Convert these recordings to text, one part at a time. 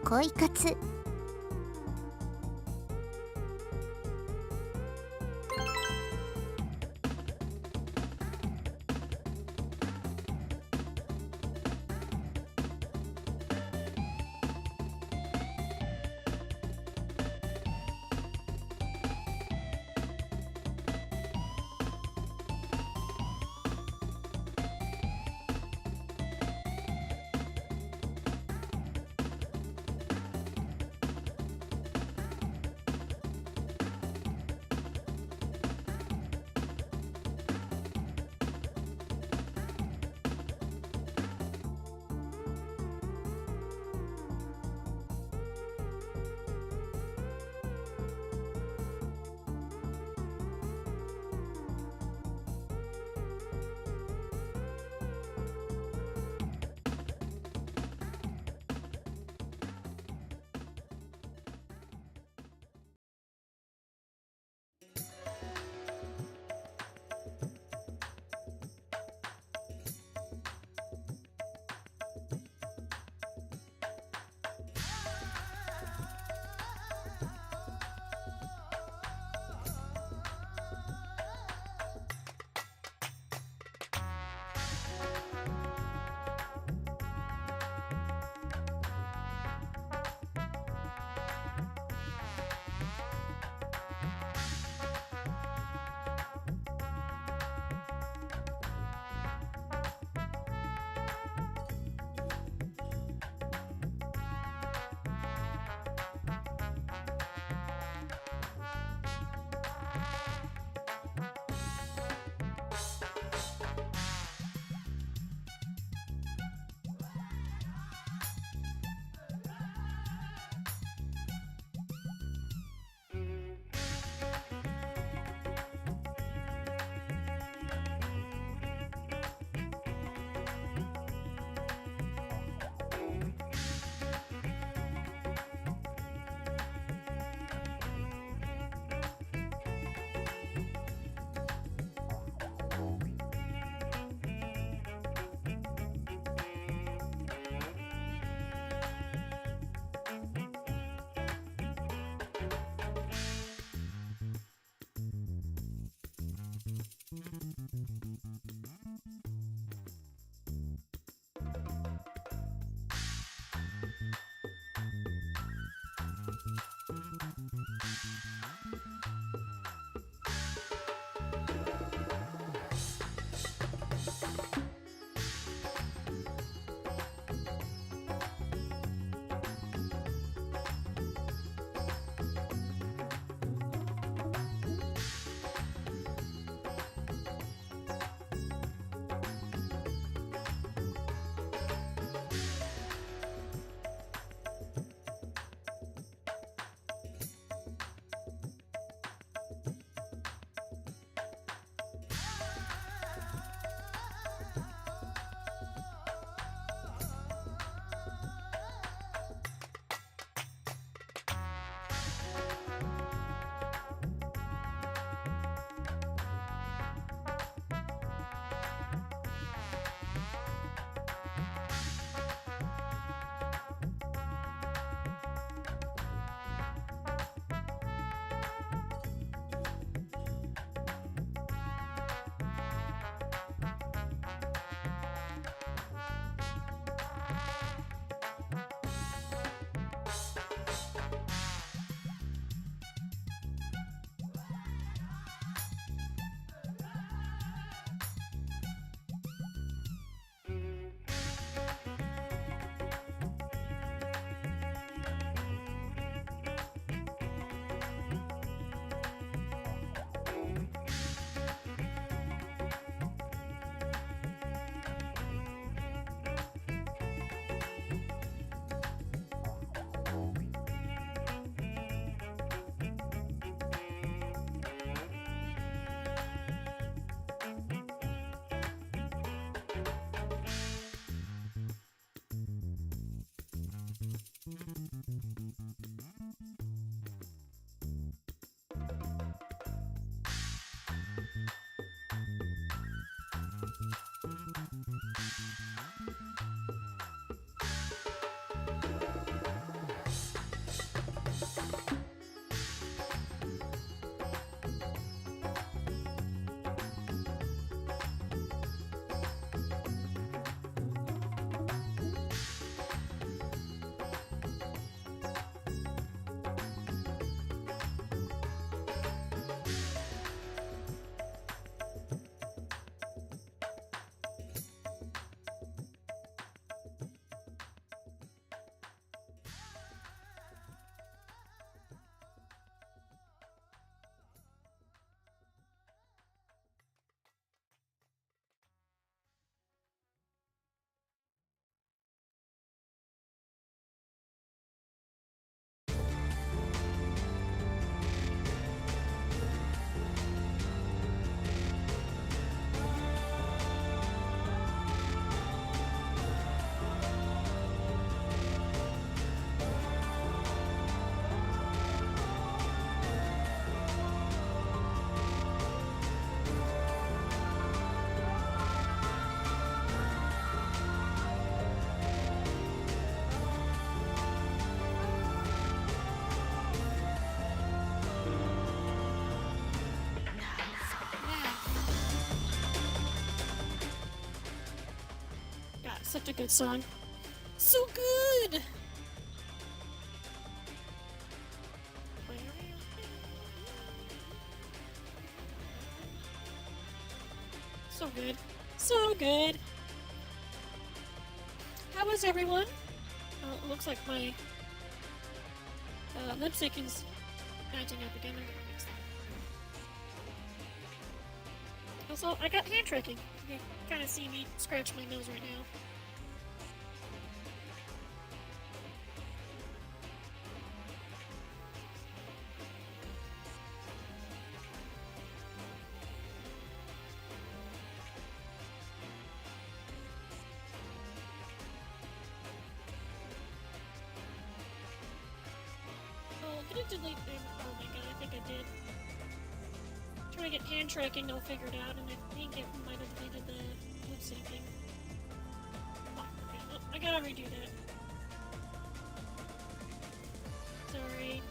恋活。Such a good song. So good! So good. So good. How is everyone? It looks like my lip syncing's matching up again. Also, I got hand tracking. You can kind of see me scratch my nose right now. Did it delete them? Oh my god, I think I did. Trying to get hand tracking all figured out, and I think it might have deleted the lip syncing. Oh, okay. Oh, I gotta redo that. Sorry.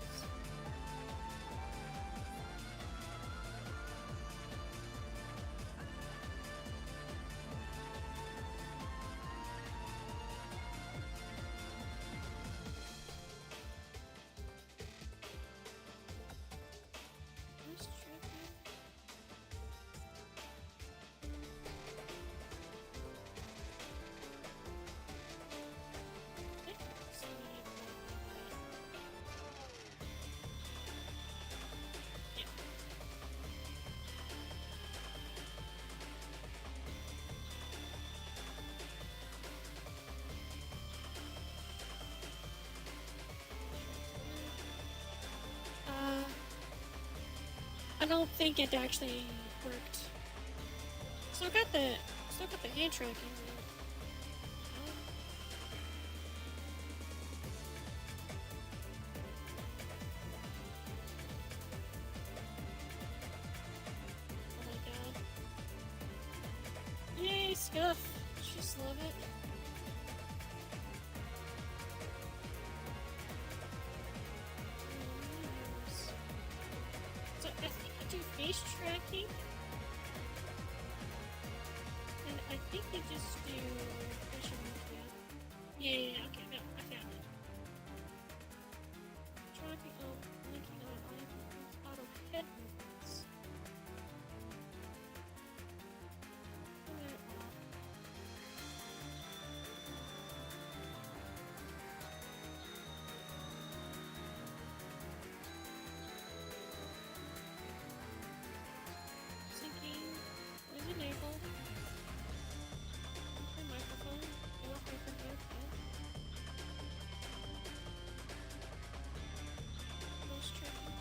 I don't think it actually worked. Still got the hand tracking. Oh my god. Yay, Scuff! Just love it. So I think I do face tracking. And I think they just do facial movement. Yeah, okay, no, I found it. Tracking, linking on auto head movements. Syncing is enabled. My microphone. Voice tracking.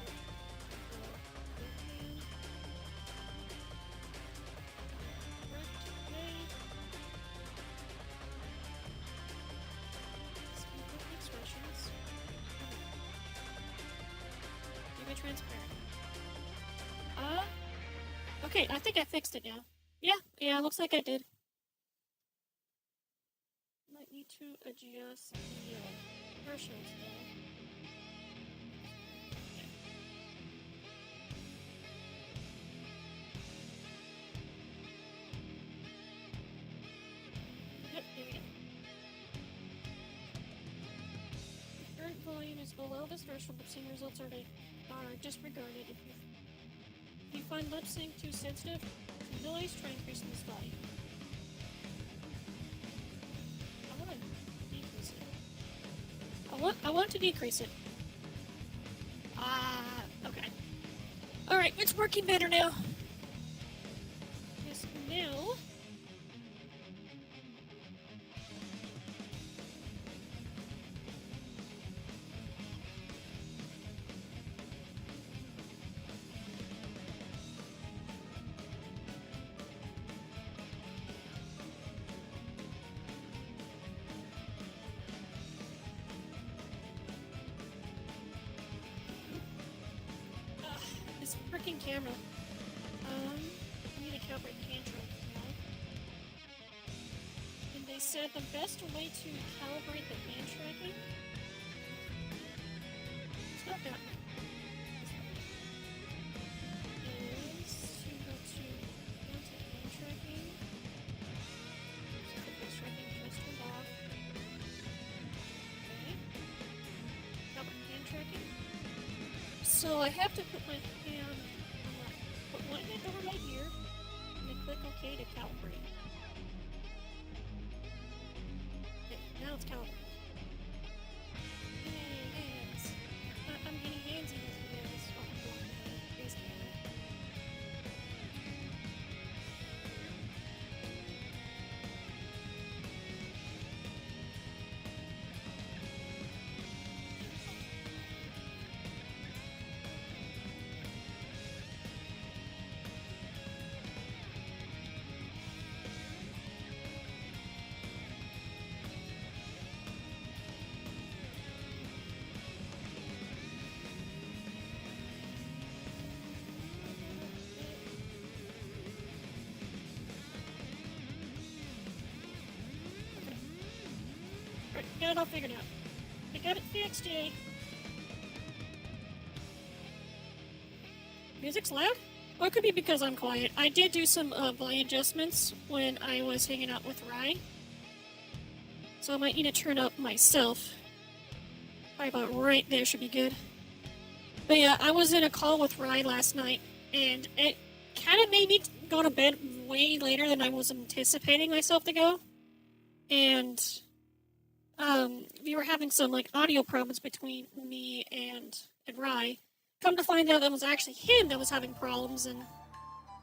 Expressions. Keep it transparent. Okay, I think I fixed it now. Yeah, looks like I did. Might need to adjust the commercials though. Yep, there we go. The current volume is below the threshold. Lip sync results are disregarded. If you find lip sync too sensitive, noise, try increasing this volume. I want to decrease it. I want to decrease it. Okay. Alright, it's working better now. Yes, now. This freaking camera. I need to calibrate the hand track now. And they said the best way to calibrate the hand tracking. It's not that one. Is to go to hand tracking. So the face tracking just went So I have to put my hand on put one hand over right here, and then click OK to calibrate. Okay, now it's calibrated. Yay, hands. I'm getting handsy with you guys. Oh, I'm going to face camera. Right, got it all figured out. I got it fixed, Jay. Music's loud? Or it could be because I'm quiet. I did do some volume adjustments when I was hanging out with Rye. So I might need to turn up myself. Probably about right there should be good. But yeah, I was in a call with Rye last night, and it kind of made me go to bed way later than I was anticipating myself to go. And we were having some like audio problems between me and Rye. Come to find out that was actually him that was having problems and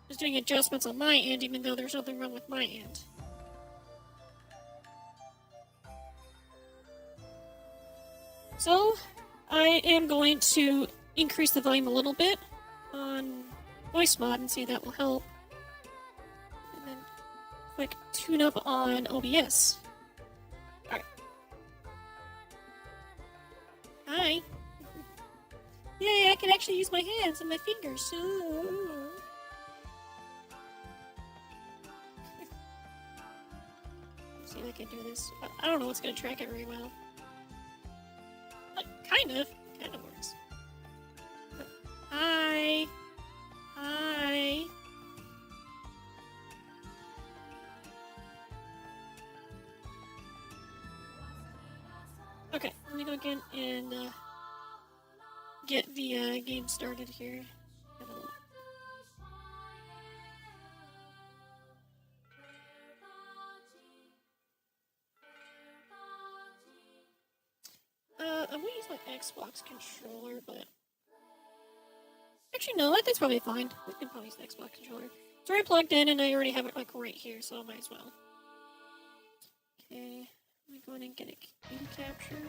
was doing adjustments on my end, even though there's nothing wrong with my end. So, I am going to increase the volume a little bit on voice mod and see if that will help. And then click tune up on OBS. Alright. Hi. Yay, I can actually use my hands and my fingers. Let's see if I can do this. I don't know what's going to track it very well. Kind of works. Hi. Hi. Okay, let me go again and get the game started here. I'm gonna use my Xbox controller, but actually no, that's probably fine. We can probably use the Xbox controller. It's already plugged in, and I already have it like right here, so I might as well. Okay, let me go ahead and get a game capture.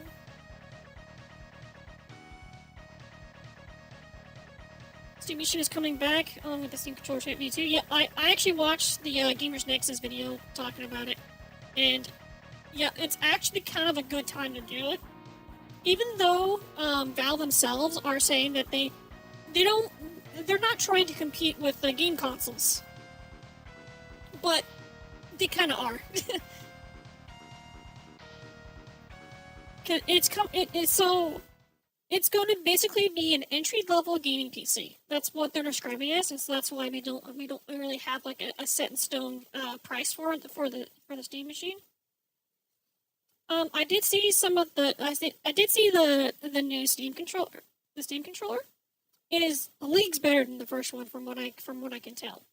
Steam Machine is coming back along with the Steam Controller Shape V2. Yeah, I actually watched the Gamers Nexus video talking about it, and yeah, it's actually kind of a good time to do it. Even though Valve themselves are saying that they're not trying to compete with the game consoles, but they kind of are. It's going to basically be an entry-level gaming PC. That's what they're describing it as, and so that's why we don't really have like a set in stone price for the Steam machine. I did see some of the. I did see the new Steam controller. The Steam controller. It is leagues better than the first one, from what I can tell.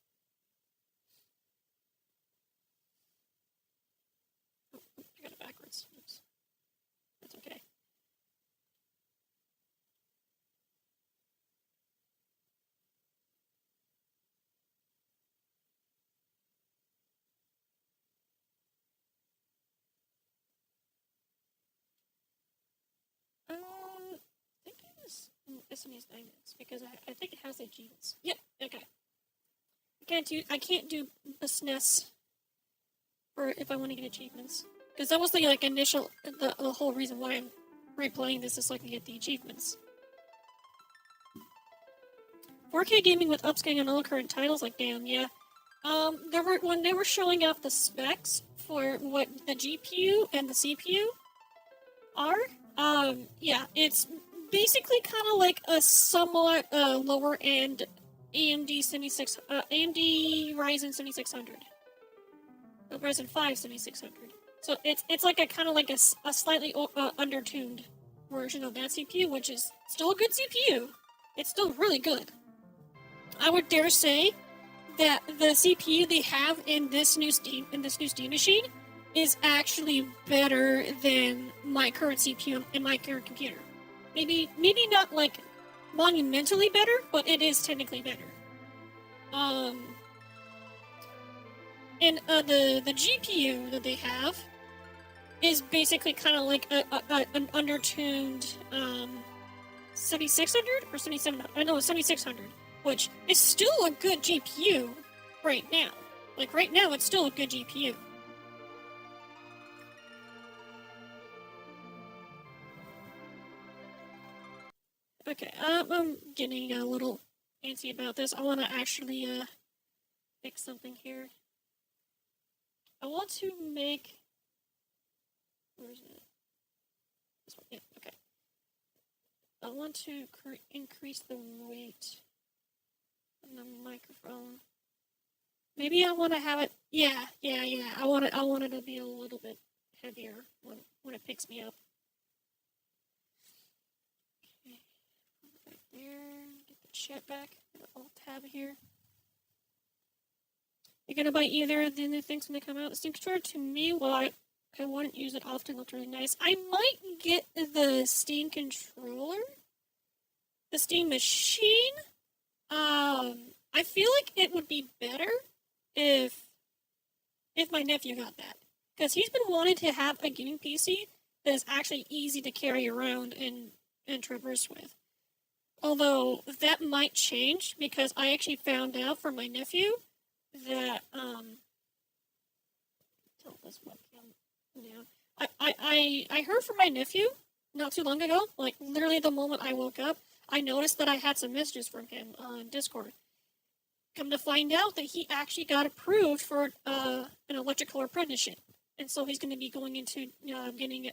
Oh, I got it backwards. Oops. That's okay. I think it was SNES Diamonds because I think it has the achievements. Yep. Okay. I can't do the SNES for if I want to get achievements, because that was the like initial the whole reason why I'm replaying this is so I can get the achievements. 4K gaming with upscaling on all current titles, like damn, yeah. When they were showing off the specs for what the GPU and the CPU are, yeah, it's basically kind of like a somewhat lower end AMD Ryzen 7600, Ryzen 5 7600. So it's like a kind of like a slightly undertuned version of that CPU, which is still a good CPU. it's still really good. I would dare say that the CPU they have in this new Steam machine is actually better than my current CPU in my current computer. Maybe not like monumentally better, but it is technically better. And the GPU that they have is basically kind of like an undertuned 7600 or 7700. I know 7600, which is still a good GPU right now. Like right now, it's still a good GPU. Okay, I'm getting a little antsy about this. I want to actually fix something here. I want to make. Where is it? This one. Yeah. Okay. I want to increase the weight on the microphone. Maybe I want to have it. Yeah. I want it to be a little bit heavier when it picks me up. Okay. Right there. Get the chat back. Alt tab here. You're gonna buy either of the new things when they come out. The Steam controller, to me, well, I wouldn't use it often. It looked really nice. I might get the Steam controller, the Steam machine. I feel like it would be better if my nephew got that, because he's been wanting to have a gaming PC that is actually easy to carry around and traverse with. Although that might change, because I actually found out from my nephew that tilt this webcam down. I heard from my nephew not too long ago, like literally the moment I woke up, I noticed that I had some messages from him on Discord. Come to find out that he actually got approved for an electrical apprenticeship, and so he's going to be going into getting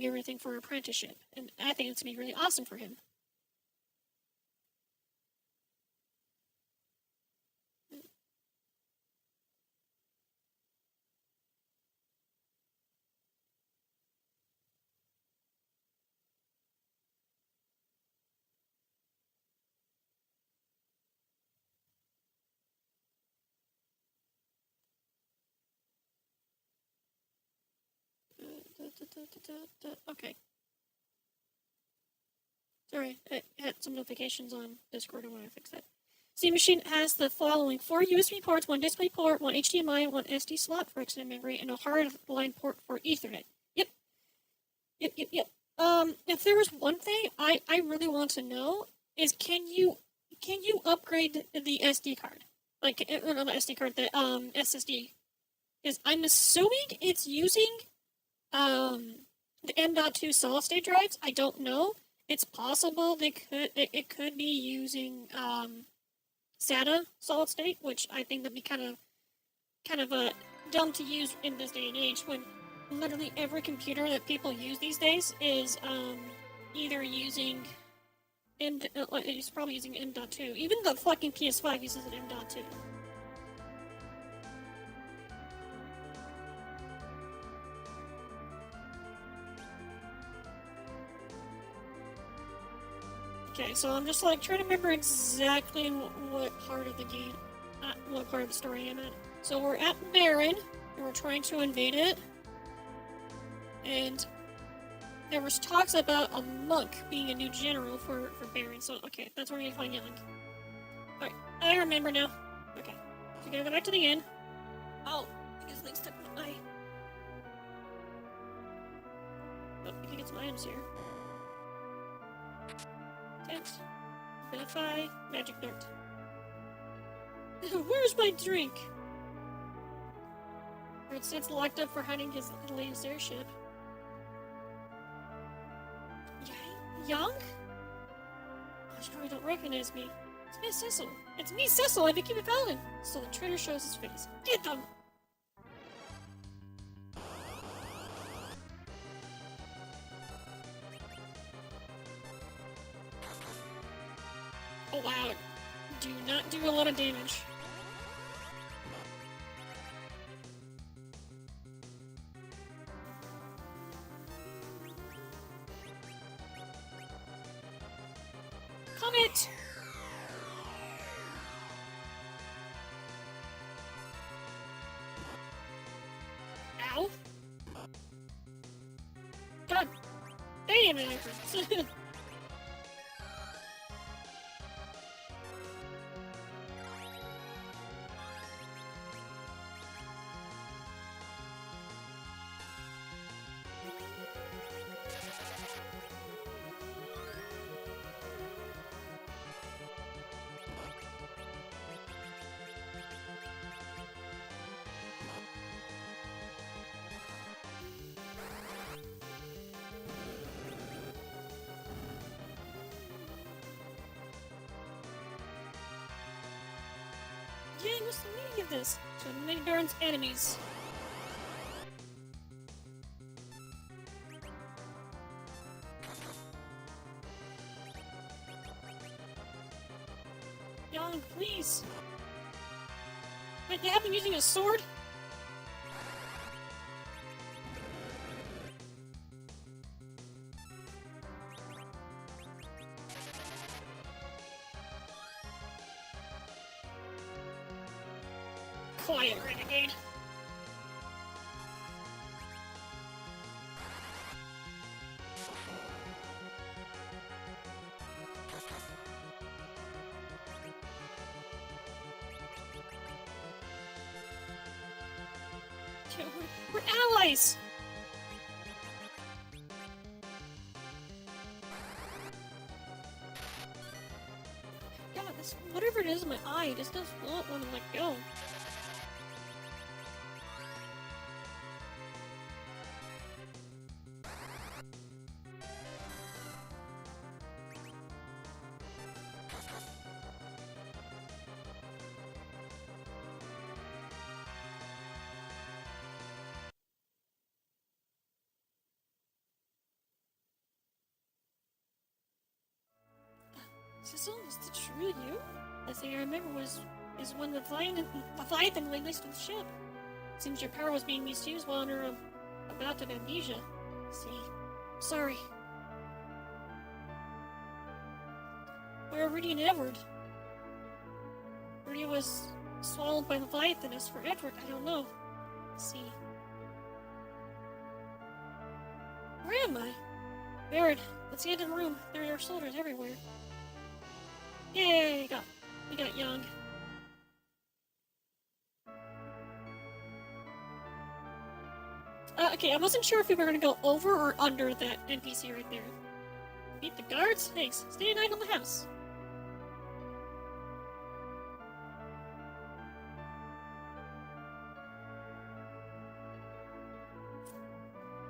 everything for apprenticeship, and I think it's going to be really awesome for him. Okay. Sorry, I had some notifications on Discord. I want to fix that. Steam Machine has the following: 4 USB ports, 1 display port, 1 HDMI, 1 SD slot for extended memory, and a hardline port for Ethernet. Yep. If there was one thing I really want to know is can you upgrade the SD card? Like, not the SD card, the SSD. Because I'm assuming it's using the M.2 solid state drives. I don't know. It's possible it could be using SATA solid state, which I think that'd be kind of dumb to use in this day and age when literally every computer that people use these days is either using it's probably using M.2. Even the fucking PS5 uses an M.2. Okay, so I'm just like trying to remember exactly what part of the game, what part of the story I'm at. So we're at MoriRaine, and we're trying to invade it. And there was talks about a monk being a new general for Baron. So okay, that's where we find Young. Alright, I remember now. Okay, so we gotta go back to the inn. Oh, I guess things stuck in my eye. Oh, we can get some items here. Text. Verify. Magic dart. Where's my drink? It's locked up for hiding his latest airship. Young? Oh, she probably don't recognize me. It's me, Cecil. It's me, Cecil. I'm Vicky Paladin. So the traitor shows his face. Get them! Oh wow. Do not do a lot of damage. Comet! Ow! God damn it! Yeah, what's the meaning of this? To eliminate Baron's enemies. Young, please. Wait, they have him using a sword? Quiet, renegade. We're allies! God, this, whatever it is in my eye, it just does not want to let go. Cecil, is this truly you? The thing I remember is when the Leviathan lay next to the ship. Seems your power was being misused while under a bout of amnesia. See, sorry. Where are Rudy and Edward? Rudy was swallowed by the Leviathan. As for Edward, I don't know. See. Where am I? Baron, let's get in the room. There are soldiers everywhere. Yay, we got Young. Okay, I wasn't sure if we were gonna go over or under that NPC right there. Beat the guards? Thanks. Stay a night on the house.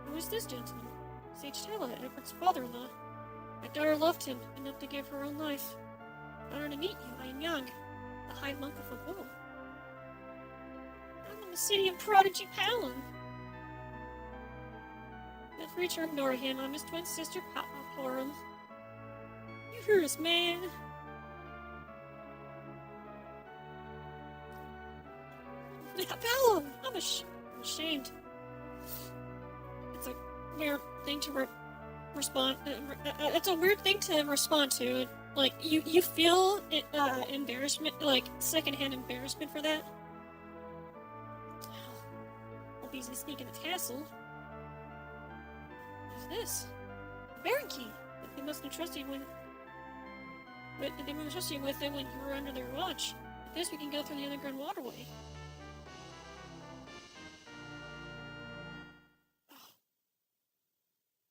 Who is this gentleman? Sage Tala, Edward's father-in-law. My daughter loved him enough to give her own life. Honored to meet you. I am Young, the High Monk of the World. I'm in the city of Prodigy Palin. Feel free to ignore him. I'm his twin sister, Horam. You heard us, man. Palin! I'm ashamed. It's a weird thing to respond. It's a weird thing to respond to. Like, you feel embarrassment, like, secondhand embarrassment for that? I'll be sneaking in the castle. What is this? A Baron key! They must have trusted you with it when you were under their watch. With this, we can go through the underground waterway.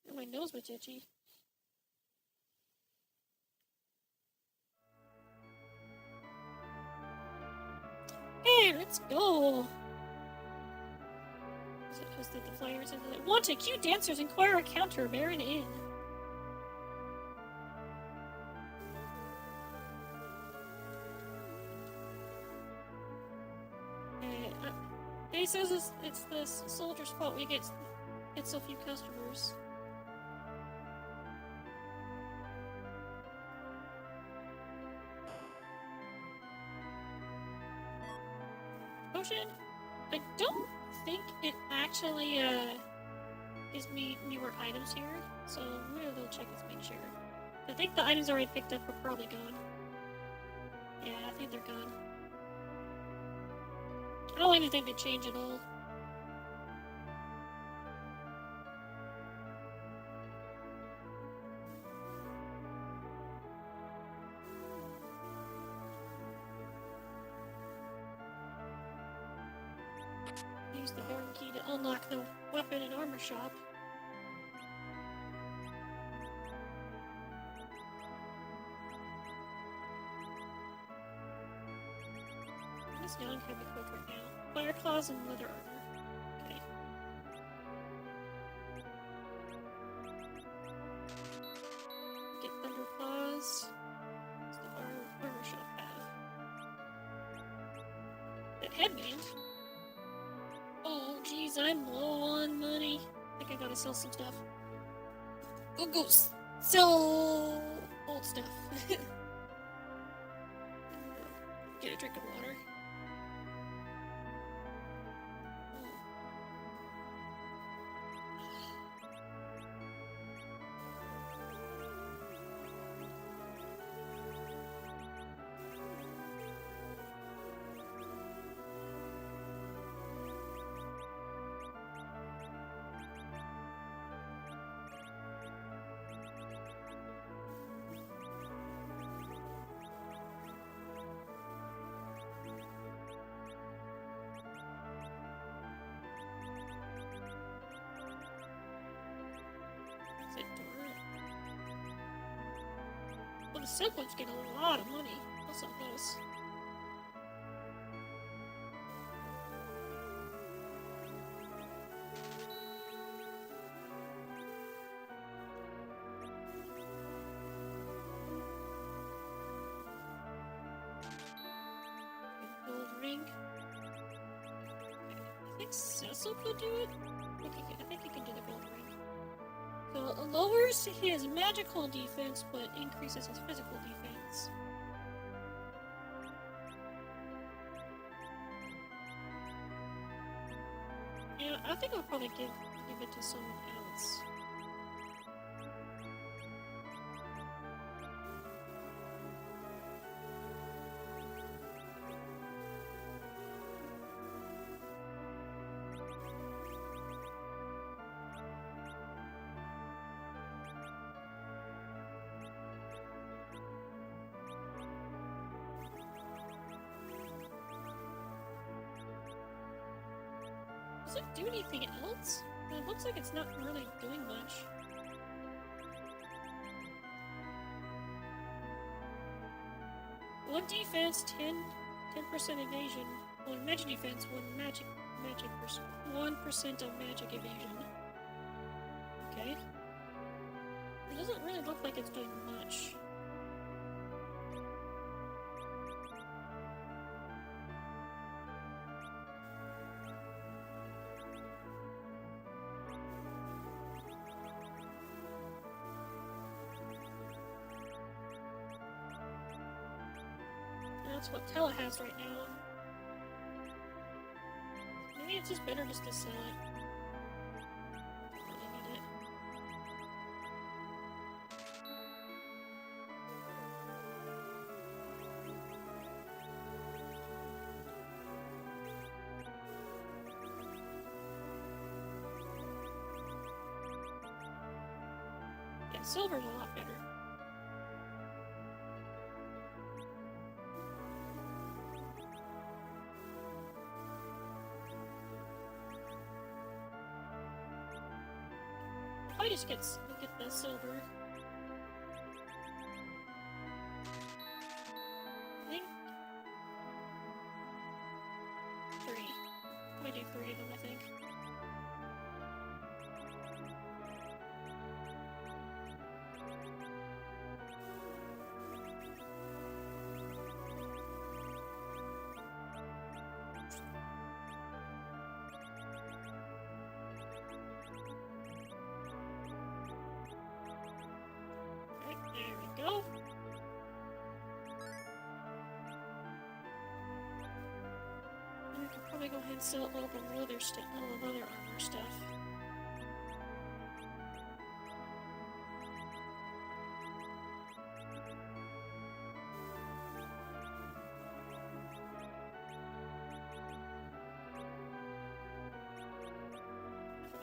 Oh, my nose was itchy. Hey, let's go! Is it because the flyers and the wanted cute dancers inquire a counter, Baron Inn. He says it's the soldier's fault we get so few customers. Potion? I don't think it actually gives me newer items here, so I'm gonna go check this, make sure. I think the items already picked up are probably gone. Yeah, I think they're gone. I don't even think they change at all. Use the barn key to unlock the weapon and armor shop. This gun can be equipped right now. Fire claws and leather armor. Okay. Get thunder claws. What's the armor shop have? That headband. Oh, jeez, I'm low on money. I think I gotta sell some stuff. Go sell old stuff. Get a drink of water. Well, the silk ones get a lot of money. What's on those? Gold ring. I think Cecil could do it. I think he can do the gold ring. So it lowers his magical defense, but increases his physical defense. Yeah, I think I'll probably give it to someone else. Does it do anything else? It looks like it's not really doing much. One defense, 10% evasion. One magic defense, 1% of magic evasion. Okay. It doesn't really look like it's doing much. That's what Tella has right now. Maybe it's just better just to sell it. Don't really need it. Yeah, silver's a lot better. I just get the silver. I think 3. I do 3 of them, I think. There we go. And we can probably go ahead and sell all the leather armor stuff.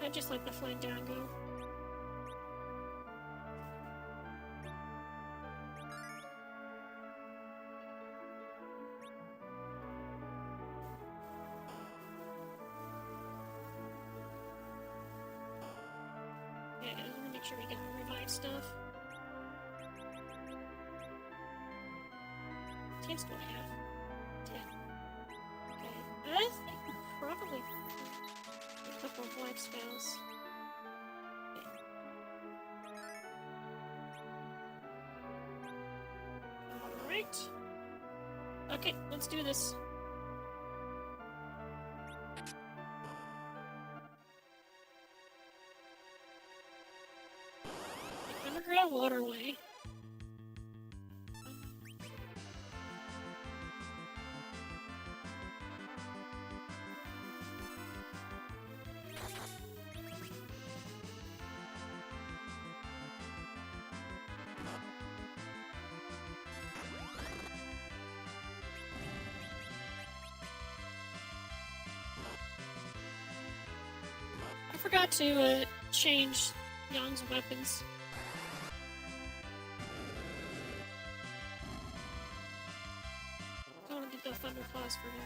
I just like the Fandango. Yeah, I want to make sure we get our revived stuff. Teams do I have? 10. Okay. I think probably a couple of life spells. Okay. Alright. Okay, let's do this. Underground waterway. I forgot to change Yang's weapons. I want to get the Thunder Claws for him.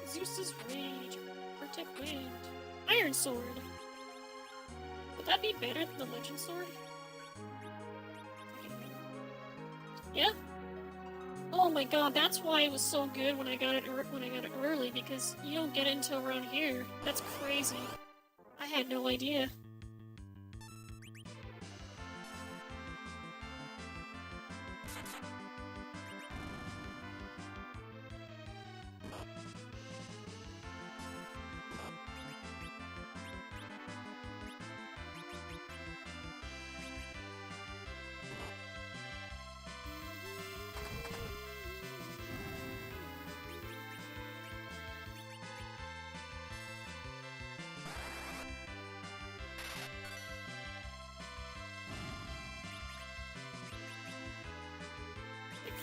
Zeus's Rage. Protect Wind. Iron Sword. Would that be better than the Legend Sword? Yeah? Oh my god, that's why it was so good when I got it early, because you don't get it until around here. That's crazy. I had no idea.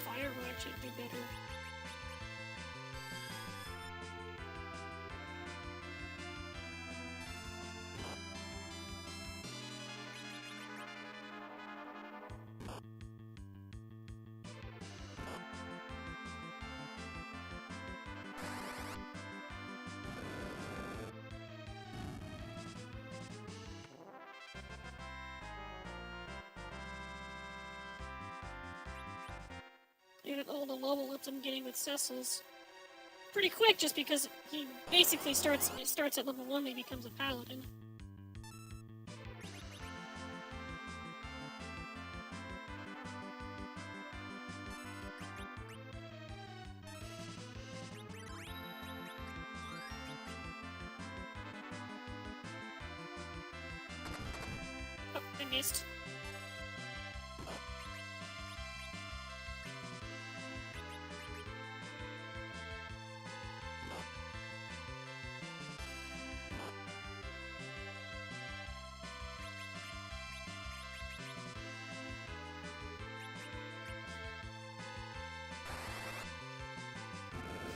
Fire will actually do better. And all the level ups I'm getting with Cecil's pretty quick, just because he basically starts at level 1 and he becomes a paladin. Oh, I missed.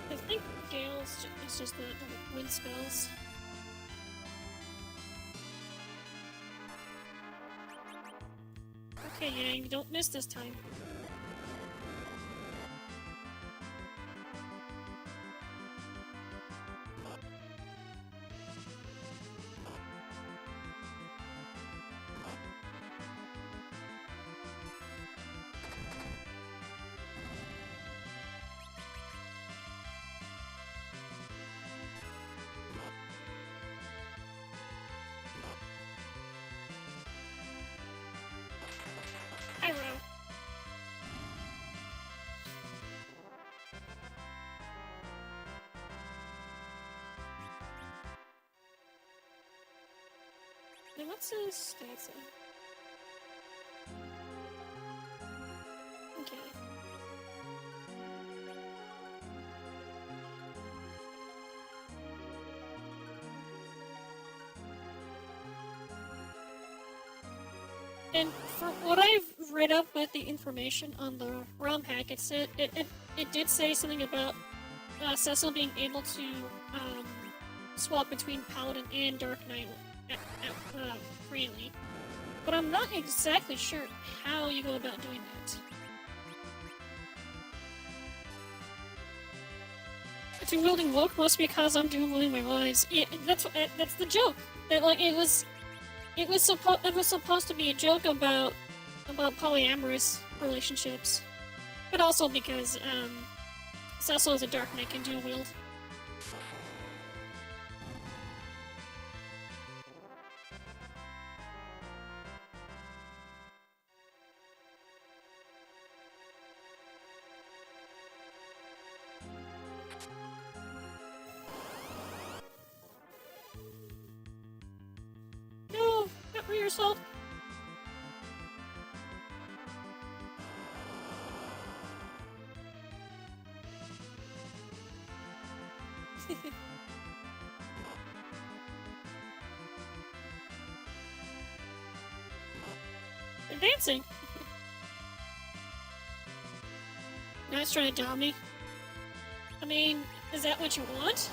I think Gale's it's just the wind spells. Okay, Yang, don't miss this time. Pyro. Now what's his stats? Okay. And for what I've read up with the information on the ROM hack, it said it did say something about Cecil being able to swap between Paladin and Dark Knight freely. But I'm not exactly sure how you go about doing that. Dual-wielding Woke must be because I'm dual-wielding my lives. Yeah, that's the joke. That like it was supposed to be a joke about polyamorous relationships, but also because Cecil is a Dark Knight and dual-wield. No, not for yourself. They're dancing. Now it's trying to dom me. I mean, is that what you want?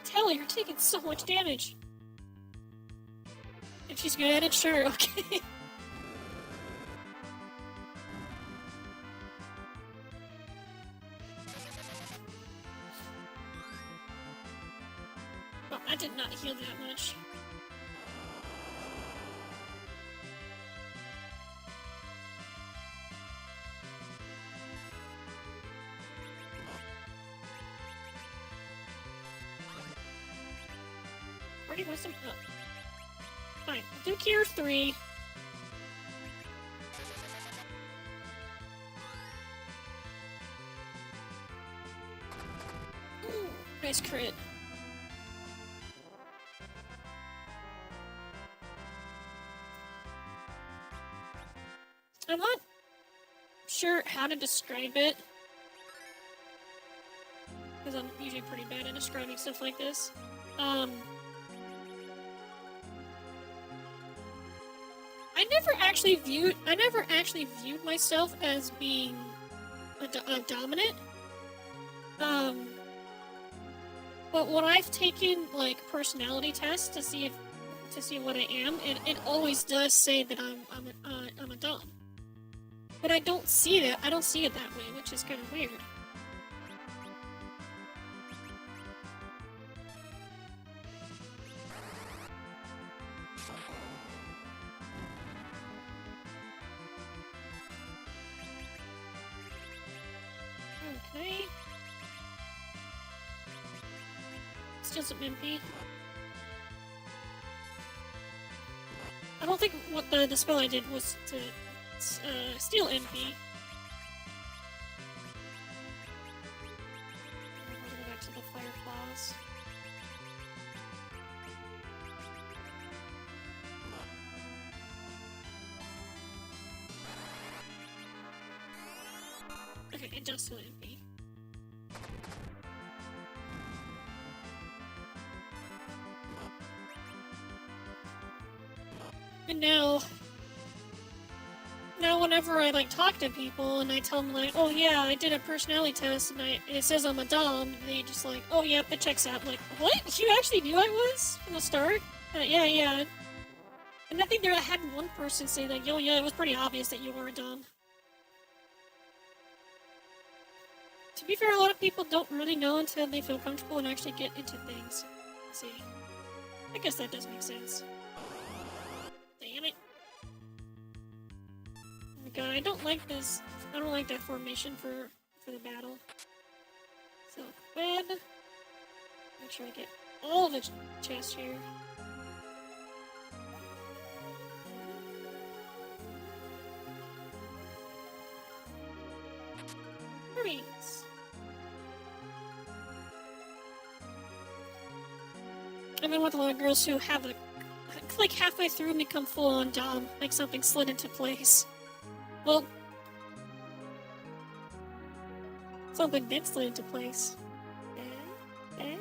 Telly, you're taking so much damage. If she's good at it, sure, okay. Well, I did not heal that much. Pretty wisdom up. Fine, do Cure 3. Ooh, nice crit. I'm not sure how to describe it, because I'm usually pretty bad at describing stuff like this. I never actually viewed myself as being a dominant. But when I've taken like personality tests to see what I am, it always does say that I'm a dom. But I don't see it. I don't see it that way, which is kind of weird. Okay. Still some MP. I don't think what the spell I did was to steal MP. I'm gonna go back to the fire claws. Okay, it does steal MP. And now whenever I like talk to people and I tell them like, oh yeah, I did a personality test and it says I'm a dom, they just like, oh yeah, it checks out. I'm like, what? You actually knew I was from the start? Yeah. And I think I had one person say that, yo, yeah, it was pretty obvious that you were a dom. To be fair, a lot of people don't really know until they feel comfortable and actually get into things. Let's see. I guess that does make sense. Damn it. Oh my god, I don't like this. I don't like that formation for the battle. So, web. Make sure I get all the chests here. Marines. I been with a lot of girls who have a, like halfway through become full on dom, like something slid into place. Well, something did slid into place. Okay.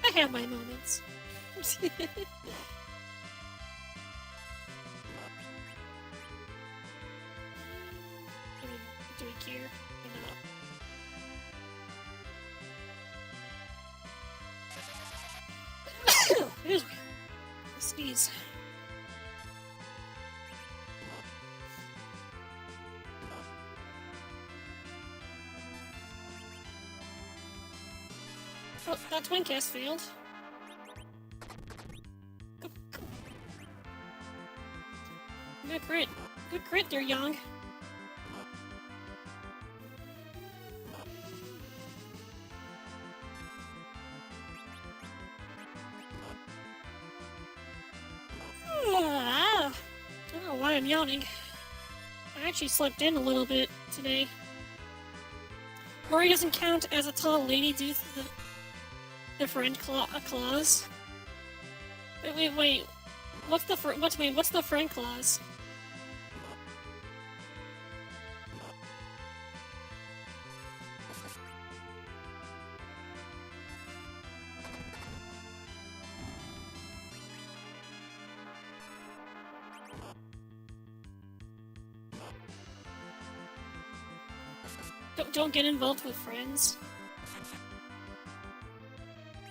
I have my moments. Do we care or not? Excuse me. Sneeze. Oh, that twin cast failed. Good crit. Good crit there, Young. I don't know why I'm yawning. I actually slept in a little bit today. Mori doesn't count as a tall lady due to the friend clause. Wait. What's the friend clause? Don't get involved with friends.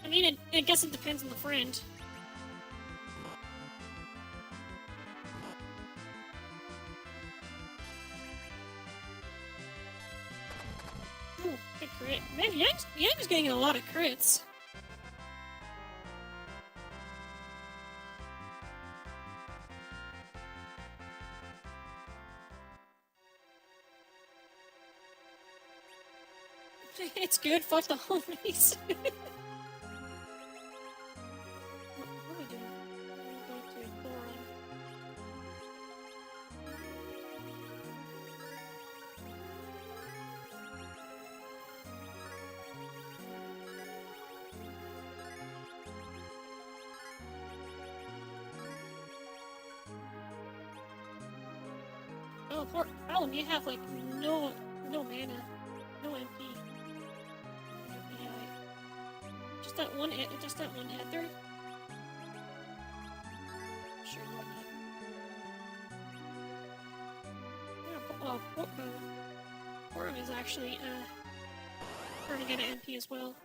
I mean, I guess it depends on the friend. Ooh, good crit. Man, Yang's getting a lot of crits. It's good, fuck the homies. What are we doing? We're going to Boron. Oh, poor Alan, you have like no mana, no MP. Just that one Heather? Sure, why not? Yeah, Boron is actually, starting to get an MP as well.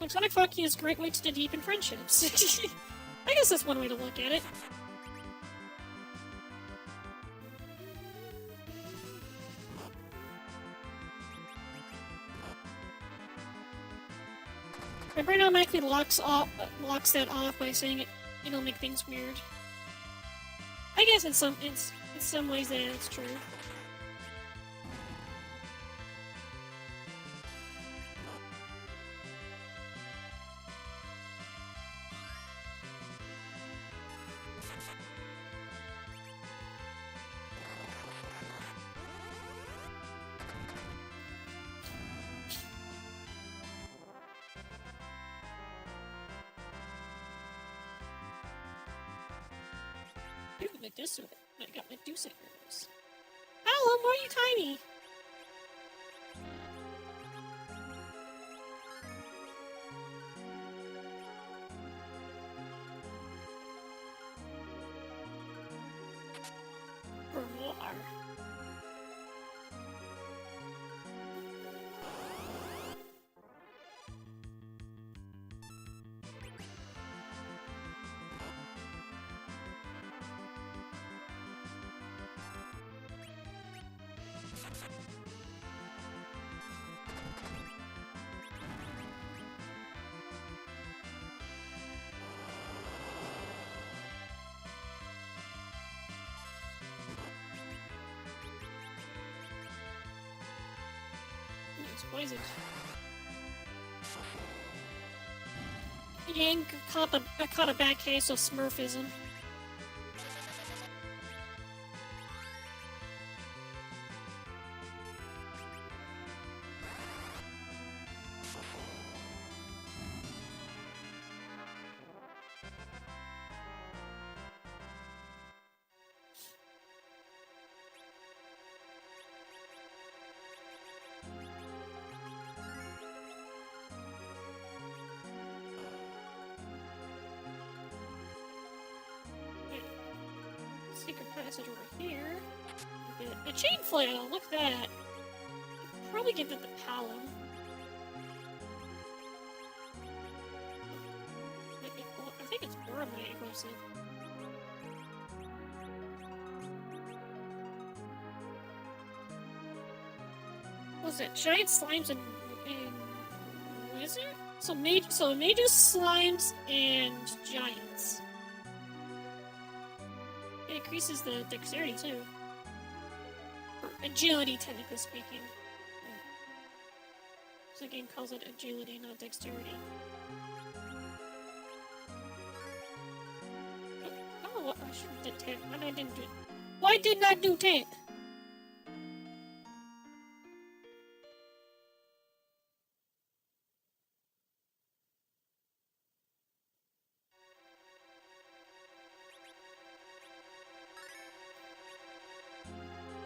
Sonic Fuck is a great way to deepen friendships. I guess that's one way to look at it. My brain automatically locks that off by saying it'll make things weird. I guess in some ways that it's true. I got my Medusa arrows. Alan, why are you tiny? For more. It's poisoned. Yang caught a bad case of Smurfism. Secret passage over here. A chain flail, look at that. Probably give it the Palom. I think it's Boramite who said. Was it giant slimes and wizard? So mages, slimes, and giants. It increases the dexterity too. Or agility, technically speaking. So the game calls it agility, not dexterity. Oh, what? I should have did 10. Why didn't do it? Why didn't I do 10?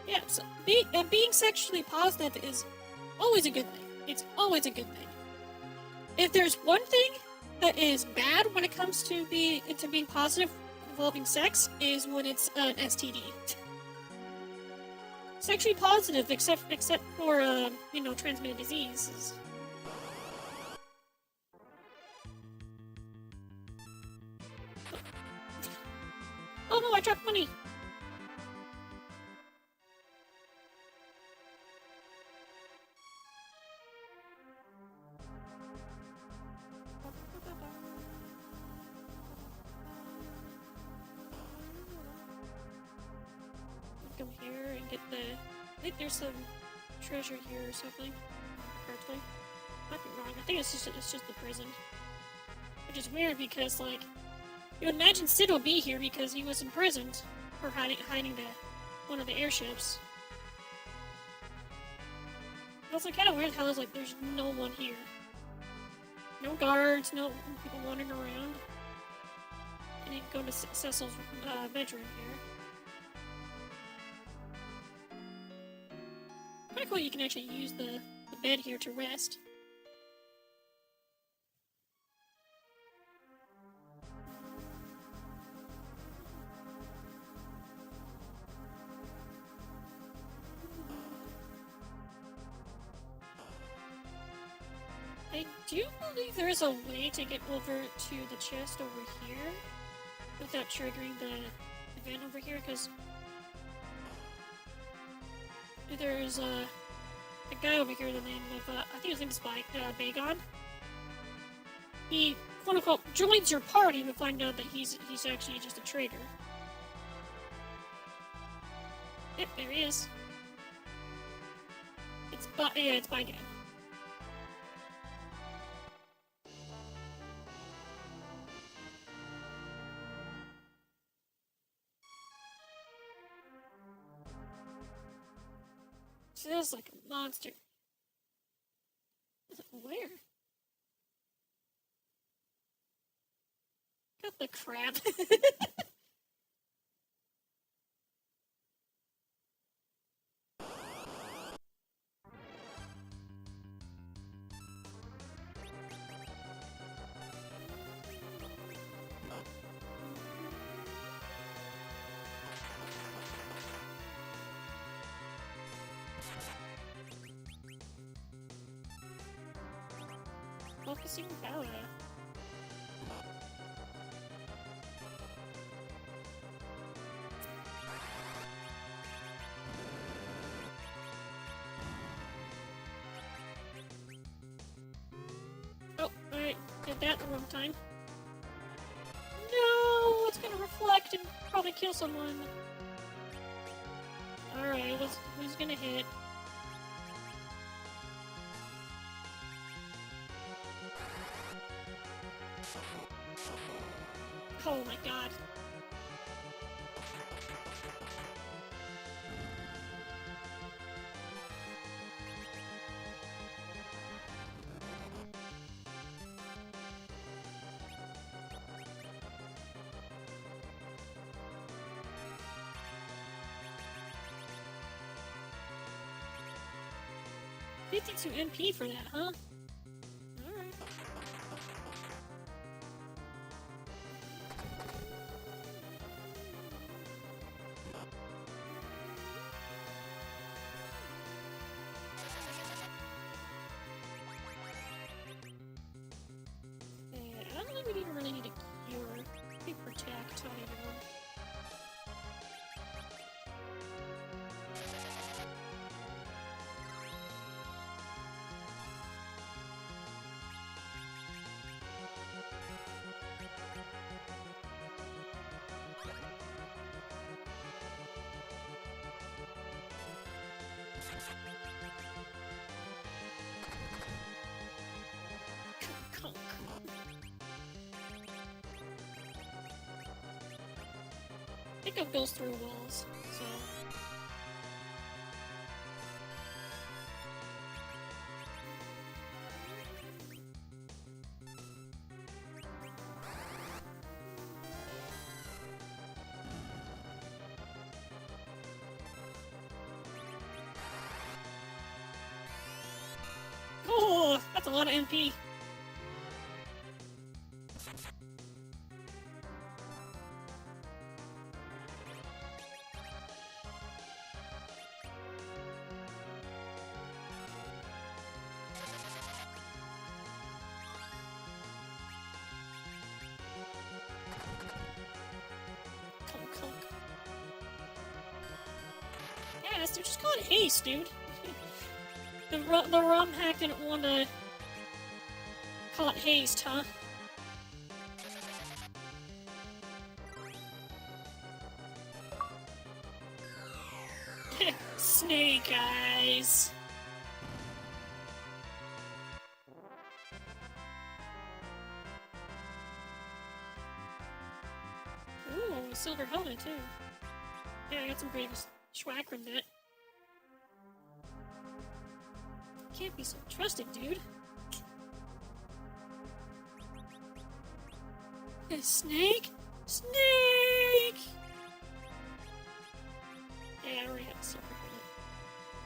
Yeah, so being sexually positive is always a good thing. It's always a good thing. If there's one thing that is bad when it comes to being positive involving sex, is when it's an STD. Sexually positive, except for transmitted diseases. Oh no, I dropped money. Come here and get the. I think there's some treasure here or something. Correctly, might be wrong. I think it's just the prison, which is weird because like you would imagine Sid would be here because he was imprisoned for hiding one of the airships. It's also kind of weird how there's no one here, no guards, no people wandering around. And you can go to Cecil's bedroom here. Pretty cool you can actually use the bed here to rest. I do believe there is a way to get over to the chest over here without triggering the event over here, because there's a guy over here, the name of, I think his name is Bagon. He, quote-unquote, joins your party to find out that he's actually just a traitor. Yep, there he is. It's Bagon. This is like a monster. Where? Got the crap. Focusing power. Oh, alright. Did that the wrong time. No! It's gonna reflect and probably kill someone. Alright, who's gonna hit? Oh my god. $52 MP for that, huh? Alright. I don't think we really need a cure. Maybe protect, I don't even know. I think it goes through walls, so... Oh, that's a lot of MP. Yes, they're just call it haste, dude. The ROM hack didn't want to call it haste, huh? Snake eyes. Ooh, silver helmet too. Yeah, I got some pretty swag from that. Can't be so trusted, dude. A snake? Snake! Yeah, I already have a silver helmet.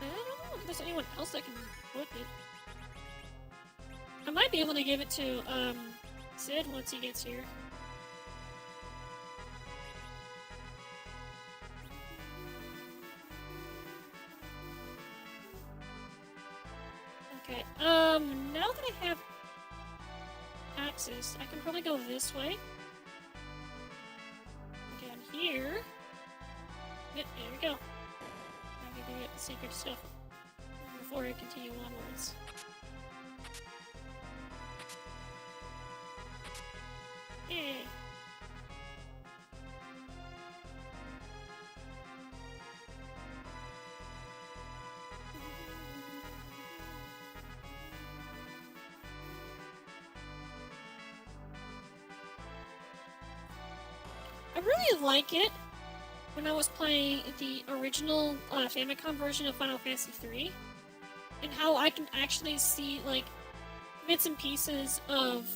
I don't know if there's anyone else that can equip it. I might be able to give it to, Sid once he gets here. Okay, now that I have access, I can probably go this way. Down here. Yep, there we go. I can get the secret stuff before I continue onwards. Yeah. I really like it when I was playing the original Famicom version of Final Fantasy III, and how I can actually see like bits and pieces of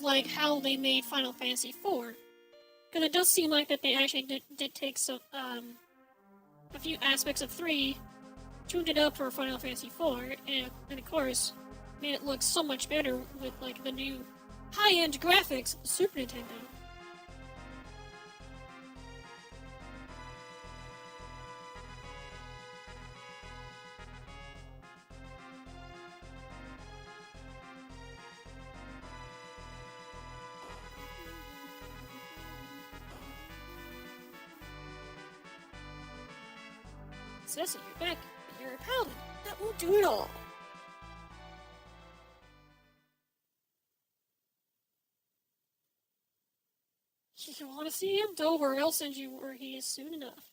like how they made Final Fantasy IV, because it does seem like that they actually did take some a few aspects of 3, tuned it up for Final Fantasy IV, and of course made it look so much better with like the new high-end graphics Super Nintendo. Ceci, you're back. You're a paladin. That won't do it all. You want to see him? Don't worry, I'll send you where he is soon enough.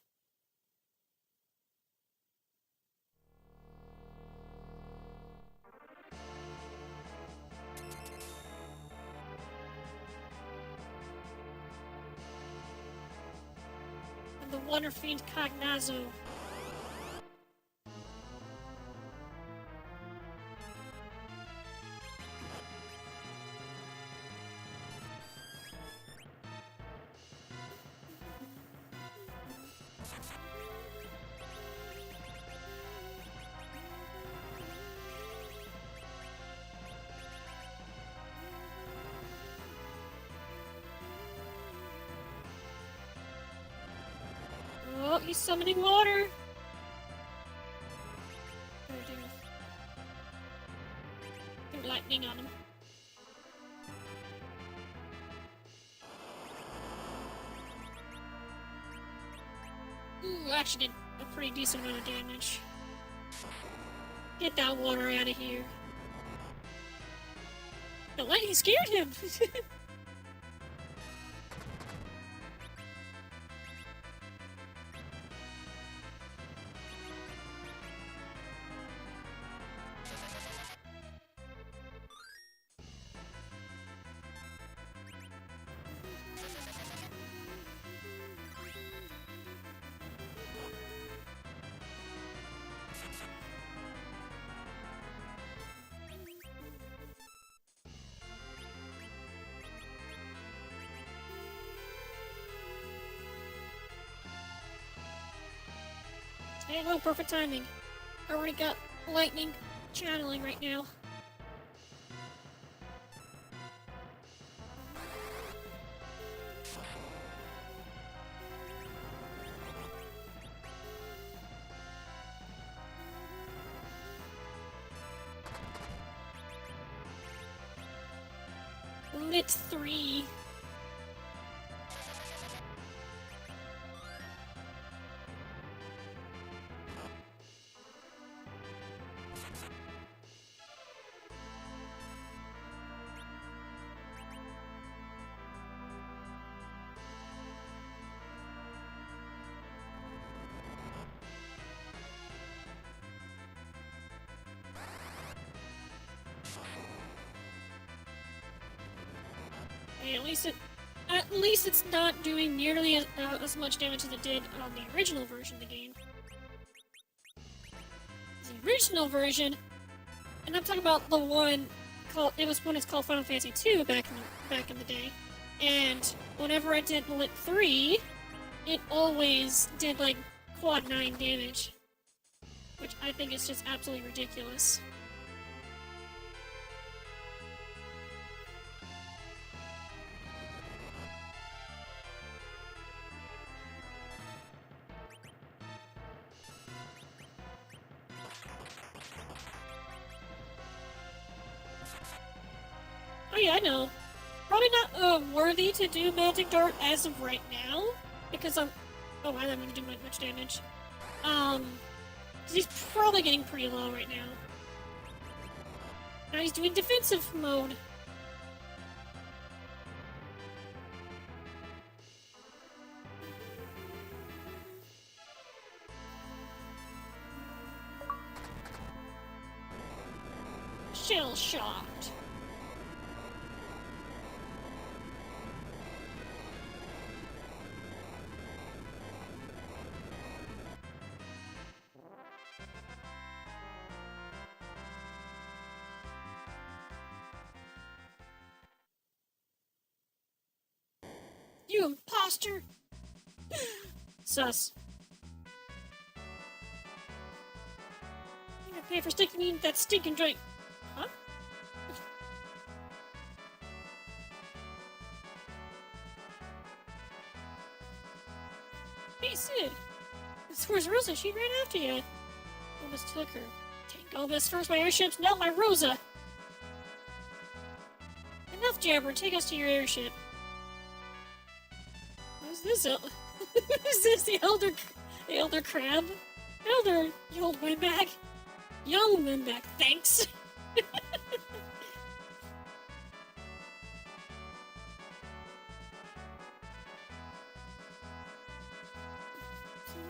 I'm the Wonder Fiend Cognazo. Oh, he's summoning water! Do lightning on him. Ooh, actually did a pretty decent amount of damage. Get that water out of here. The lightning scared him! Hey, no, perfect timing. I already got lightning channeling right now. Lit 3. Hey, at least it's not doing nearly as much damage as it did on the original version of the game. The original version, and I'm talking about the one called it's called Final Fantasy II back in the day. And whenever I did Lit 3, it always did like quad 9 damage, which I think is just absolutely ridiculous. Oh yeah, I know. Probably not worthy to do Magic Dart as of right now, because I'm... Oh, I'm not going to do much damage. He's probably getting pretty low right now. Now he's doing defensive mode. Shell shot. You imposter! Sus. You gotta pay for sticking me in that stinking drink. Huh? Hey, Sid! Where's Rosa? She ran after you. Almost took her. Take all this first, my airships, now my Rosa! Enough jabber, take us to your airship. Who's this? Is this the Elder Crab? Elder, you old windbag. Young windbag, thanks.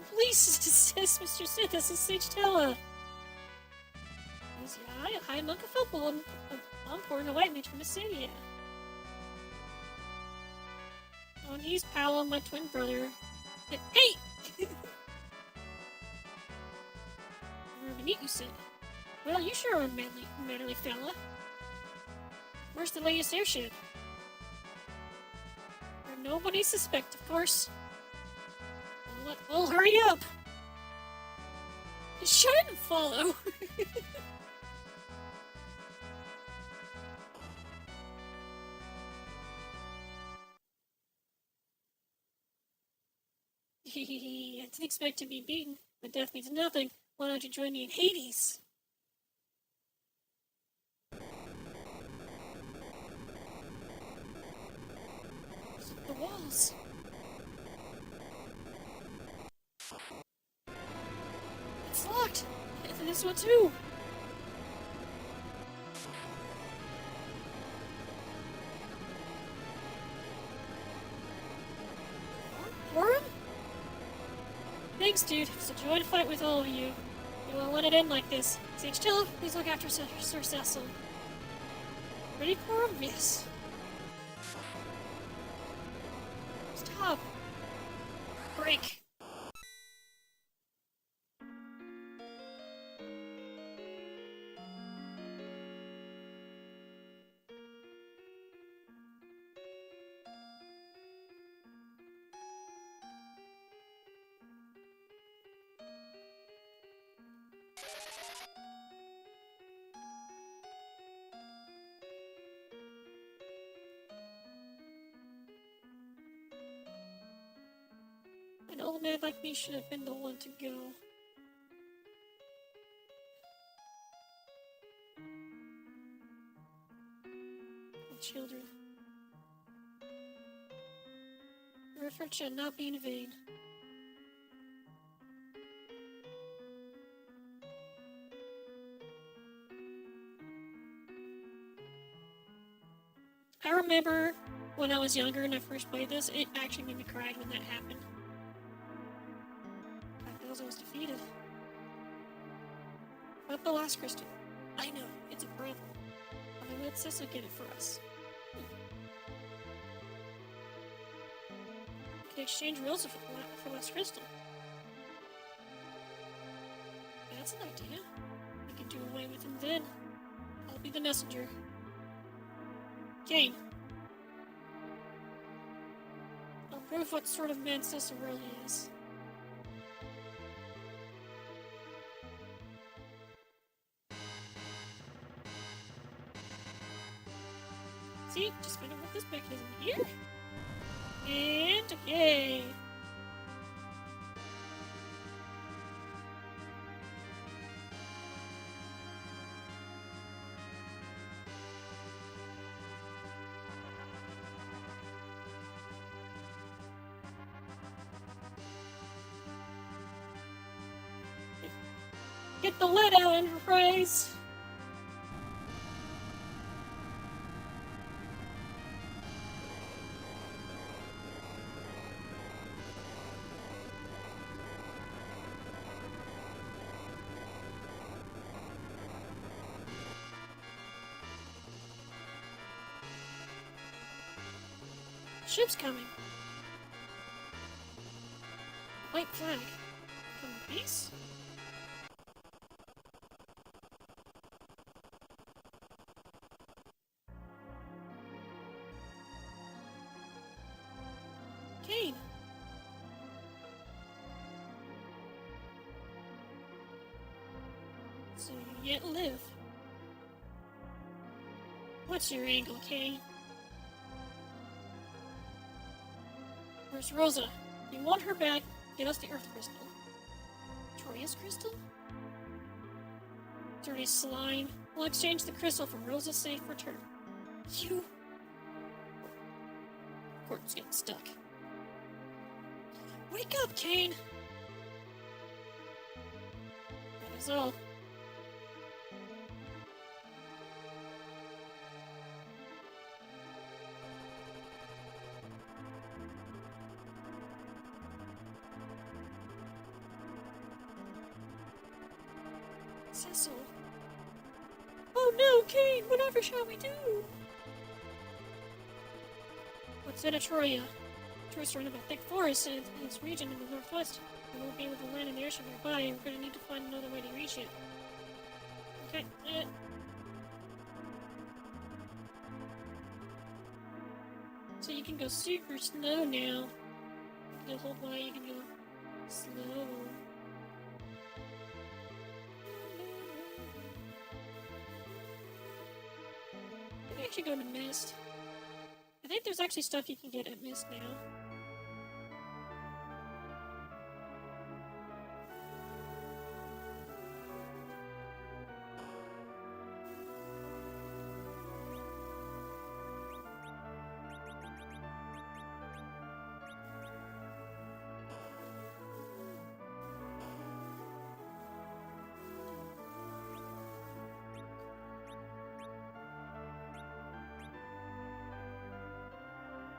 Please desist, Mr. Sid, this is Sagitella. Hi, Monka Football. I'm pouring a white mage from the city. Oh, and he's Paolo, my twin brother. Hey! meet, you said. Well, you sure are a mannerly fella. Where's the latest airship? Where nobody suspect, of course. Well, hurry up! Shut it and follow! I didn't expect to be beaten, but death means nothing. Why don't you join me in Hades? The walls. It's locked. And this one too. Worm? Thanks, dude. It's a joy to fight with all of you. You won't let it end like this. Sage Tilla, please look after Sir Cecil. Ready for him? Yes. Stop. Break. An old man like me should have been the one to go. The children. Your effort should not be in vain. I remember when I was younger and I first played this, it actually made me cry when that happened. I was defeated. But the last crystal. I know, it's a problem. But let Cecil get it for us. We can exchange Rosa for last crystal. That's an idea. We can do away with him then. I'll be the messenger. Kane. I'll prove what sort of man Cecil really is. See, just find out what this mechanism here. And yay! Get the lid out, Enterprise! Ship's coming. White flag. From the base? Kane. So you yet live. What's your angle, Kane? Where's Rosa? You want her back, get us the Earth Crystal. Troya's Crystal? Dirty slime. We'll exchange the crystal for Rosa's safe return. You... Court's getting stuck. Wake up, Kane! That is all. Cecil. Oh no, Kane! Whatever shall we do? What's in Troya? Troy's surrounded by thick forests in its region in the northwest. We won't be able to land an airship nearby, and we're gonna need to find another way to reach it. Okay. So you can go super slow now. You can hold Y, you can go slow. Maybe I should go to Mist. I think there's actually stuff you can get at Mist now.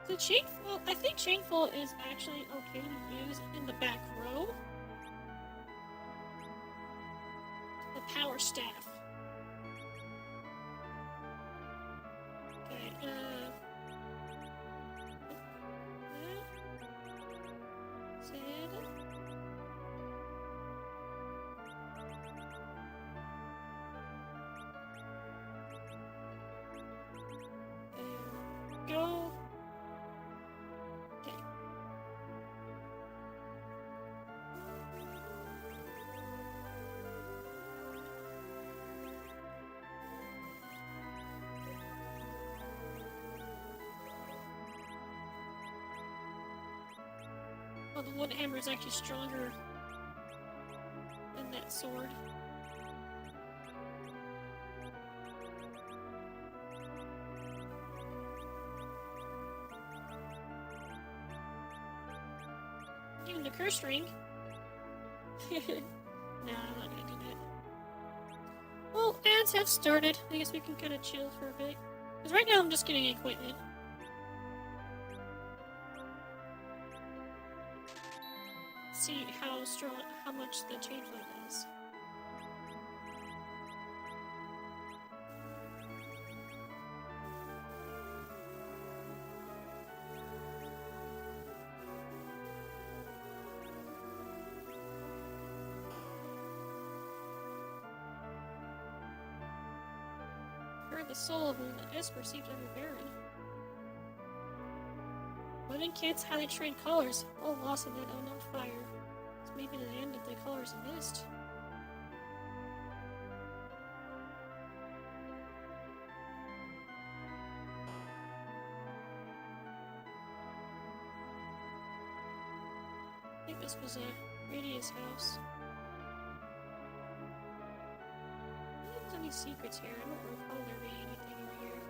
The Chainfall, I think Chainfall is actually okay to use in the back row. The Power Staff. Okay, Zed. Go. Okay. Oh, the wood hammer is actually stronger than that sword. Even the curse ring. No, I'm not gonna do that. Well, ads have started. I guess we can kind of chill for a bit. Because right now I'm just getting equipment. See how strong, how much the chainflow does. Heard the soul of an esper seems overbearing. Women kids highly trained callers, all lost in that unknown fire. It's maybe the end of the callers mist. I think this was a Radius house. I don't think there's any secrets here. I don't recall there being anything over here.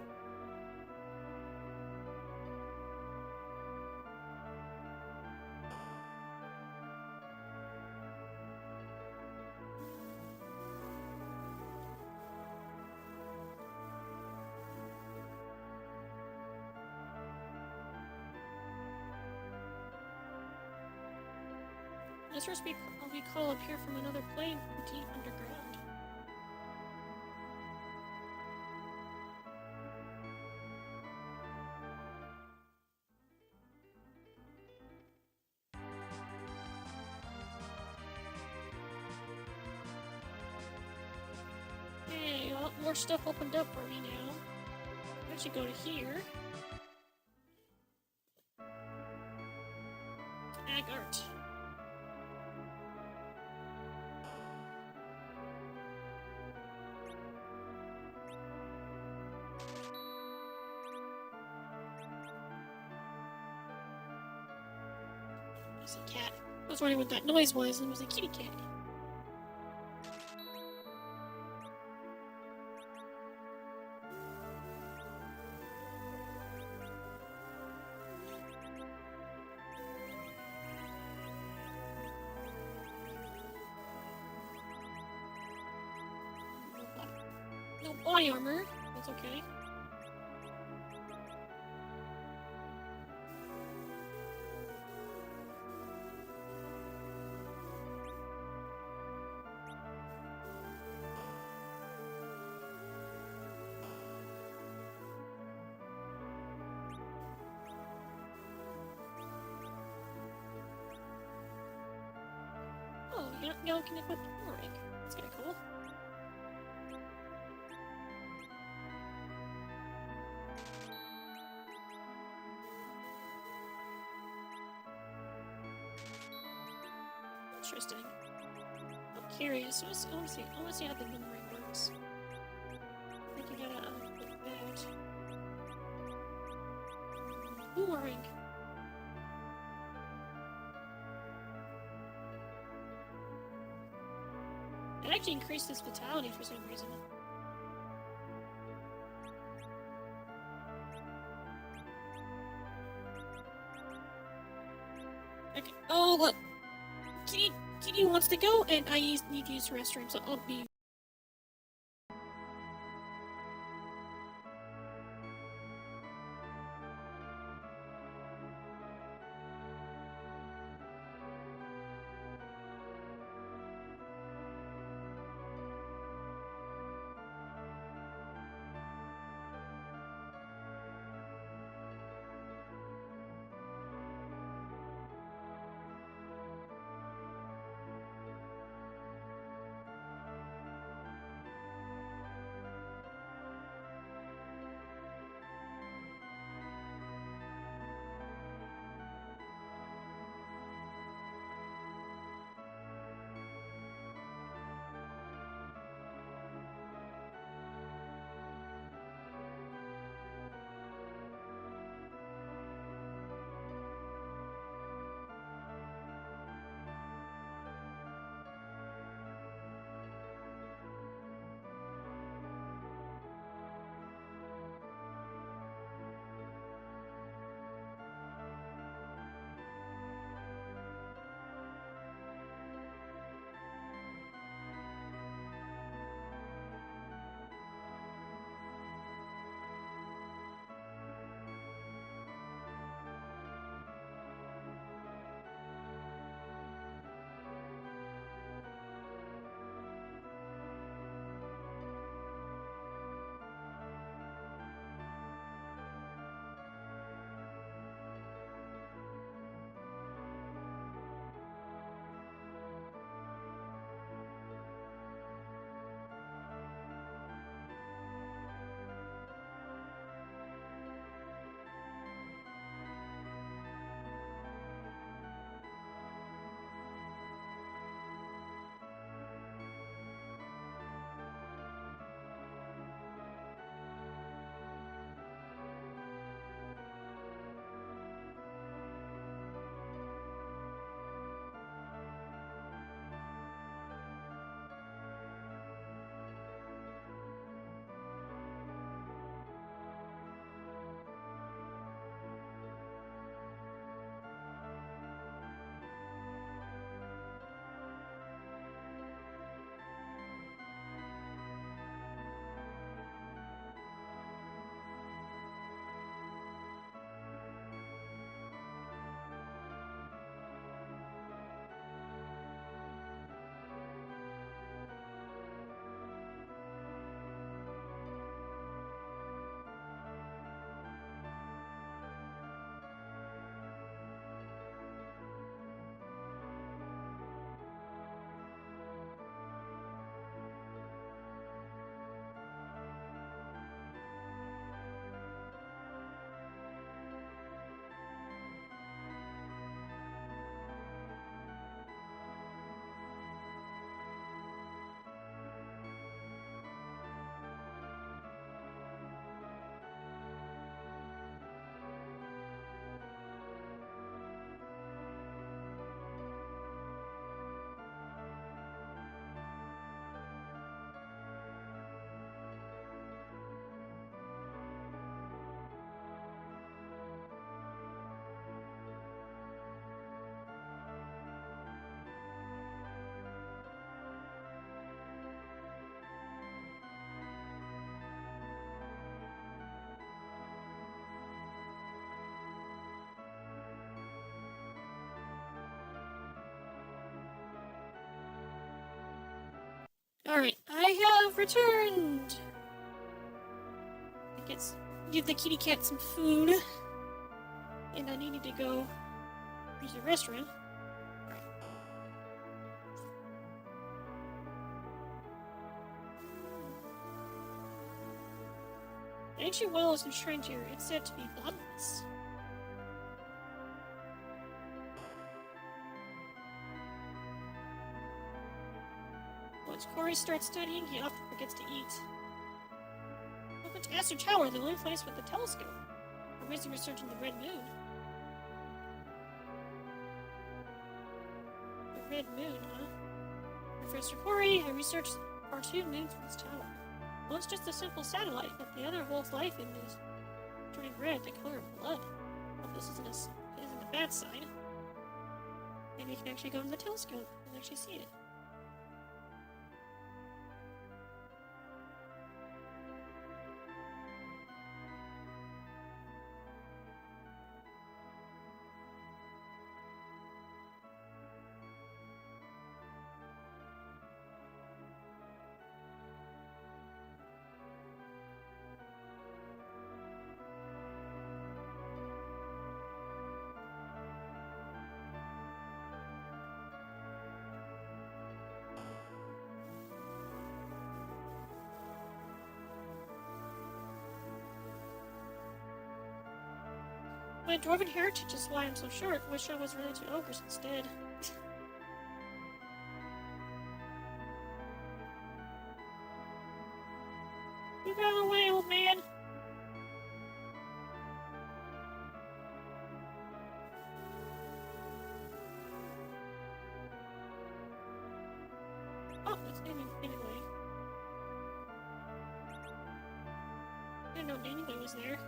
This must be we call appear from another plane deep underground. Hey, a lot more stuff opened up for me now. I should go to here. Agart. There's a cat. I was wondering what that noise was, and it was a kitty cat. No body armor. That's okay. Oh, you can equip the ring. That's kind of cool. interesting. I'm curious. I want to see how the MoriRaine works. I think you gotta click that. Boomerang. It actually increased his vitality for some reason. Okay. Oh, look. Kitty wants to go, and I need to use the restroom, so I'll be. Alright, I have returned! I guess give the kitty cat some food. And I needed to go use the restroom. Alright. The ancient well is entrenched here. It's said to be bloodless. Corey starts studying, he often forgets to eat. Welcome to Aster Tower, the only place with the telescope. We're busy researching the Red Moon. The Red Moon, huh? Professor Corey, I researched our two moons from this tower. One's just a simple satellite, but the other holds life in this turning red, the color of blood. Well, this isn't the bad side. Maybe you can actually go in the telescope and actually see it. My dwarven heritage is why I'm so short. Wish I was related to ogres instead. Move out of the way, old man! Oh, it's anyway. I didn't know Danny was there.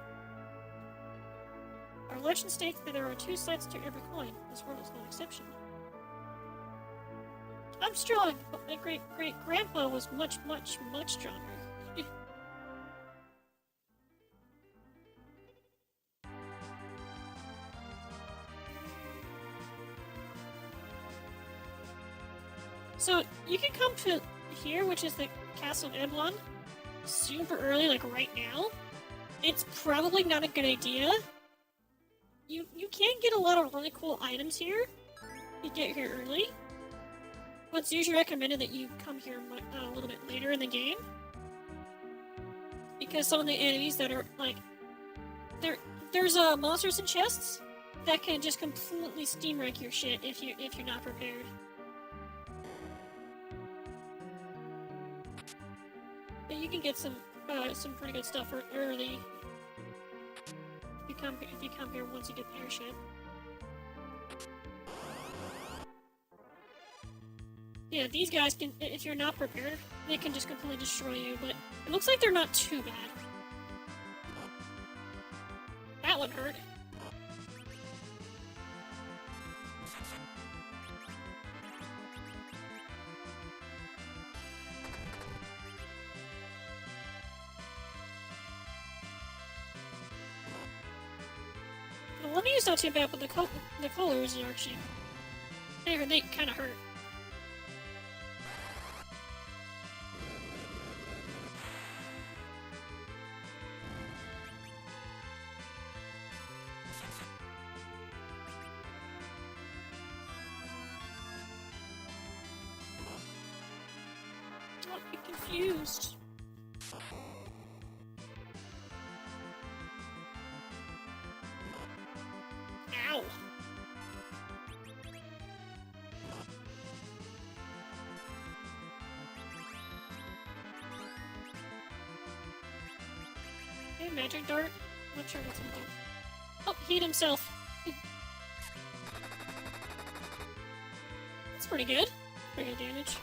Our legend states that there are two sides to every coin. This world is no exception. I'm strong, but my great-great-grandpa was much stronger. So, you can come to here, which is the Castle of Eblon, super early, like right now. It's probably not a good idea. You can get a lot of really cool items here. You get here early. But it's usually recommended that you come here a little bit later in the game. Because some of the enemies that are, like... There's monsters and chests that can just completely steam wreck your shit if you're not prepared. But you can get some pretty good stuff early. If you come here once you get the airship. Yeah, these guys can, if you're not prepared, they can just completely destroy you, but it looks like they're not too bad. That would hurt. The Linea's not too bad, but the colors are actually... They kind of hurt. Don't be confused. Ow. Okay, magic dart. I'm not sure what's gonna do. Oh, he hit himself. That's pretty good. Pretty good damage.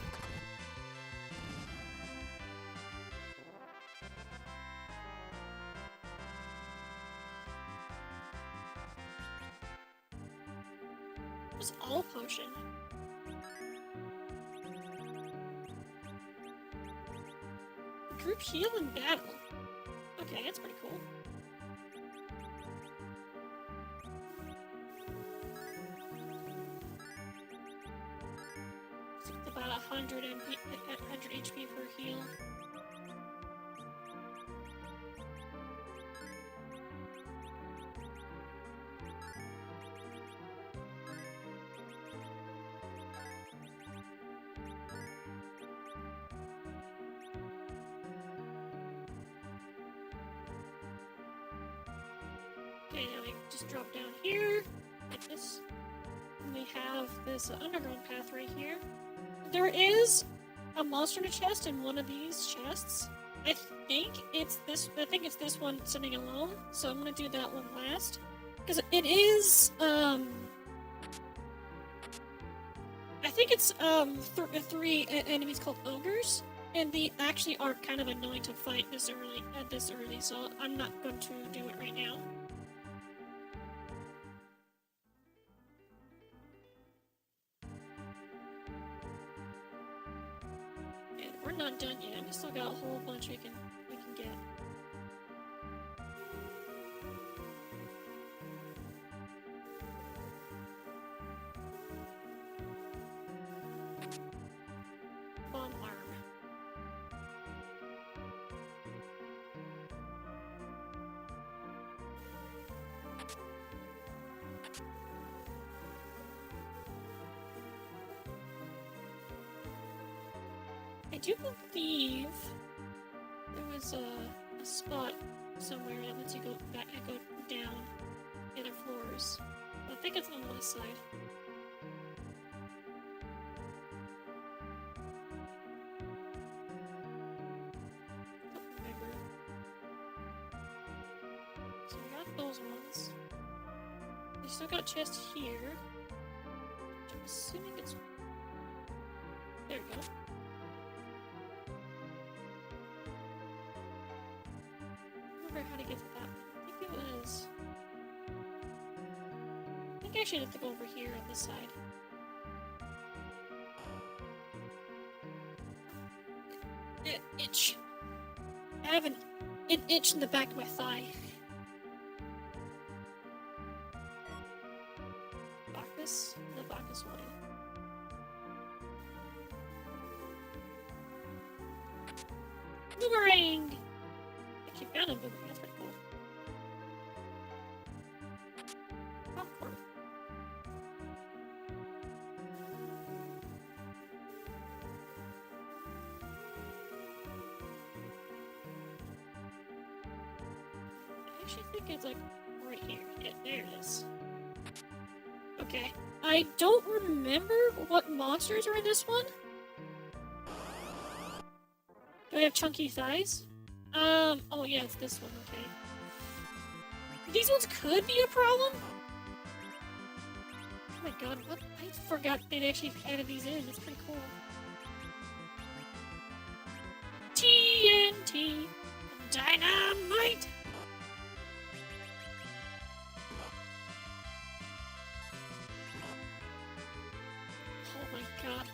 Was all potion. Group heal in battle. Okay, that's pretty cool. It's about 100 HP per heal. Okay, now we just drop down here, like this, and we have this underground path right here. There is a monster in a chest in one of these chests. I think it's this one sitting alone, so I'm gonna do that one last. Because it is, I think it's, three enemies called ogres, and they actually are kind of annoying to fight this early, so I'm not going to do it right now. And we're not done yet, we still got a whole bunch we can get. Bomb arm. I do believe there was a spot somewhere that lets you go back and go down in the floors. I think it's on this side. Don't remember. So we got those ones. We still got chest here. Which I'm assuming it's... There we go. How to get to that. I think it was... I think I should have to go over here on this side. Itch. I have an itch in the back of my thigh. Bacchus? The Bacchus one. MoriRaine! I found a boomerang, that's pretty cool. Popcorn. I actually think it's like right here. Yeah, there it is. Okay. I don't remember what monsters are in this one. Do I have chunky thighs? Oh yeah, it's this one, okay. These ones could be a problem? Oh my god, what? I forgot they'd actually added these in, that's pretty cool. TNT! Dynamite! Oh my god.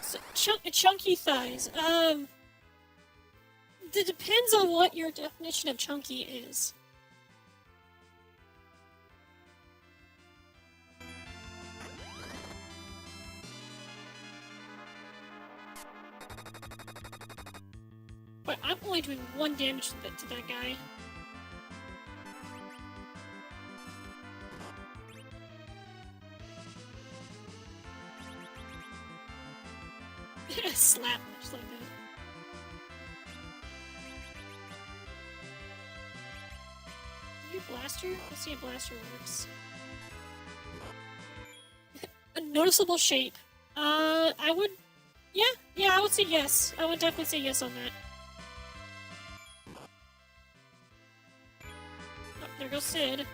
So, chunky thighs. It depends on what your definition of chunky is. But I'm only doing 1 damage to that guy. Slap, just like that. Maybe blaster? Let's see if blaster works. A noticeable shape. I would... Yeah, I would say yes. I would definitely say yes on that. Oh, there goes Sid.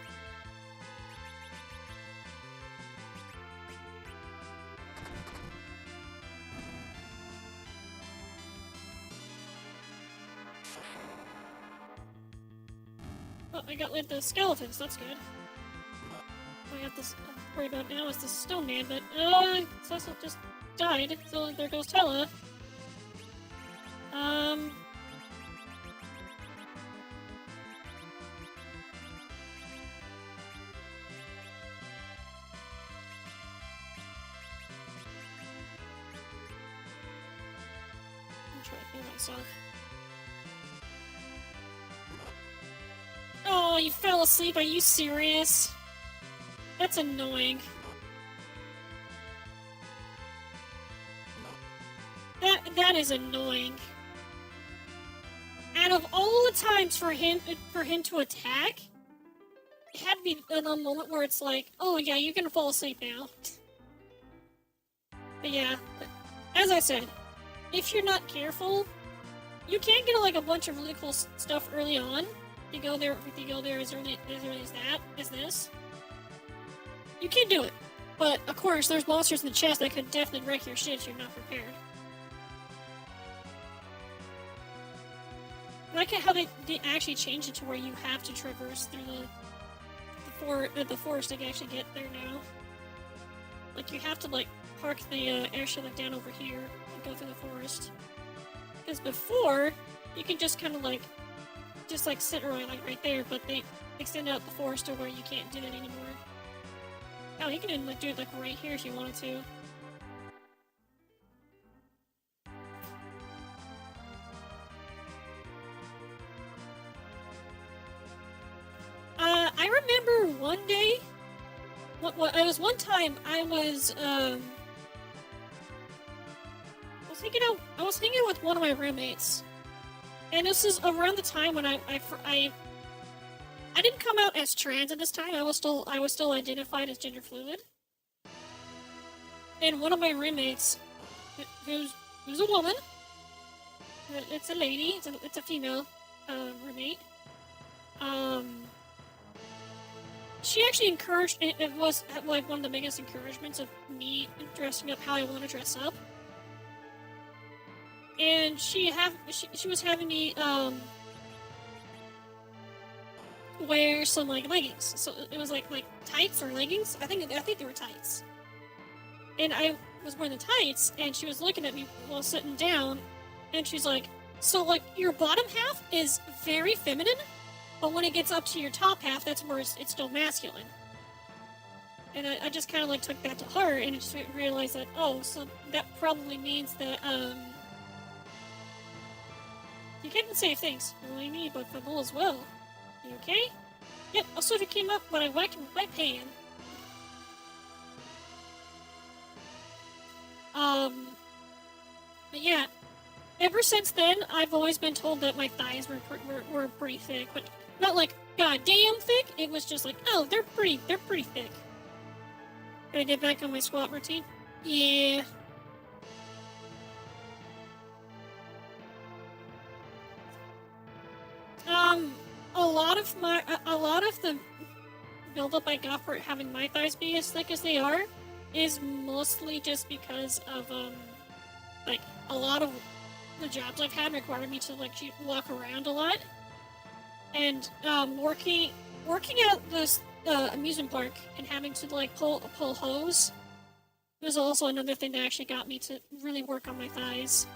Oh, I got like the skeletons, that's good. I got this worry about now is the stone man, but Cecil just died, so there goes Tella. I'm trying to heal myself. Oh, you fell asleep, are you serious? That's annoying. That is annoying. Out of all the times for him to attack, had to be a moment where it's like, oh yeah, you can fall asleep now. But yeah, as I said, if you're not careful, you can get like a bunch of really cool stuff early on. You go there as early as this. You can do it. But, of course, there's monsters in the chest that could definitely wreck your shit if you're not prepared. I like how they actually changed it to where you have to traverse through the forest to actually get there now. Like, you have to, like, park the airship like, down over here and go through the forest. Because before, you can just kind of, like, sit right there, but they extend out the forest to where you can't do that anymore. Oh, you can even like, do it like right here if you wanted to. I remember one day. It was one time I was hanging out with one of my roommates, and this is around the time when I didn't come out as trans at this time. I was still identified as gender fluid. And one of my roommates, who's a woman, it's a lady, it's a female roommate. She actually encouraged. It was like one of the biggest encouragements of me dressing up how I want to dress up. And she was having me wear some like leggings. So it was like tights or leggings. I think they were tights. And I was wearing the tights, and she was looking at me while sitting down, and she's like, "So like your bottom half is very feminine, but when it gets up to your top half, that's where it's still masculine." And I just kind of like took that to heart, and just realized that so that probably means that you can't say things. Not only me, but Fabul as well. You okay? Yep, also it came up when I whacked my pan. But yeah, ever since then, I've always been told that my thighs were pretty thick, but not like goddamn thick. It was just like, oh, they're pretty thick. Can I get back on my squat routine? Yeah. A lot of the buildup I got for having my thighs be as thick as they are is mostly just because of like a lot of the jobs I've had required me to like walk around a lot, and working at this amusement park and having to like pull hose was also another thing that actually got me to really work on my thighs.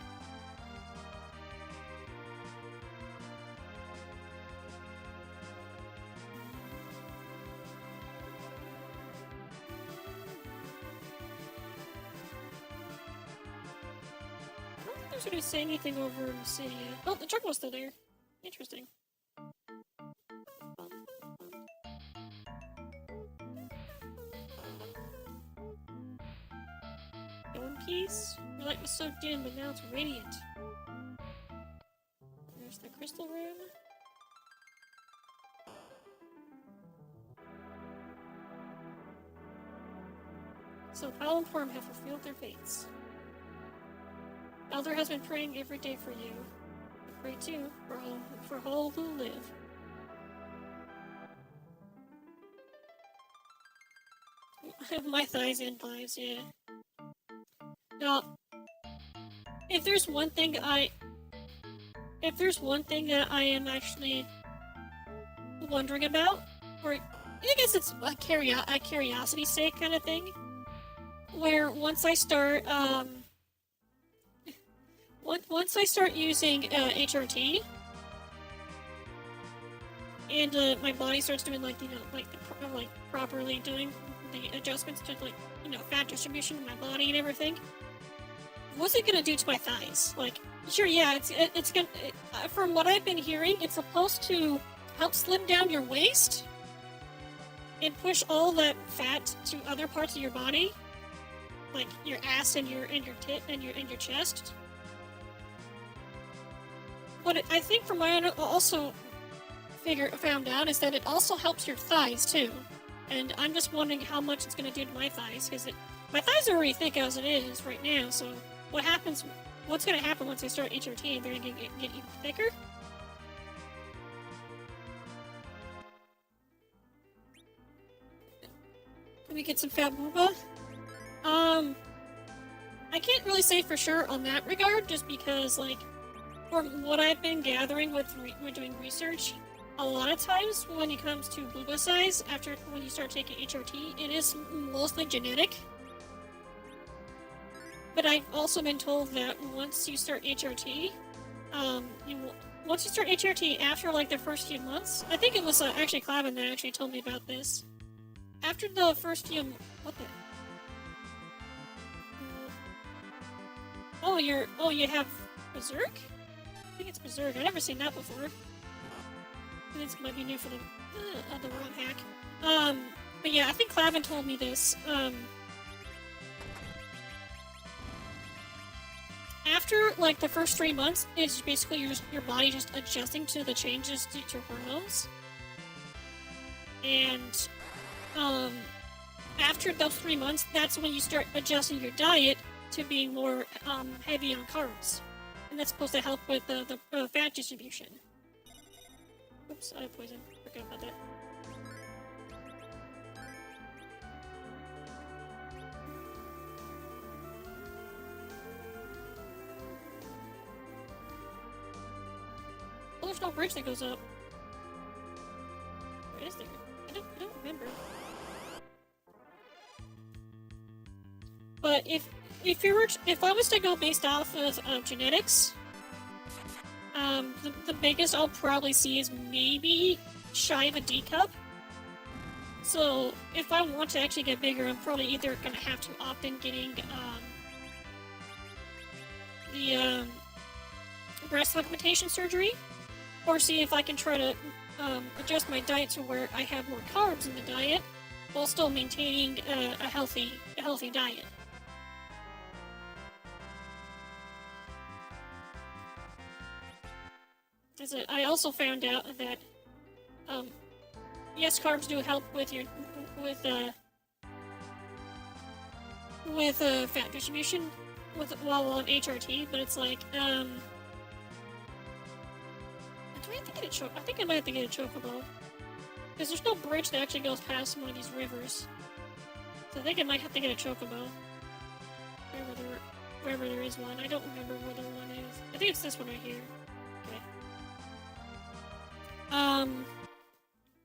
I was going to say anything over in the city. Oh, the truck was still there. Interesting. One piece. Your light was so dim, but now it's radiant. There's the crystal room. So Foul and Form have fulfilled their fates. Elder has been praying every day for you. I pray too for all who live. My thighs and thighs, yeah. Now, if there's one thing that I am actually wondering about, or I guess it's a curiosity's sake kind of thing, where once I start using HRT, and my body starts doing like properly doing the adjustments to fat distribution in my body and everything, what's it gonna do to my thighs? Like, sure, yeah, it's gonna. From what I've been hearing, it's supposed to help slim down your waist and push all that fat to other parts of your body, like your ass and your tit and your chest. But I think from found out is that it also helps your thighs too. And I'm just wondering how much it's going to do to my thighs, because my thighs are already thick as it is right now, so what's going to happen once I start HRT? They're going to get even thicker? Let me get some fat booba. I can't really say for sure on that regard, just because, like, from what I've been gathering with doing research, a lot of times when it comes to booba size, when you start taking HRT, it is mostly genetic. But I've also been told that once you start HRT, after like the first few months, I think it was actually Clavin that actually told me about this. After the first few, what the? You have Berserk? I think it's Berserk. I've never seen that before. This might be new for the ROM hack. But yeah, I think Clavin told me this. After like the first 3 months, it's basically your body just adjusting to the changes due to hormones. And after those 3 months, that's when you start adjusting your diet to being more heavy on carbs, and that's supposed to help with the fat distribution. Oops, I have poison. Forgot about that. Oh, there's no bridge that goes up. Where is there? I don't remember. But if I was to go based off of genetics, the biggest I'll probably see is maybe shy of a D cup. So if I want to actually get bigger, I'm probably either gonna have to opt in getting the breast augmentation surgery, or see if I can try to adjust my diet to where I have more carbs in the diet while still maintaining a healthy diet. I also found out that yes, carbs do help with fat distribution while on HRT, but it's like do I have to get a choke? I think I might have to get a chocobo, because there's no bridge that actually goes past one of these rivers. So I think I might have to get a chocobo wherever there is one. I don't remember where the one is. I think it's this one right here.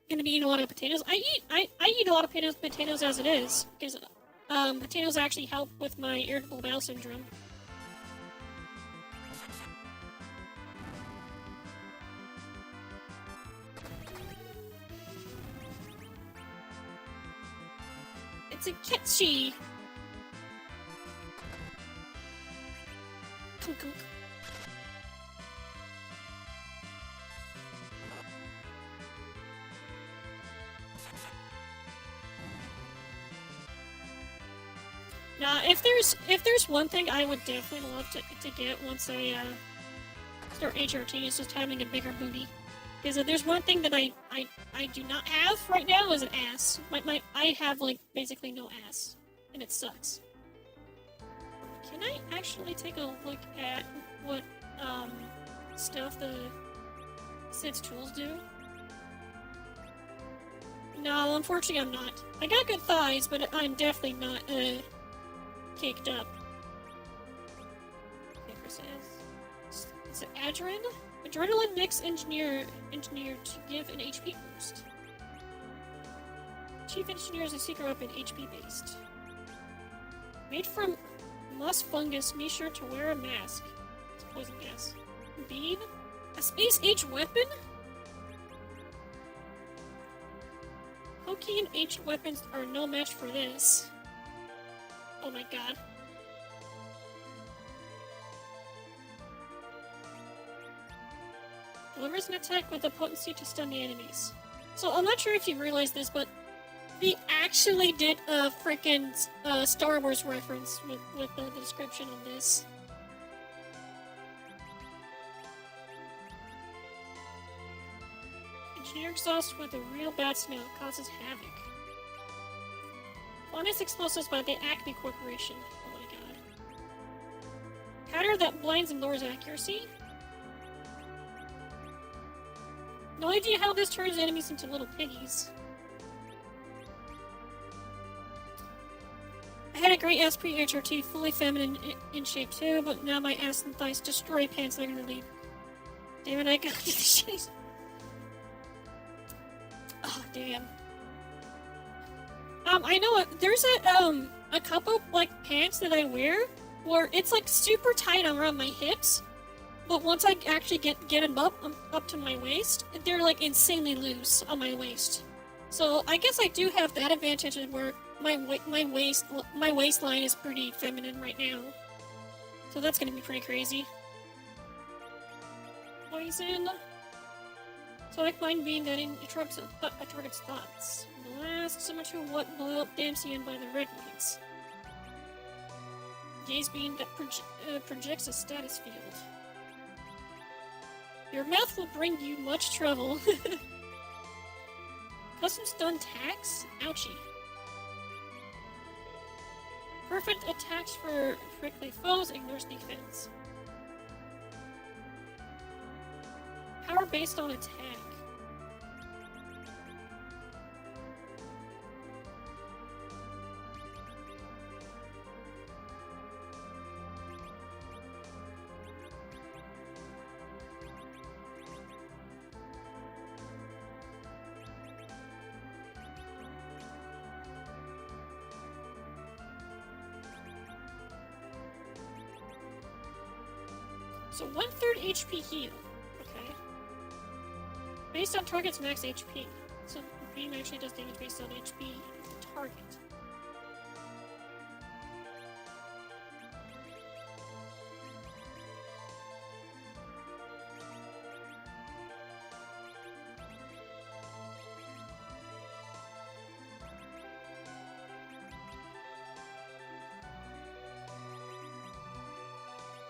Gonna be eating a lot of potatoes. I eat a lot of potatoes as it is, because potatoes actually help with my irritable bowel syndrome. It's a Ketchi! Kunk kunk. Now, if there's one thing I would definitely love to get once I start HRT, is just having a bigger booty. Because if there's one thing that I do not have right now, is an ass. I have like basically no ass, and it sucks. Can I actually take a look at what stuff the Sid's tools do? No, unfortunately I'm not. I got good thighs, but I'm definitely not caked up. Paper says it's an adrenaline mix engineered to give an HP boost. Chief engineer is a secret weapon, HP based. Made from moss fungus, be sure to wear a mask. It's poison gas. Beam? A space age weapon? Hokey and ancient weapons are no match for this. Oh my god. Delivers an attack with the potency to stun the enemies. So I'm not sure if you realized this, but they actually did a freaking Star Wars reference with the description on this. Sheer exhaust with a real bad smell causes havoc. Honest explosives by the Acme Corporation. Oh my god. Powder that blinds and lowers accuracy? No idea how this turns enemies into little piggies. I had a great ass pre-HRT, fully feminine in shape too, but now my ass and thighs destroy pants I'm gonna leave. Damn it, I got this shit. Oh, damn. I know there's a couple like pants that I wear where it's like super tight around my hips, but once I actually get them up to my waist, they're like insanely loose on my waist. So I guess I do have that advantage where my waistline is pretty feminine right now. So that's gonna be pretty crazy. Poison. Sonic mind being that interrupts a target's thoughts. Blast similar to what blew up Damsian by the red lights. Gaze beam that projects a status field. Your mouth will bring you much trouble. Custom stun tax? Ouchie. Perfect attacks for prickly foes, ignores defense. Power based on attack. So 1/3 HP heal. Okay. Based on target's max HP. So the beam actually does damage based on HP of the target.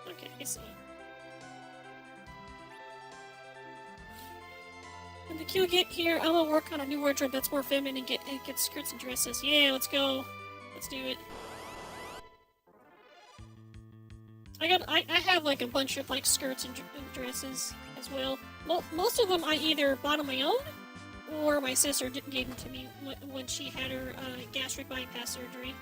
Okay, I see. When the queue get here, I'm gonna work on a new wardrobe that's more feminine and get skirts and dresses. Yeah, let's go. Let's do it. I have like a bunch of like skirts and dresses as well. Most of them I either bought on my own or my sister gave them to me when she had her gastric bypass surgery.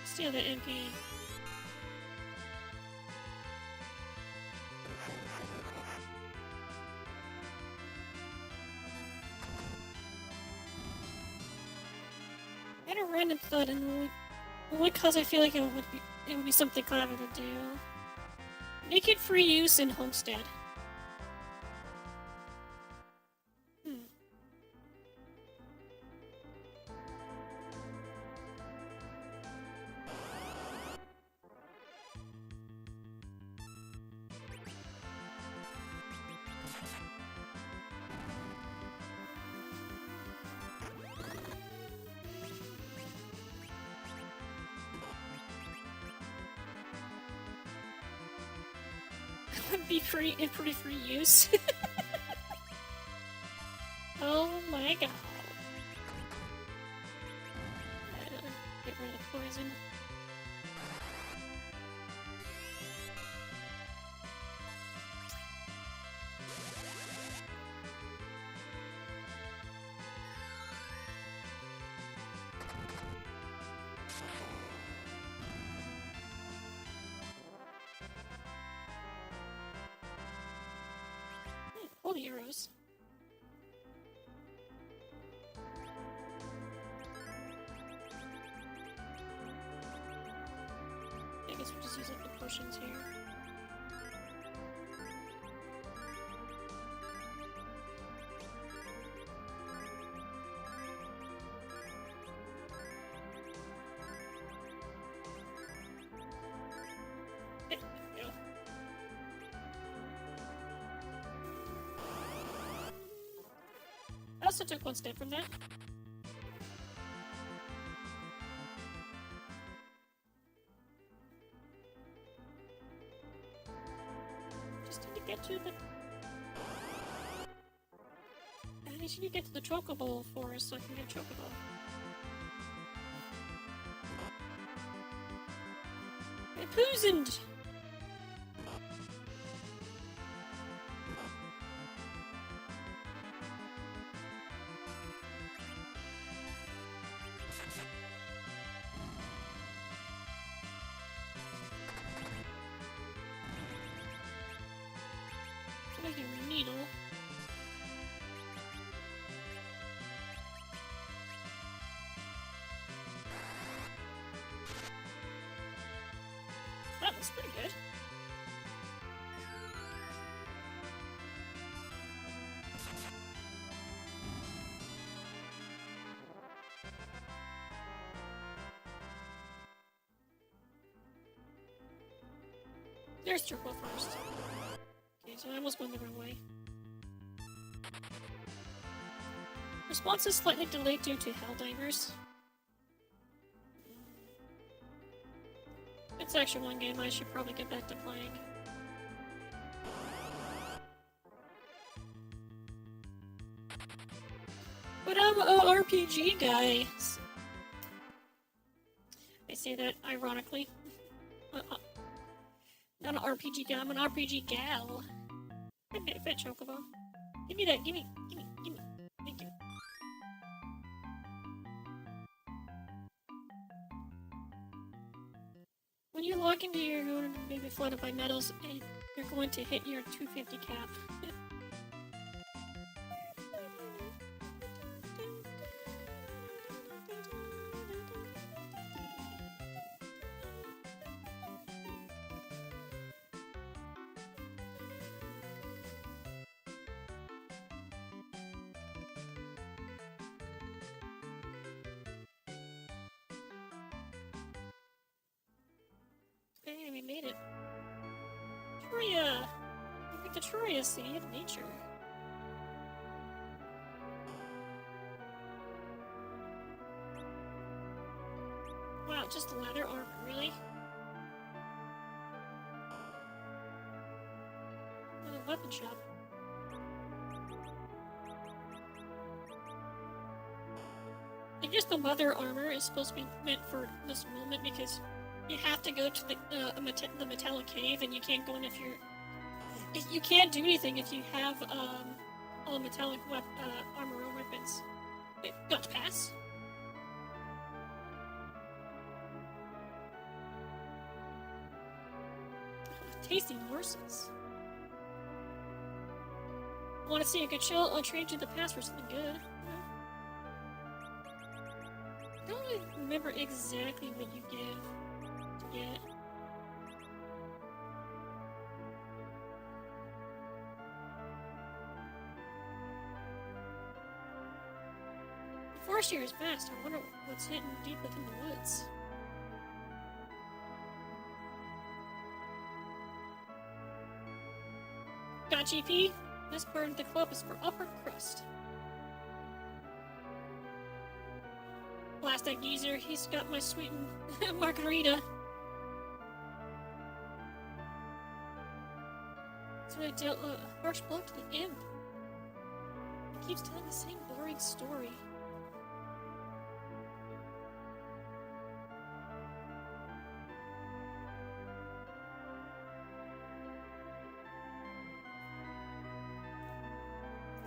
Steal the MP. I had a random thought, and only cause I feel like it would be something clever to do. Make it free use in Homestead. Be free in pretty free use. Oh my god. Get rid of the poison. Holy arrows. I guess we'll just use up the potions here. also took one step from that. Just need to get to the... I just need to get to the chocobo forest so I can get a chocobo. Poisoned! Like a needle. That was pretty good. There's Turbo first. Okay, so I almost went the wrong way. Response is slightly delayed due to Helldivers. It's actually one game I should probably get back to playing. But I'm a RPG guy. I say that ironically. Not an RPG guy, I'm an RPG gal. Fit chocobo. Give me that, give me. Thank you. When you log into your going to be flooded by metals, and you're going to hit your 250 cap. Hey, we made it. Troya! Look at the Troya City of Nature. Wow, just leather armor, really? What a weapon shop. I guess the leather armor is supposed to be meant for this moment because you have to go to the metallic cave, and you can't go in if you're... You can't do anything if you have all metallic armor or weapons. Wait, got to pass? Tasty morsels. Want to see a good show? I'll trade you the pass for something good. I don't really remember exactly what you give. Yet. The forest here is vast. I wonder what's hidden deep within the woods. Got GP? This part of the club is for upper crust. Blast that geezer. He's got my sweetened margarita. So I dealt a harsh blow to the imp. He keeps telling the same boring story.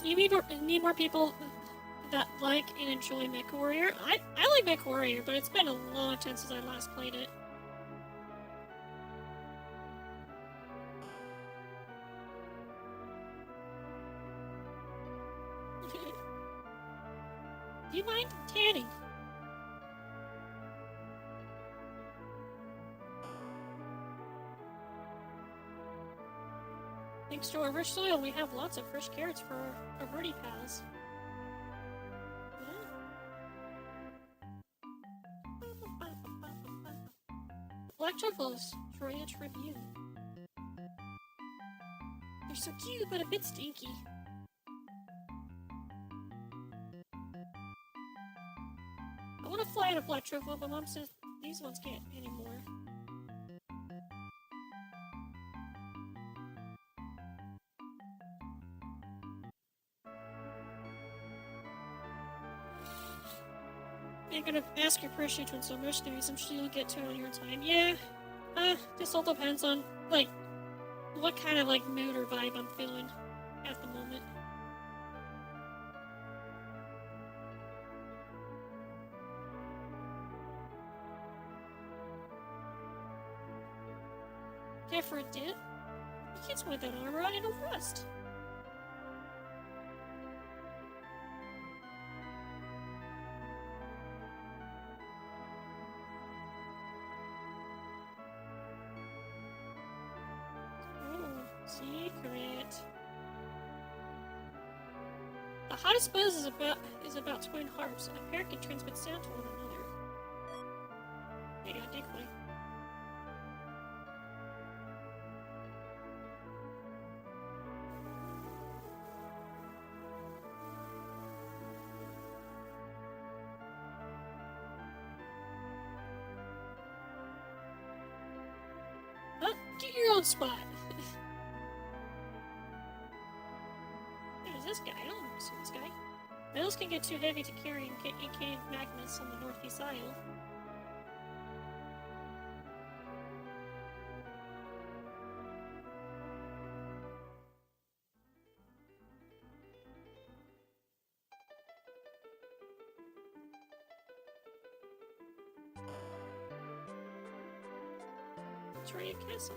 You need more people that like and enjoy MechWarrior. I like MechWarrior, but it's been a long time since I last played it. Do you mind tanning? Thanks to our rich soil, we have lots of fresh carrots for our birdie pals. Black truffles, Troya Tribune. They're so cute, but a bit stinky. had a black truffle, but Mom says these ones can't anymore. I'm gonna ask your appreciate twin so much things. I'm sure you'll get to it on your time. Yeah, just all depends on, like, what kind of, like, mood or vibe I'm feeling at the moment. Care for a dip? You can't sweat that armor on, it'll rust. Secret. The hottest buzz is about twin harps, and a pair can transmit sound to one another. There you go, decoy. Huh? Get your own spot. There's this guy. I don't see this guy. Metals can get too heavy to carry in cave magnets on the northeast isle. Victoria Castle.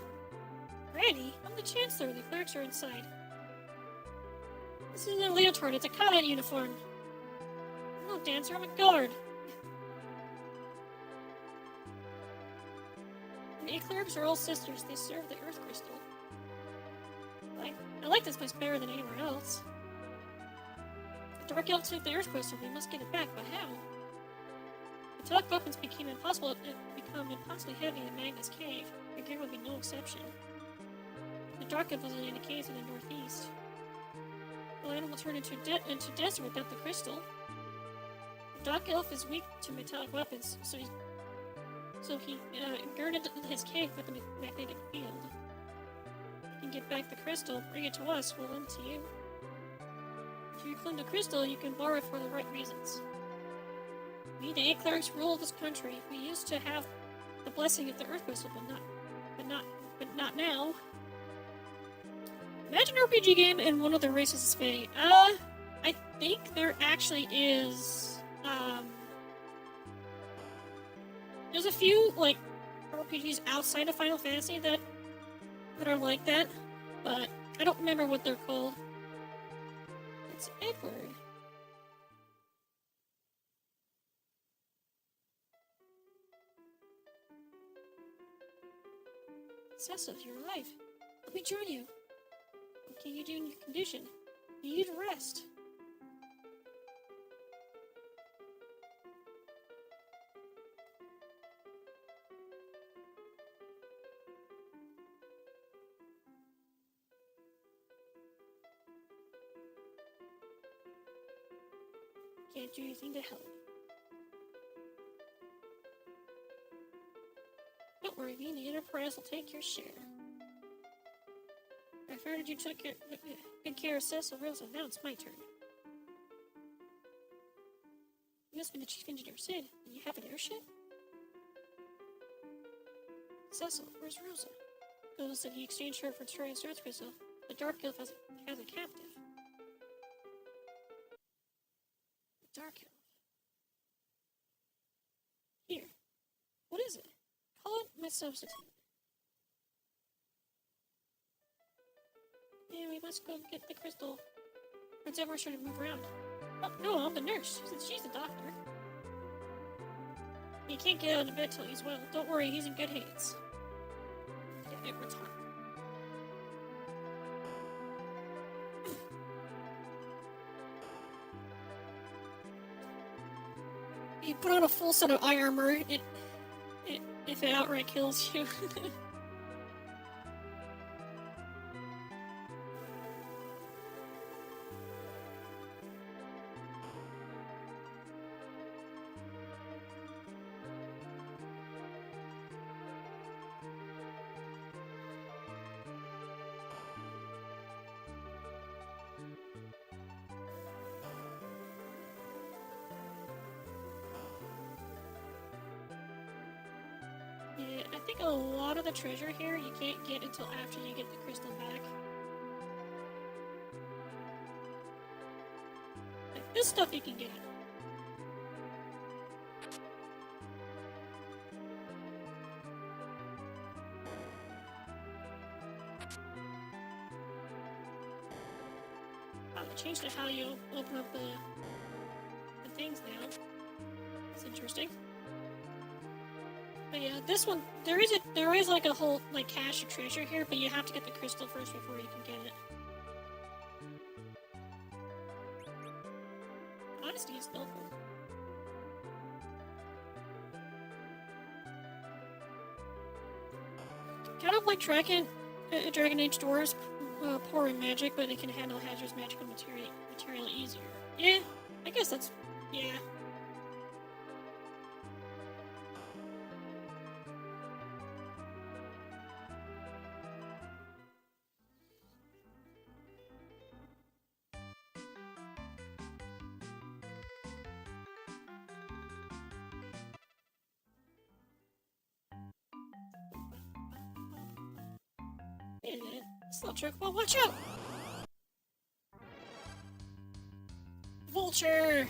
Granny, I'm the Chancellor. The clerics are inside. This isn't a leotard, it's a combat uniform. I'm no dancer, I'm a guard. The 8 clerics are all sisters. They serve the Earth Crystal. I like this place better than anywhere else. The Dark Elf took the Earth Crystal. We must get it back, but how? Metallic weapons became impossibly heavy in Magnus Cave. Your gear would be no exception. The Dark Elf was in the caves in the northeast. The land will turn into desert without the crystal. The Dark Elf is weak to metallic weapons, so he girded his cave with a magnetic field. If you can get back the crystal, bring it to us, we'll lend it to you. If you claim the crystal, you can borrow it for the right reasons. We, the 8 clerics, rule this country. We used to have the blessing of the Earth Crystal, but not now. Imagine an RPG game and one of the races is Fae. I think there actually is, there's a few, like, RPGs outside of Final Fantasy that are like that, but I don't remember what they're called. It's Edward. Cecil, you're alive. Let me join you. What can you do in your condition? You need rest. Can't do anything to help. Don't worry, me and the Enterprise will take your share. I've heard you took good care of Cecil Rosa. Now it's my turn. You must be the chief engineer, Sid. Do you have an airship? Cecil, where's Rosa? Rosa said he exchanged her for Turian's Earth Crystal. The Dark Elf has a captive. The Dark Elf. Here. What is it? Call it my substitute. Yeah, we must go get the crystal. Prince Edward's trying to move around. Oh, no, I'm the nurse. She's the doctor. He can't get out of bed till he's well. Don't worry, he's in good hands. Yeah, Edward's hot. You put on a full set of eye armor if it outright kills you. I think a lot of the treasure here you can't get until after you get the crystal back. Like, this stuff you can get. Oh, they changed it how you open up the things now. That's interesting. But yeah, this one there is like a whole like cache of treasure here, but you have to get the crystal first before you can get it. Honesty is helpful. Kind of like Dragon Age doors, pouring magic, but it can handle hazardous magical material easier. Yeah, I guess that's yeah. Wait a minute. Slow trick. Well, watch out! Vulture!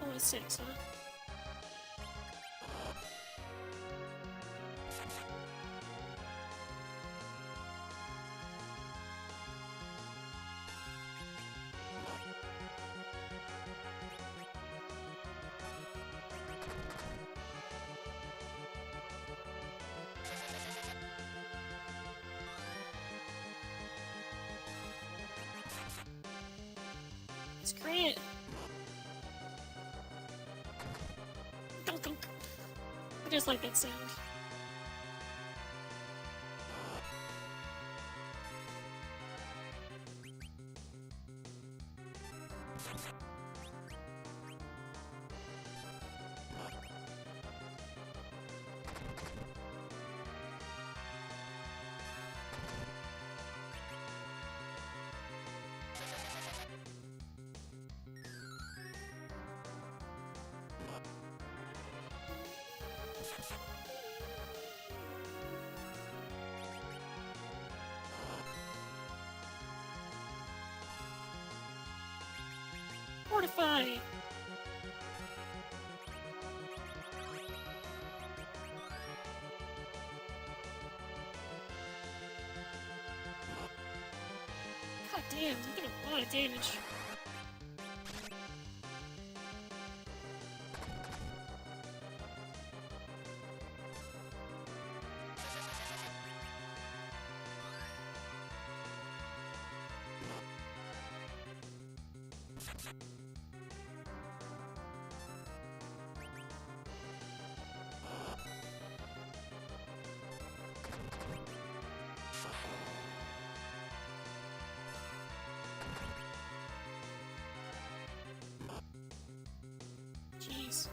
Only 6, huh? It's great. I just like that sound. Fortify! God damn, you did a lot of damage. Jeez.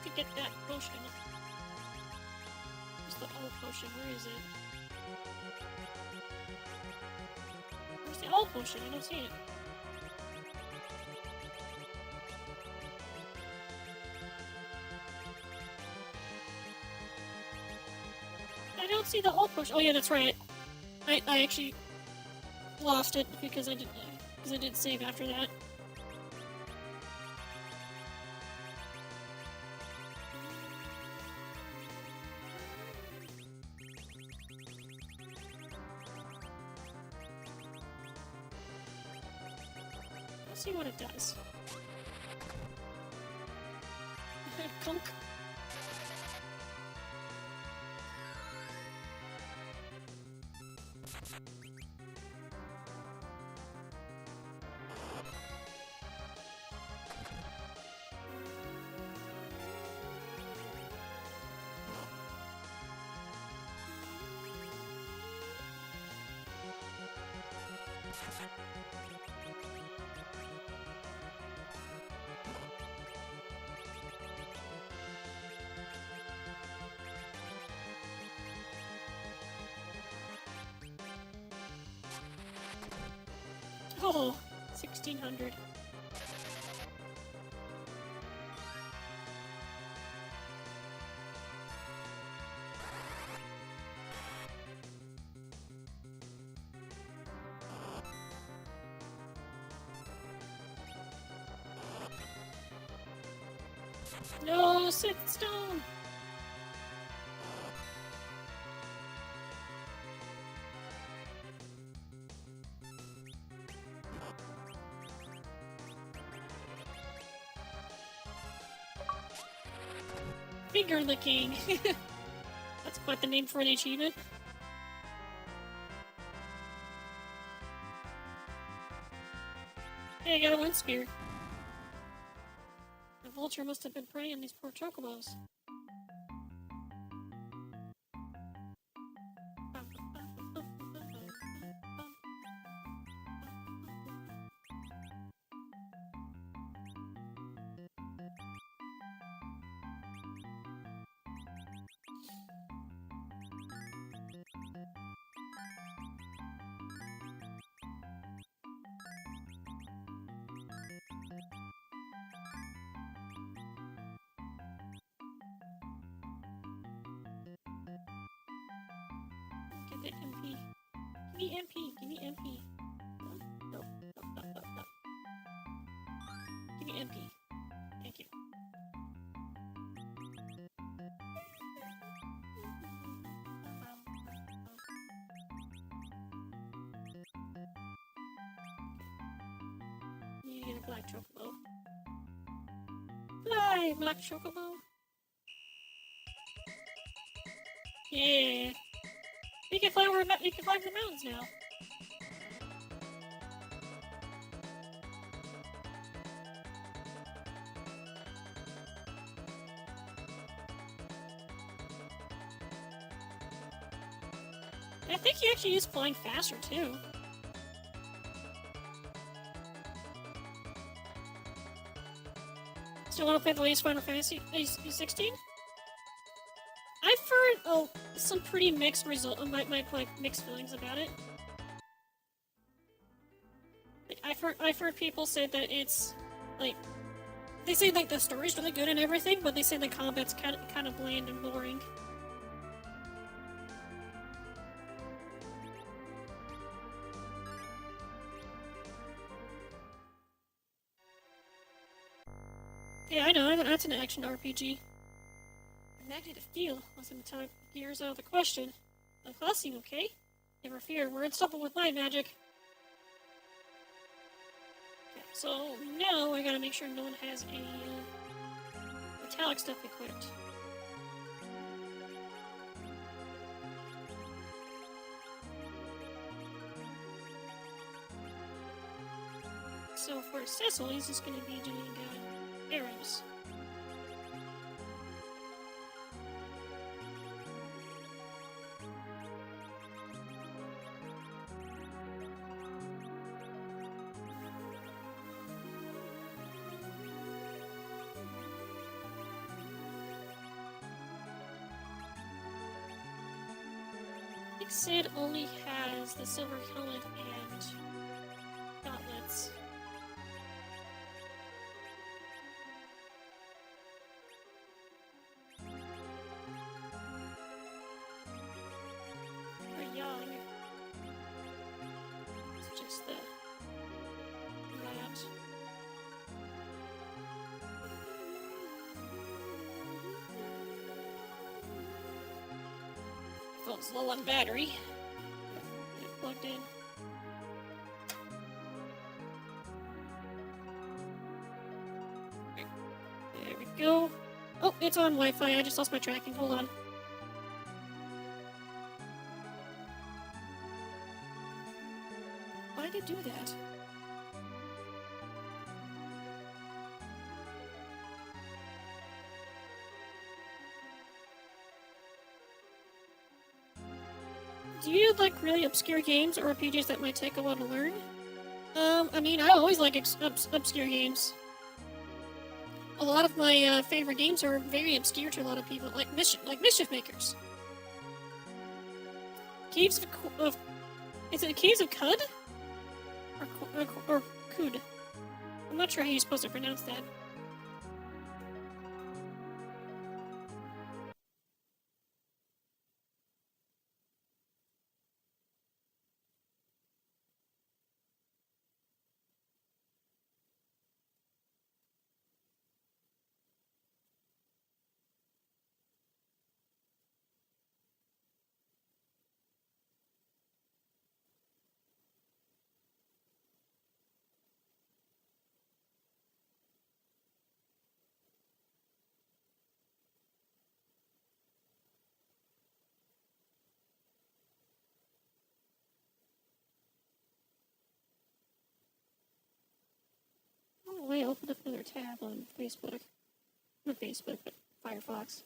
To get that potion. Where's the old potion? Where is it? Where's the old potion? I don't see it. I don't see the old potion. Oh yeah, that's right. I actually lost it because I didn't save after that. Let's see what it does. Conk. Oh, 1600. No, sit stone. Finger licking. That's quite the name for an achievement. Hey, I got a wind spear. The vulture must have been preying on these poor chocobos. Get the MP. Give me MP. Give me MP. No. No. Give me MP. Thank you. You get a black chocobo. Fly, black chocobo. Yeah. You can fly over the mountains now. I think he actually is flying faster too. Still want to play the latest Final Fantasy 16? I've heard some pretty mixed mixed feelings about it. Like, I've heard people say that it's like they say like the story's really good and everything, but they say the combat's kind of bland and boring. Yeah, I know, that's an action RPG. Magnetic field wasn't the time gears out of the question. The class seem okay. Never fear, we're unstoppable with my magic. Okay, so now I gotta make sure no one has any metallic stuff equipped. So for Cecil, he's just gonna be doing arrows. I think Sid only has the silver helmet and gauntlets. We're young. It's just that. Phone's low on battery. Get it plugged in. There we go. Oh, it's on Wi-Fi. I just lost my tracking. Hold on. Why did it do that? Do you like really obscure games or RPGs that might take a while to learn? I mean, I always like obscure games. A lot of my favorite games are very obscure to a lot of people, like Mischief Makers. Caves of is it Caves of Cud? Or Kud? I'm not sure how you're supposed to pronounce that. Oh, wait, open up another tab on Facebook. Not Facebook, but Firefox.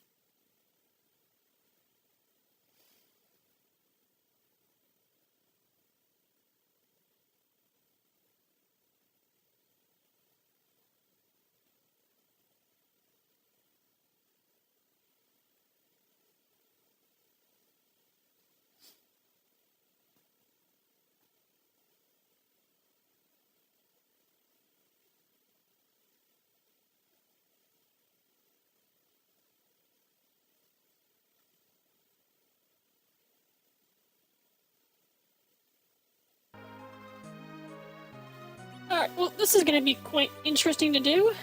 Alright, well, this is gonna be quite interesting to do.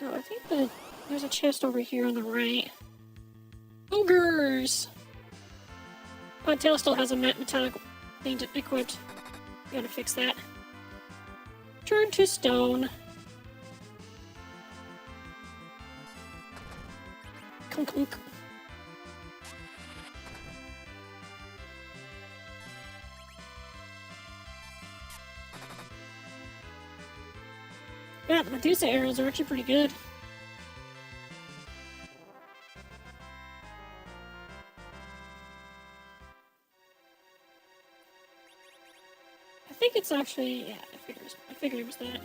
Oh, I think that there's a chest over here on the right. Ogres! Oh, Tail still has a metallic thing equipped. Gotta fix that. Turn to stone. Clunk clunk. Yeah, the Medusa arrows are actually pretty good. I think it's actually, yeah, I figured it was that.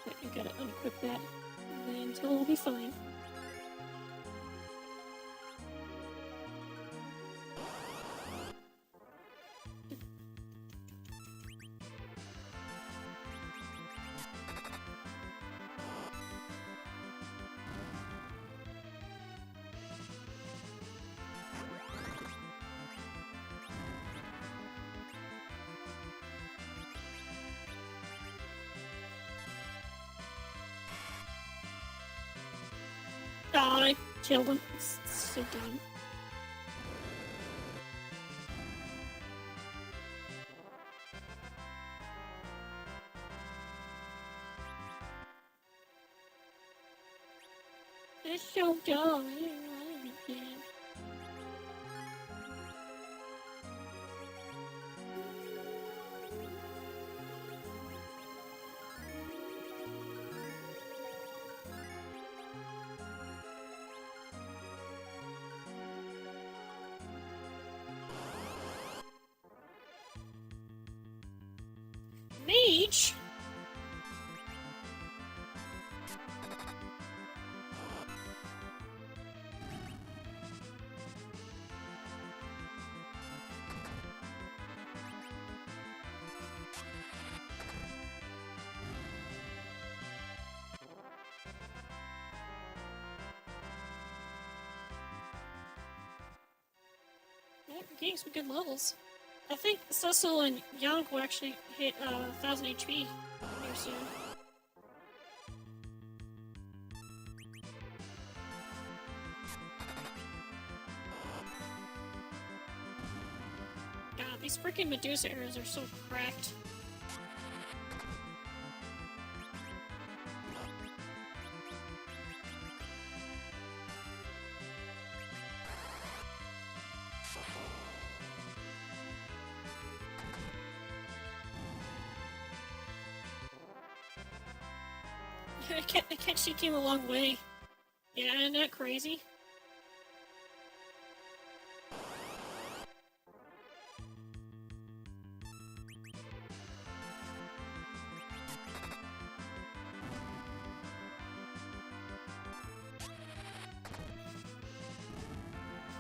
But you gotta unequip that, and then Tail will be fine. Oh, I killed him. It's so dumb. It's so dumb. I didn't want to be dead. Mage? Yeah, we're getting some good levels. I think Cecil and Young will actually hit 1000 HP here soon. God, these freaking Medusa arrows are so cracked. I can't she came a long way. Yeah, isn't that crazy?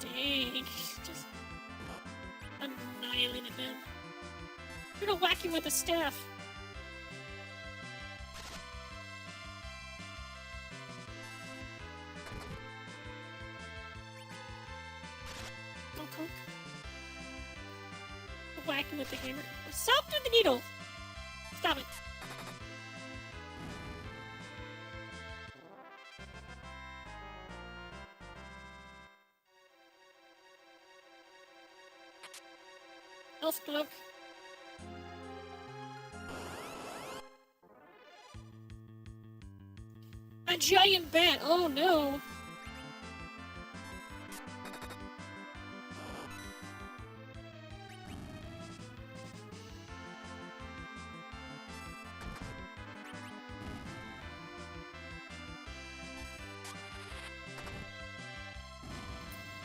Dang, just annihilated him. I'm gonna whack him with a staff. Don't whack him with the hammer. Stop doing the needle! Stop it. Elf dog. A giant bat! Oh no!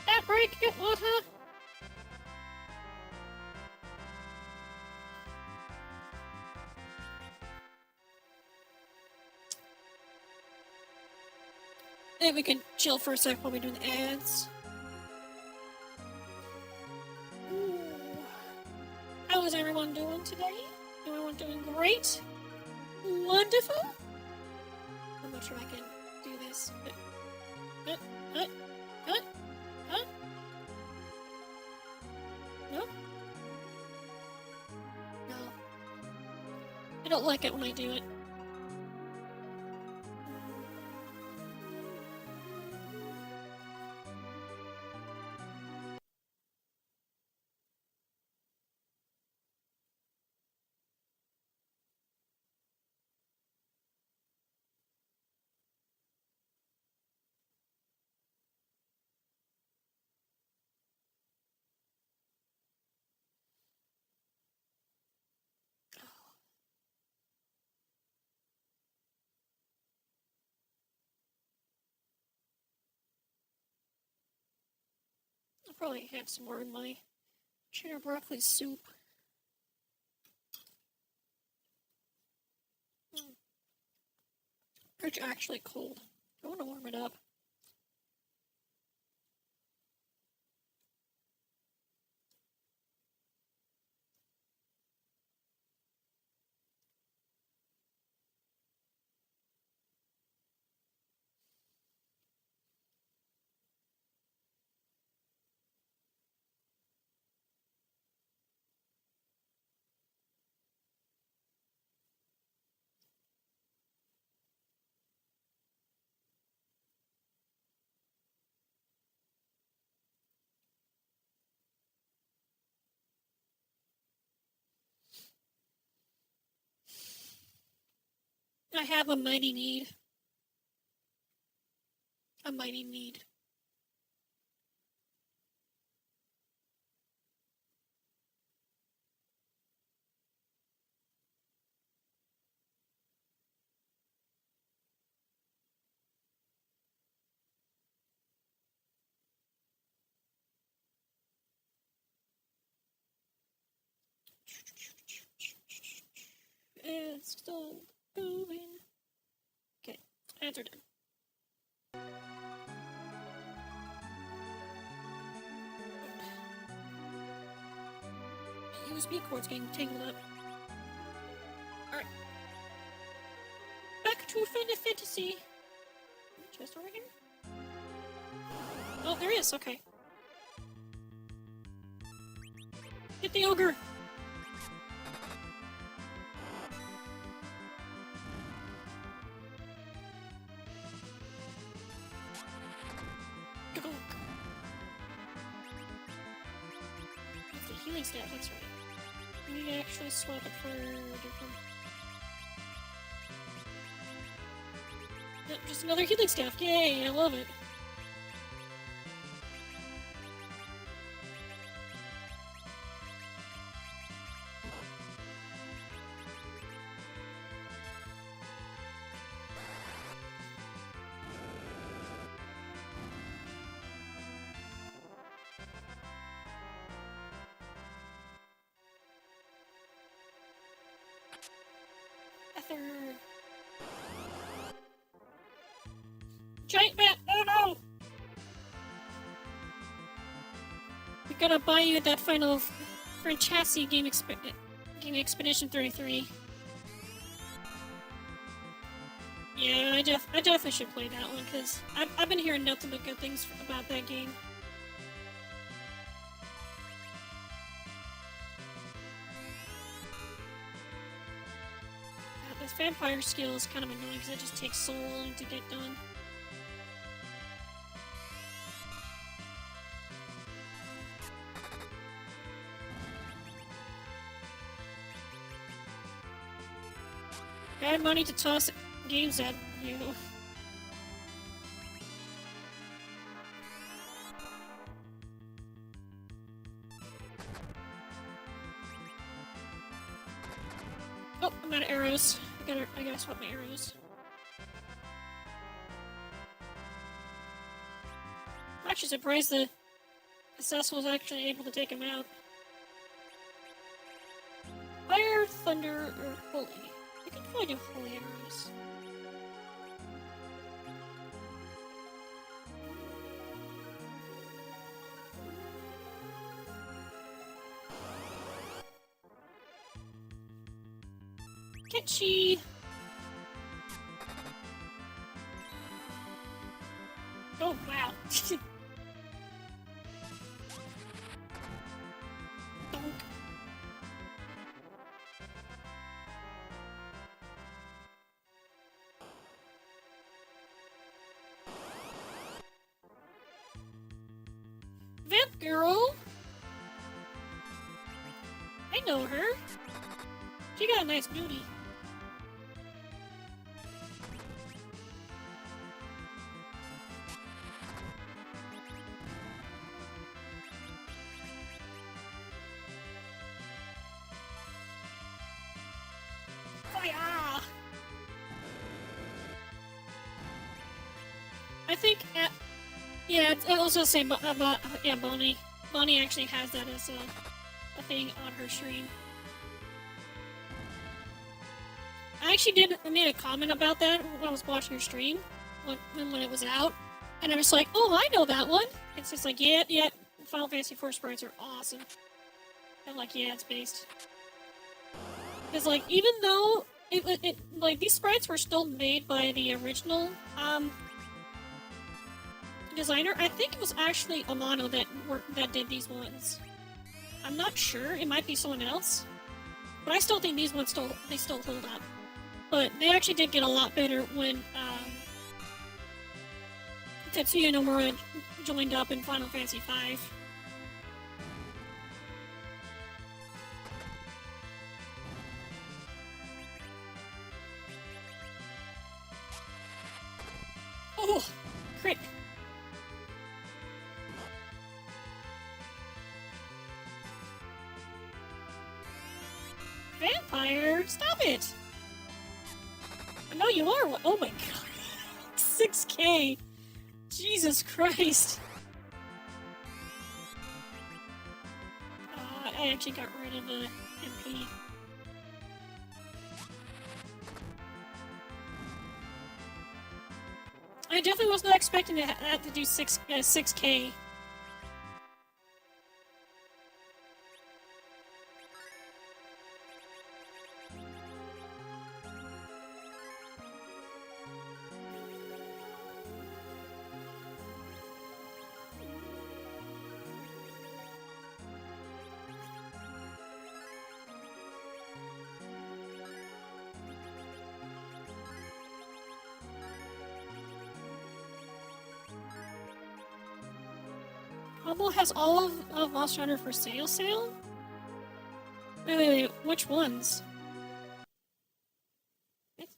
That break! Get water! Maybe we can chill for a sec while we do the ads. Ooh. How is everyone doing today? Everyone doing great? Wonderful? I'm not sure I can do this. Huh? No? No. I don't like it when I do it. I'll probably have some more in my cheddar broccoli soup. It's actually cold. I want to warm it up. I have a mighty need. A mighty need. It's still moving. Okay, ads are done. USB cord's getting tangled up. Alright. Back to Final Fantasy. Chest over here? Oh, there is, okay. Get the ogre! Go. That's the healing staff, that's right. We actually swap it for different... Yep, just another healing staff. Yay, I love it. Panther! Giant bat! Oh no! We gotta buy you that final Francesi game Expedition 33. Yeah, I definitely should play that one, because I've been hearing nothing but good things about that game. This vampire skill is kind of annoying, because it just takes so long to get done. Bad money to toss games at you. Oh, I'm out of arrows. I gotta swap my arrows. I'm actually surprised the assassin was actually able to take him out. Fire, thunder, or holy. I can probably do holy arrows. Catchy! Oh, wow. Donk. Vamp girl! I know her. She got a nice booty. I think, yeah, I was gonna say about yeah, Bonnie. Bonnie actually has that as a thing on her stream. I actually made a comment about that when I was watching her stream when it was out, and I was like, oh, I know that one. It's just like, yeah, Final Fantasy IV sprites are awesome. I'm like, yeah, it's based. Because like, even though like these sprites were still made by the original designer, I think it was actually Amano that did these ones. I'm not sure. It might be someone else, but I still think these ones still hold up. But they actually did get a lot better when Tetsuya Nomura joined up in Final Fantasy V. Oh, crit. Vampire, stop it! I know you are one. Oh my god. 6K! Jesus Christ! I actually got rid of the MP. I definitely was not expecting to have to do 6K. Humble has all of Monster Hunter for sale? Wait, which ones?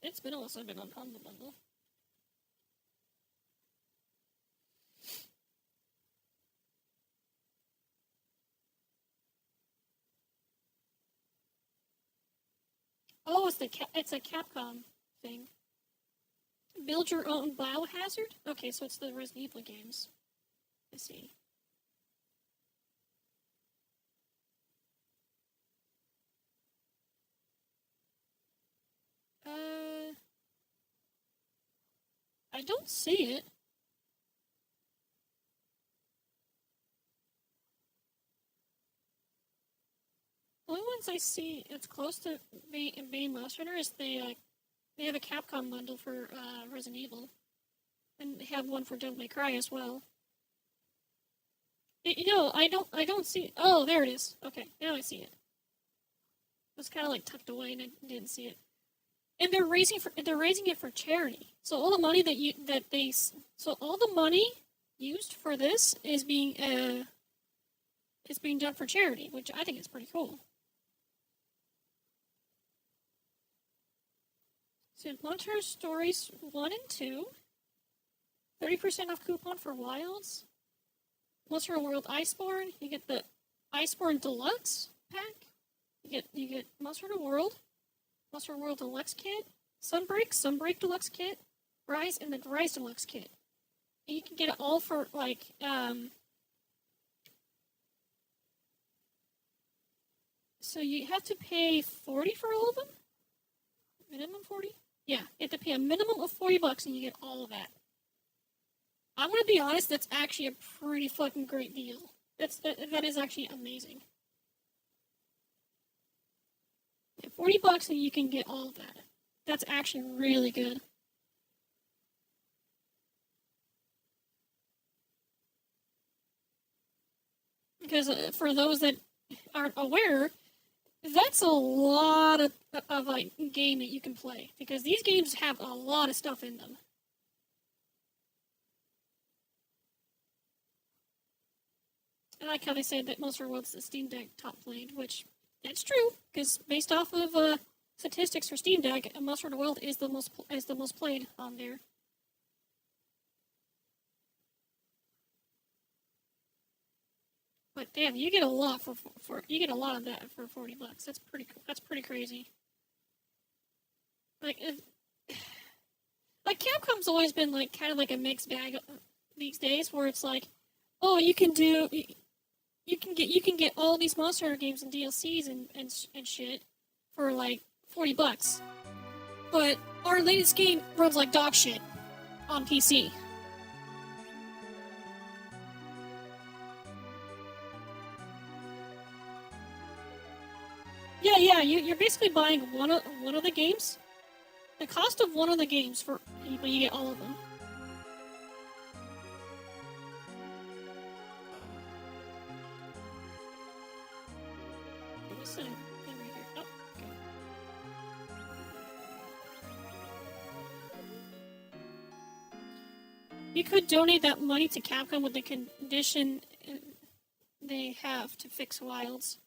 It's been a while since I've been on Humble Bundle. Oh, it's a Capcom thing. Build your own biohazard? Okay, so it's the Resident Evil games. I see. I don't see it. The only ones I see it's close to being Monster Hunter is they have a Capcom bundle for Resident Evil, and they have one for Devil May Cry as well. I don't see. Oh, there it is. Okay, now I see it. It was kind of like tucked away, and I didn't see it. And they're raising it for charity. So all the money all the money used for this is being done for charity, which I think is pretty cool. So Monster Hunter Stories 1 and 2, 30% off coupon for Wilds. Monster Hunter World Iceborne, you get the Iceborne Deluxe pack. You get Monster Hunter World Deluxe kit, Sunbreak Deluxe kit, Rise, and the Rise Deluxe kit. And you can get it all for like so you have to pay $40 for all of them? Minimum 40? Yeah, you have to pay a minimum of $40 and you get all of that. I'm gonna be honest, that's actually a pretty fucking great deal. That is actually amazing. Yeah, $40 and you can get all of that. That's actually really good. Because for those that aren't aware, that's a lot of like game that you can play. Because these games have a lot of stuff in them. I like how they say that Monster World's the Steam Deck top played, which that's true, because based off of statistics for Steam Deck, Monster Hunter World is the most played on there. But damn, you get a lot of that for $40. That's pretty cool. That's pretty crazy. Like Capcom's always been like kind of like a mixed bag these days, where it's like, oh, you can get all these Monster Hunter games and DLCs and shit for like $40. But our latest game runs like dog shit on PC. Yeah, you're basically buying one of the games. The cost of one of the games but you get all of them. You could donate that money to Capcom with the condition they have to fix Wilds.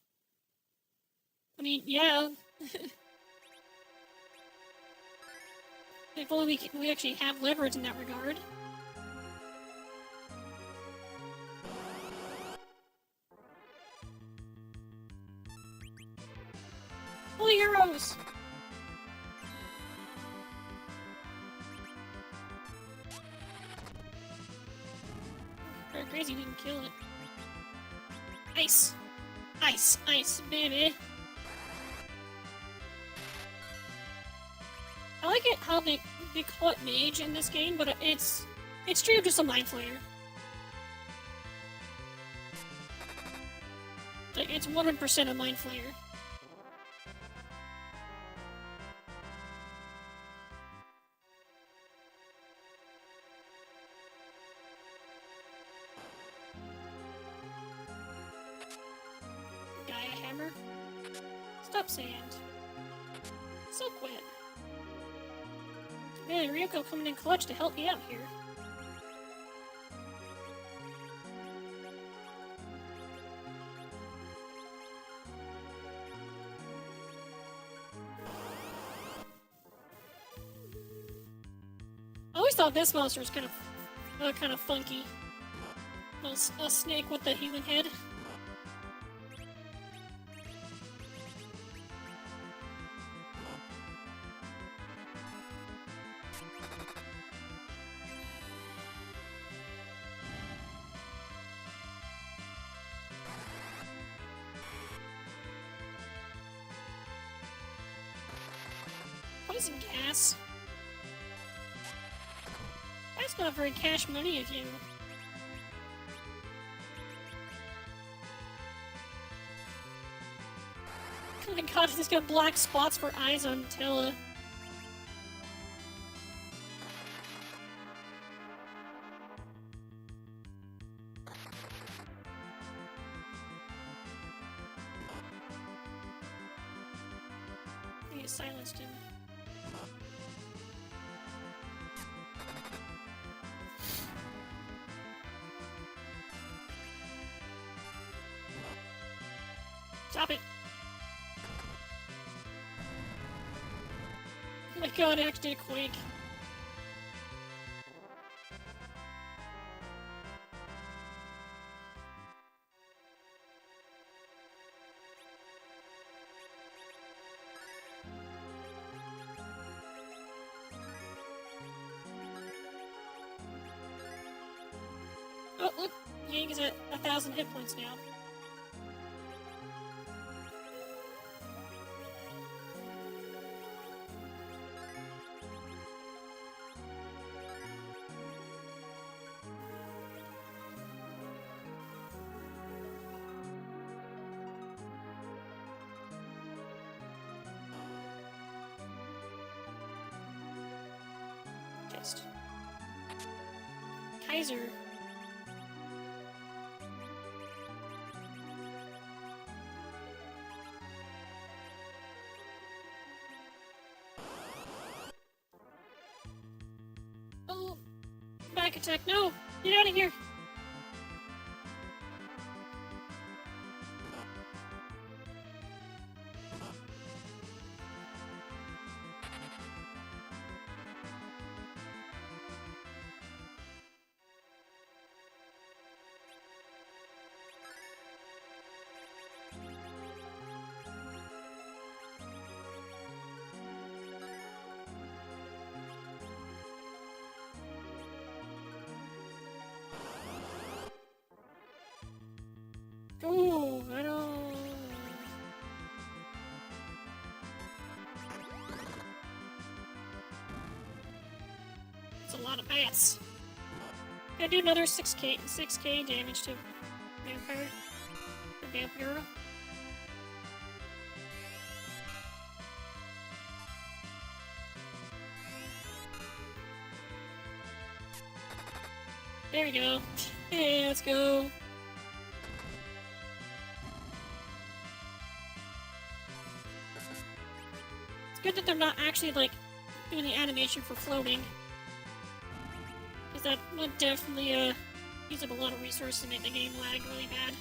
I mean, yeah. If only we actually have leverage in that regard. Holy heroes! Very crazy didn't kill it. Ice! Ice, ice, baby! I like it how they call it mage in this game, but it's straight up just a mind flayer. Like, it's 100% a mind flayer. Gaia hammer? Stop sand. So quit. Man, Ryoko coming in clutch to help me out here. I always thought this monster was kind of funky. A snake with the human head. Poison gas. That's not very cash money of you. Oh my god, he's got black spots for eyes on Tella. He silenced him. Stop it! Oh my god, I actually did a quake. Oh, look! Yang is at 1,000 hit points now. Just. Kaiser. Oh, back attack! No, get out of here! Oh, I don't... That's a lot of bats. Gotta do another 6k damage to Vampire. The Vampira. There we go. Hey, let's go. Good that they're not actually, like, doing the animation for floating. Because that would definitely, use up a lot of resources and make the game lag really bad.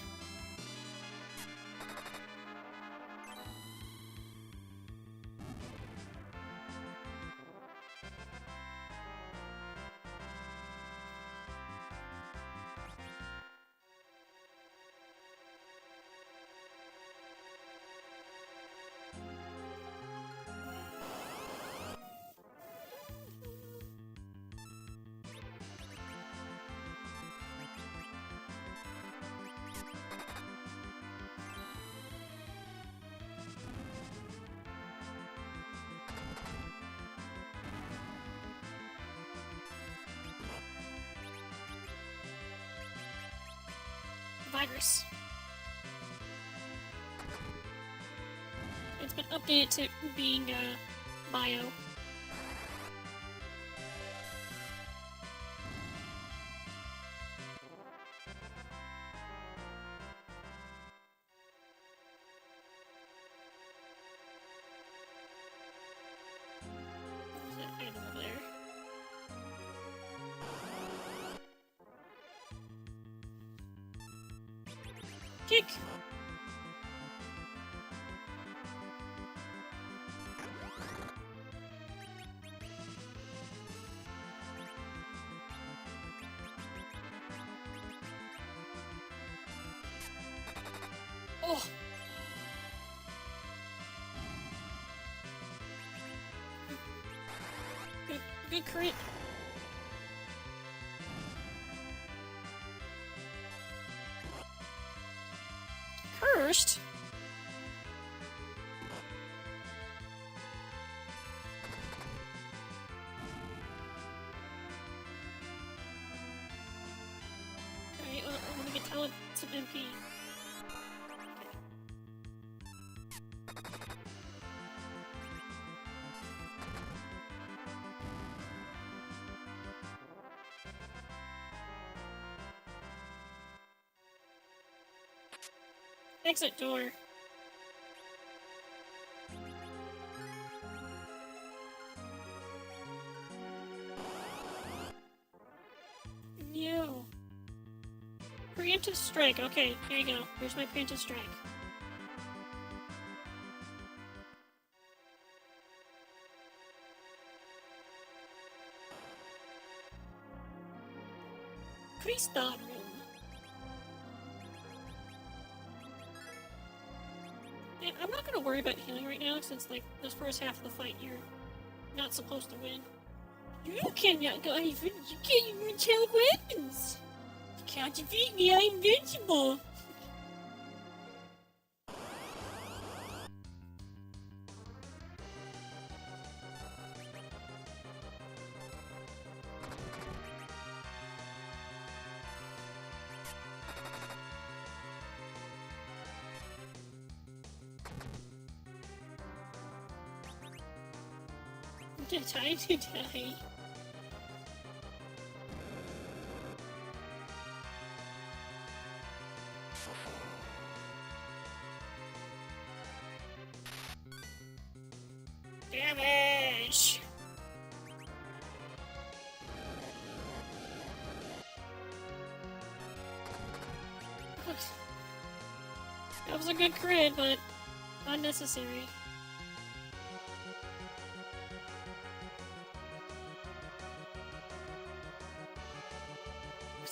Virus. It's been updated to being, bio. There's an item over there. Kick! Oh! Good crit. Cursed? I want some MP. Exit door. No. Preemptive strike. Okay, here you go. Here's my preemptive strike. Crystal room. Yeah, I'm not gonna worry about healing right now, since like this first half of the fight you're not supposed to win. You cannot go even. You can't even tell weapons. You can't defeat me. I'm invincible. Time to die. Damage! That was a good crit, but unnecessary.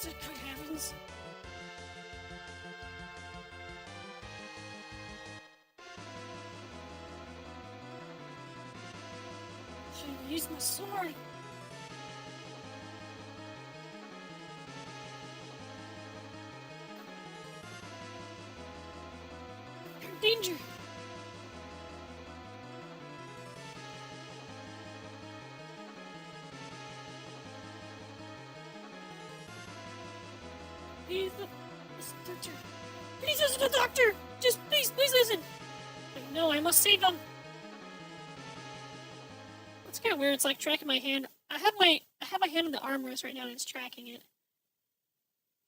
Good heavens. I should have used my sword. You're in danger. Please, the doctor. Please listen to the doctor. Just please listen. No, I must save him. It's kind of weird. It's like tracking my hand. I have my hand in the armrest right now, and it's tracking it.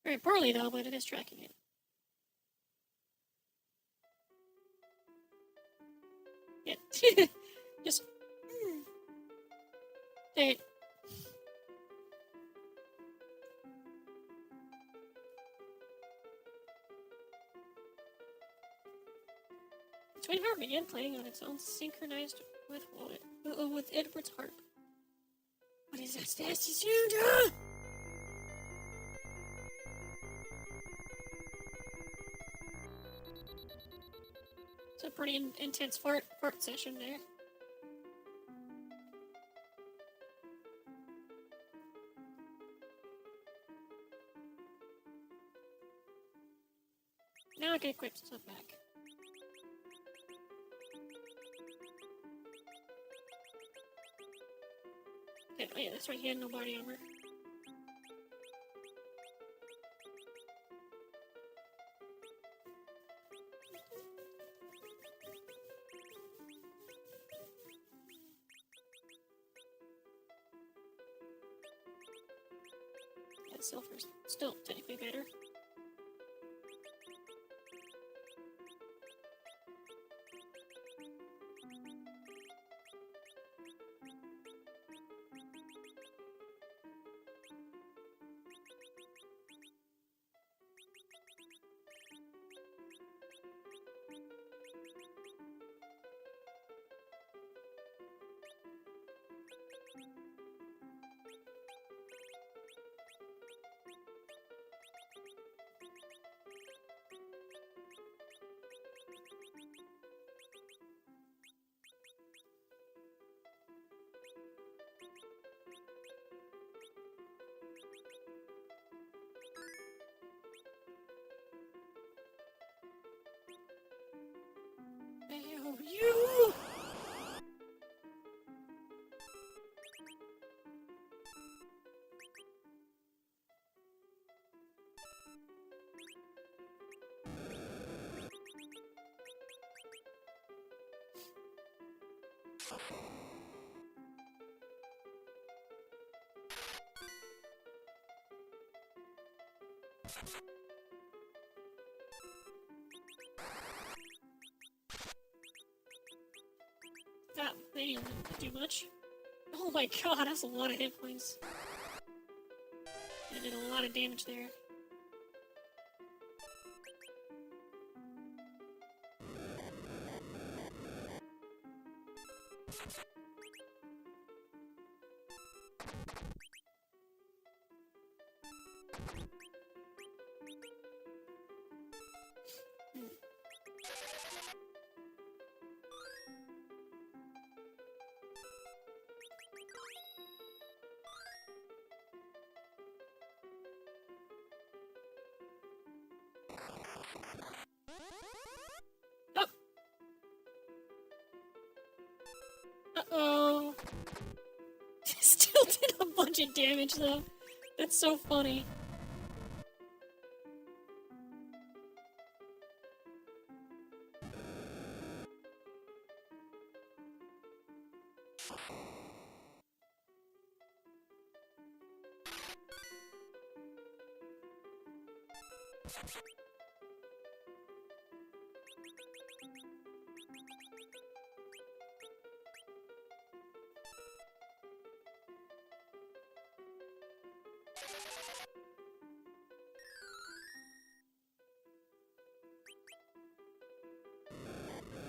Very poorly though, but it is tracking it. Yeah. Just. Hey. Sweetheart began playing on its own, synchronized with Edward's harp. What is that nasty sound? It's a pretty intense fart session there. Now I can equip stuff back. Okay, oh yeah, that's right, he had no body armor. Yeah, silver's still technically better. You! That they didn't do much. Oh my god, that's a lot of hit points. I did a lot of damage there. Oh. Uh-oh. Still did a bunch of damage though. That's so funny.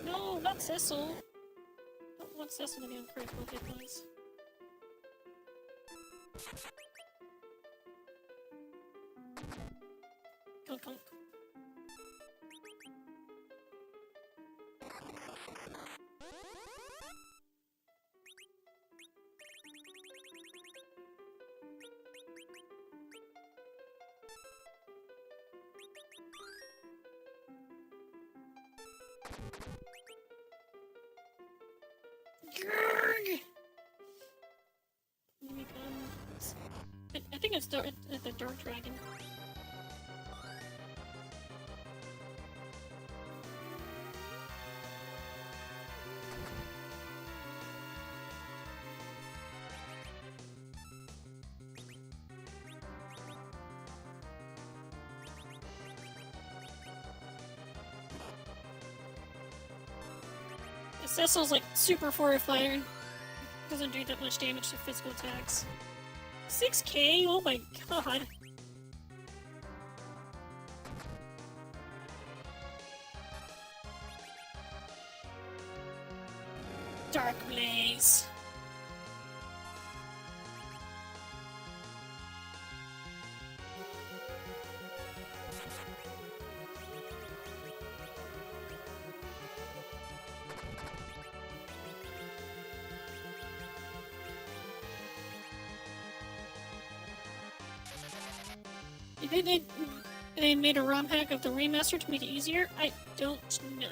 No, not Cecil. I don't want Cecil to be on critical hit points. Conk conk. Grrrg! I think it's the Dark Dragon. Cecil's like super fortified and doesn't do that much damage to physical attacks. 6k? Oh my god. Dark Blaze. You think they made a ROM hack of the remaster to make it easier? I don't know.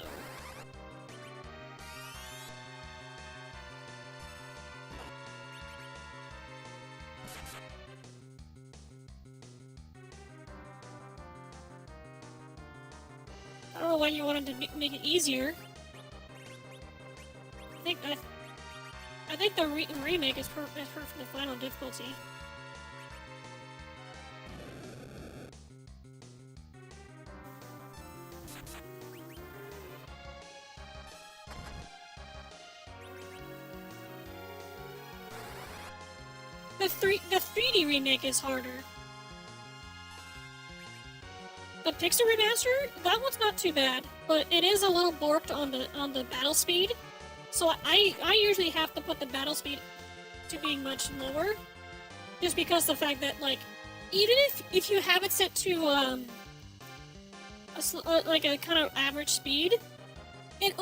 I don't know why you wanted to make it easier. I think the remake is for the final difficulty. The 3D remake is harder. The Pixar remaster, that one's not too bad, but it is a little borked on the battle speed. So I usually have to put the battle speed to being much lower, just because the fact that like even if you have it set to like a kind of average speed, it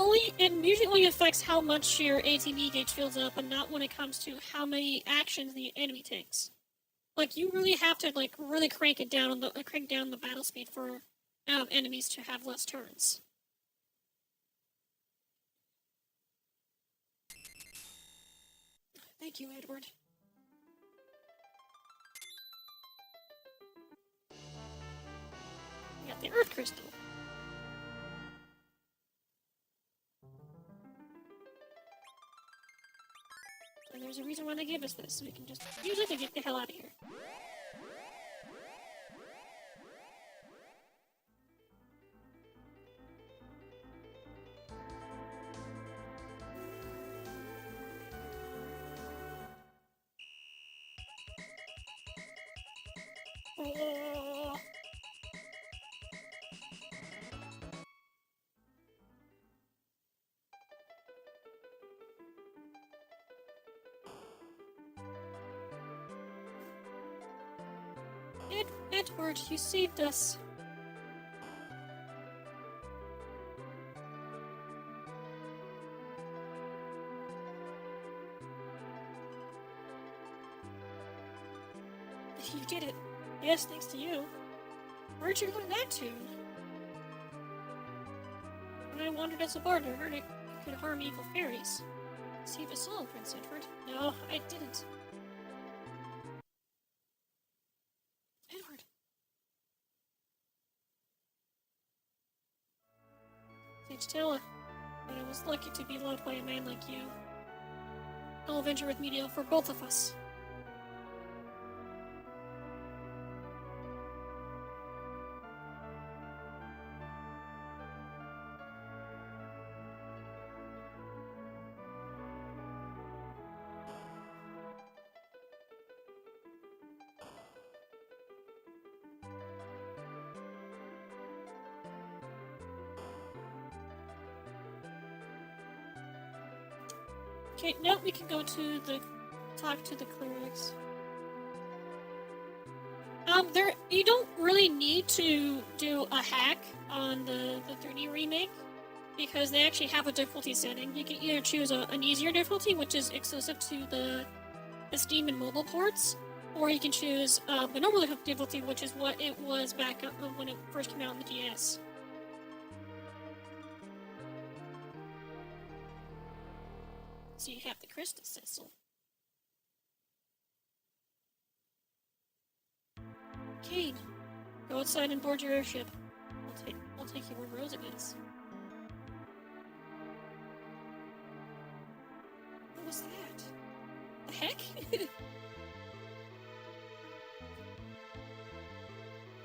usually only affects how much your ATB gauge fills up, and not when it comes to how many actions the enemy takes. Like you really have to like really crank down the battle speed for enemies to have less turns. Thank you, Edward. We got the Earth Crystal. And there's a reason why they gave us this, so we can just use it to get the hell out of here. Oh. Edward, you saved us. You did it. Yes, thanks to you. Where'd you learn that tune? When I wandered as a bard, I heard it could harm evil fairies. Save us all, Prince Edward. No, I didn't. Edward. Sage Tella, but I was lucky to be loved by a man like you. I'll venture with me for both of us. Okay, now we can go to talk to the clerics. You don't really need to do a hack on the 3D remake, because they actually have a difficulty setting. You can either choose an easier difficulty, which is exclusive to the Steam and mobile ports, or you can choose the normal difficulty, which is what it was back when it first came out on the DS. So you have the crystal thistle. Kane, go outside and board your airship. I'll take you where Rosa is. What was that? The heck?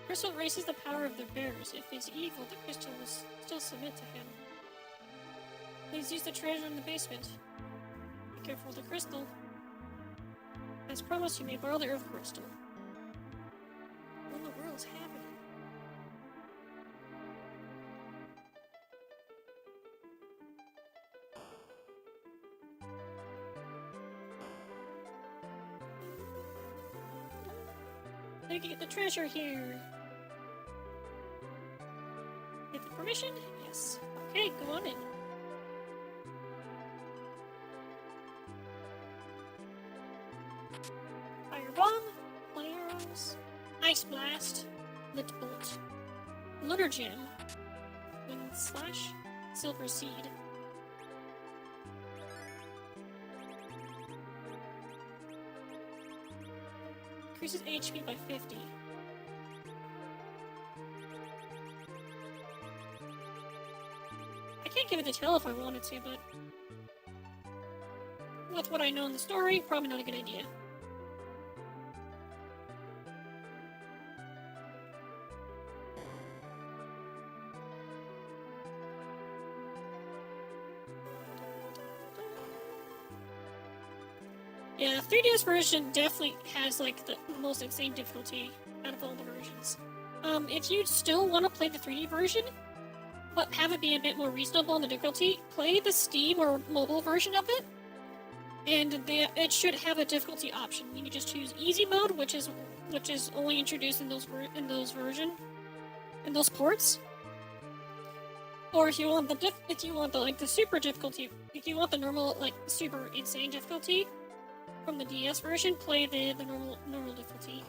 Crystal races the power of the bearers. If he's evil, the crystal will still submit to him. Please use the treasure in the basement. Be careful with the crystal. As promised, you may borrow the earth crystal. What in the world's happening? I can get the treasure here. Get the permission? Yes. Okay, go on in. Firebomb, flame arrows, ice blast, lit bolt, lunar gem, wind slash, silver seed. Increases HP by 50. I can't give it to Tell if I wanted to, but with what I know in the story, probably not a good idea. Yeah, 3DS version definitely has like the most insane difficulty out of all the versions. If you still want to play the 3D version, but have it be a bit more reasonable in the difficulty, play the Steam or mobile version of it, and it should have a difficulty option. You can just choose easy mode, which is only introduced in those ports. Or if you want the super difficulty, if you want the normal like super insane difficulty from the DS version, play the normal difficulty.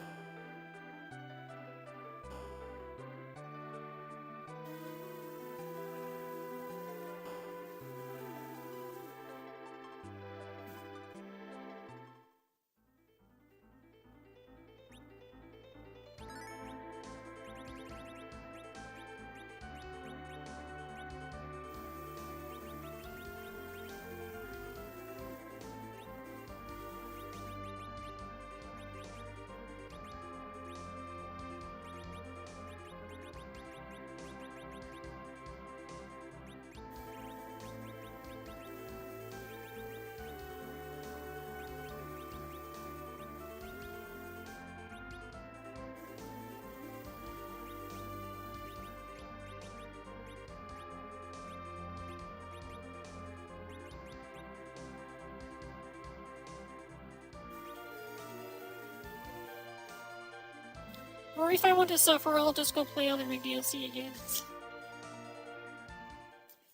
Or if I want to suffer, I'll just go play other DLC again.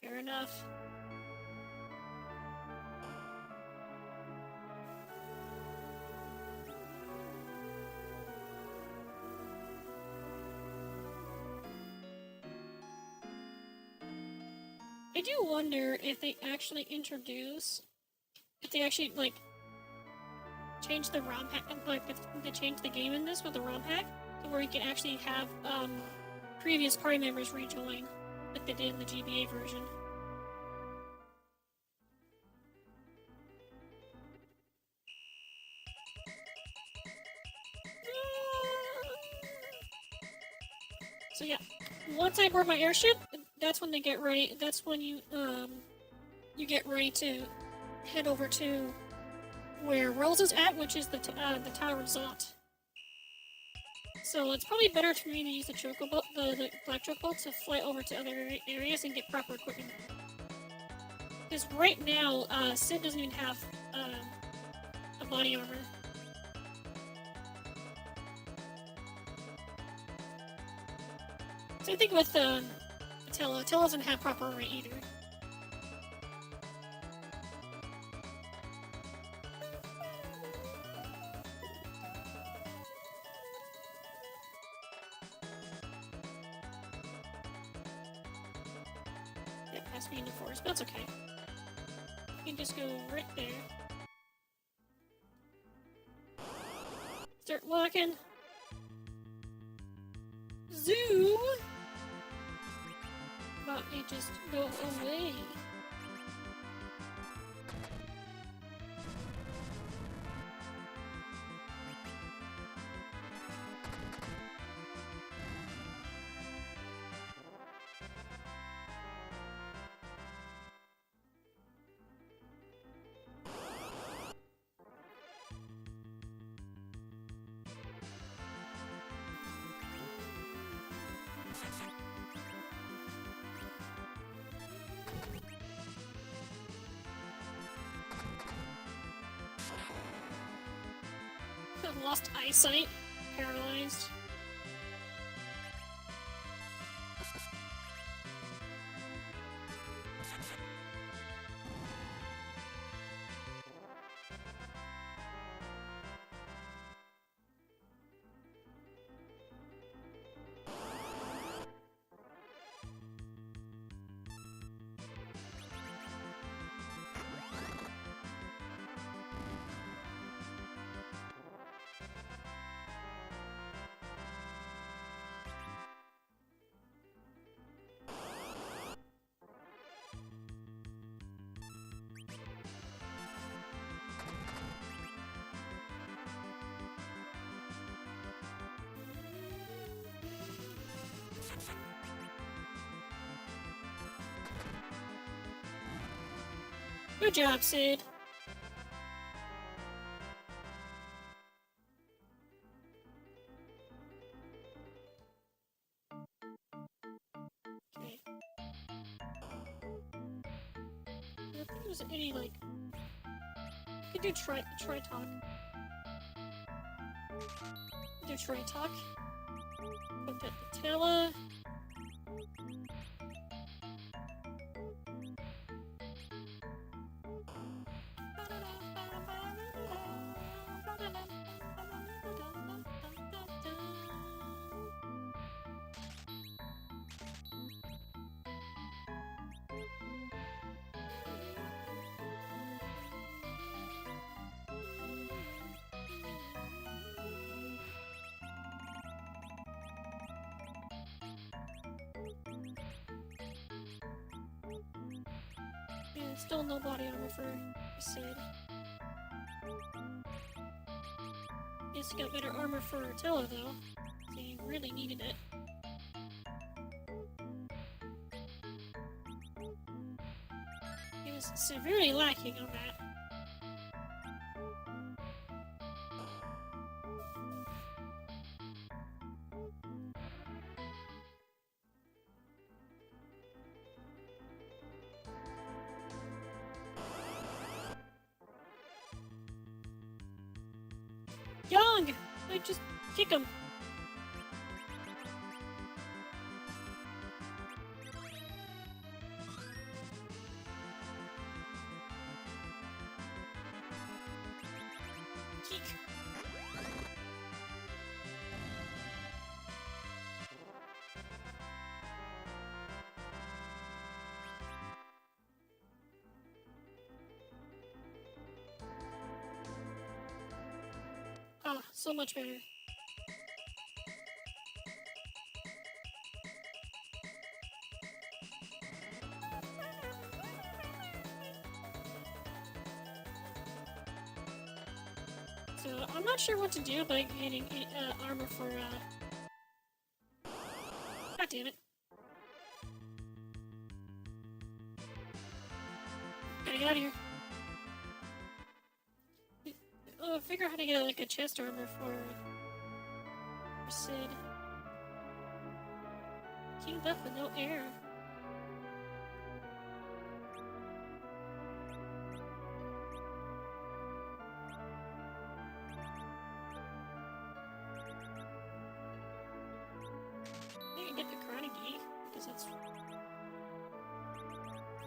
Fair enough. I do wonder if they actually like change the ROM hack, like if they change the game in this with the ROM hack, where you can actually have previous party members rejoin, like they did in the GBA version. So yeah, once I board my airship, that's when they get ready. That's when you get ready to head over to where Rose is at, which is the Tower Resort. So it's probably better for me to use the chocobo, the black chocobo, to fly over to other areas and get proper equipment. Because right now, Sid doesn't even have a body armor. So I think with Attila doesn't have proper armor either. Has to be in the forest, but that's okay. You can just go right there. Start walking. Zoom! But it just go away. I've lost eyesight, paralyzed. Good job, Sid. Okay. I don't think there's any, like... You could do tri-talk. Do tri-talk. Put that Attila. Yeah, still no body armor for Sid. He's got better armor for Attila though. He really needed it. He was severely lacking on that. Young! Like, just kick him. Eek. Ah, so much better. So, I'm not sure what to do about getting armor for, God damn it. Gotta get out of here. Oh, figure out how to get, like, a chest armor for Sid. Queued up with no air. I can get the karate gi, because that's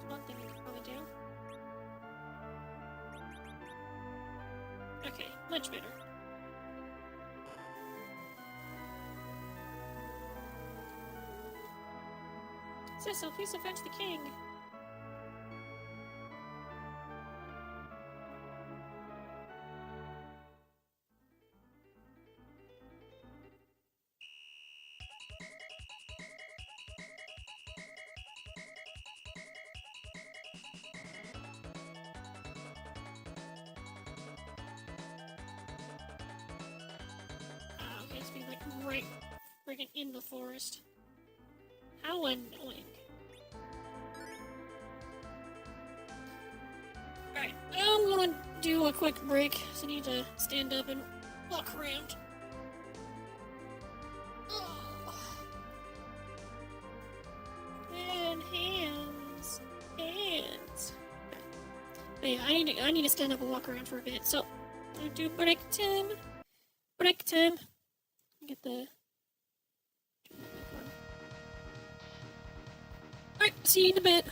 one thing I could probably do. Okay, much better. Cecil, please avenge the king. Okay, it's being like right friggin' in the forest. How annoying. Alright, I'm gonna do a quick break, so I need to stand up and walk around. And hands. Hands. But yeah, I need to stand up and walk around for a bit, so I'm gonna do break time. Break time. Get the... Alright, see you in a bit.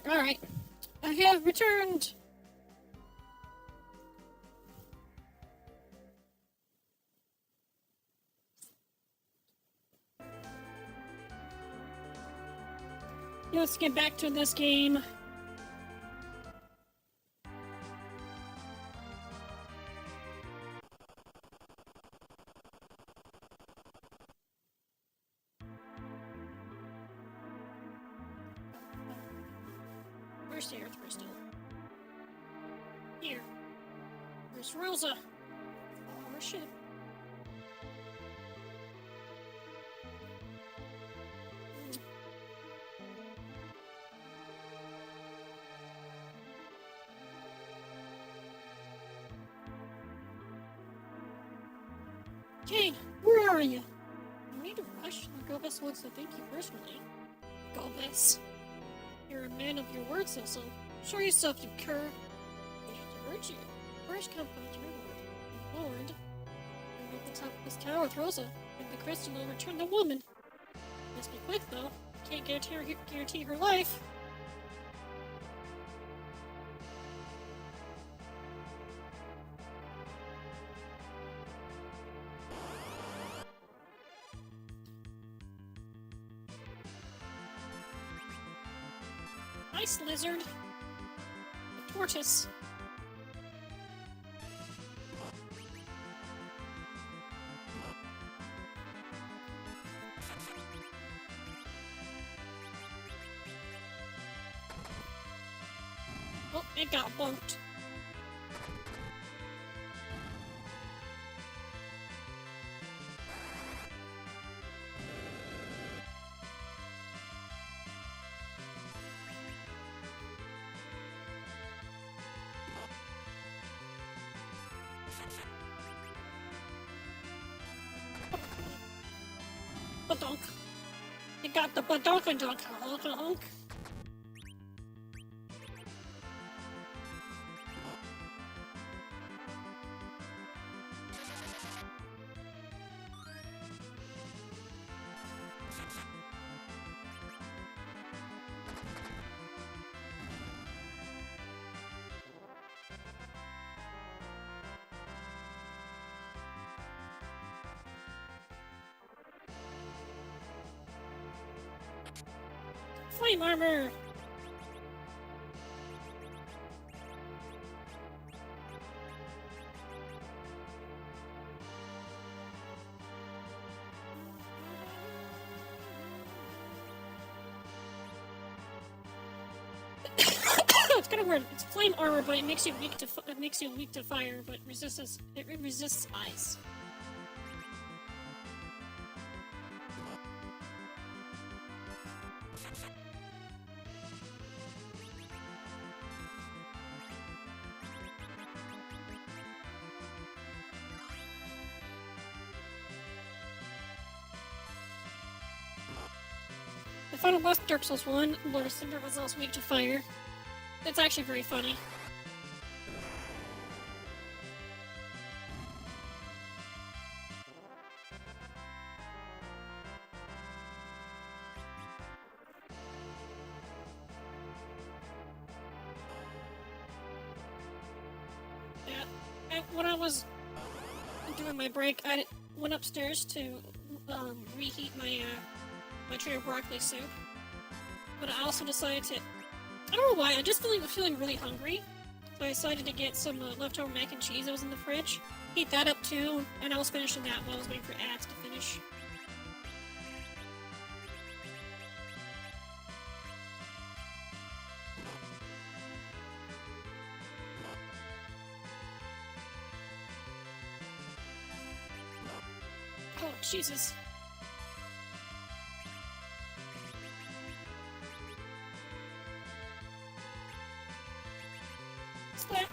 Alright. I have returned! Let's get back to this game. Where's the Earth Crystal? Here. Where's Rosa? Oh, shit. Kane, where are you? No need to rush. Gobus wants to thank you personally. Gobus. You're a man of your word, Cecil. Show yourself, you cur. We have to hurt you. First come from the Lord. You're at the top of this tower with Rosa, and the crystal will return the woman. Must be quick, though. Can't guarantee her life. Nice lizard. A tortoise. Oh, it got bumped. Badonk. It got the badonkadonk. Honk. Flame armor! It's kind of weird. It's flame armor, but it makes you weak to fire, but it resists ice. The final boss of Dark Souls 1, Lord of Cinder, was also weak to fire. It's actually very funny. Yeah, when I was doing my break, I went upstairs to reheat my tray of broccoli soup. But I also decided to, I don't know why, I just feeling really hungry. So I decided to get some leftover mac and cheese that was in the fridge. Heat that up too, and I was finishing that while I was waiting for ads to finish. Oh, Jesus. Splat.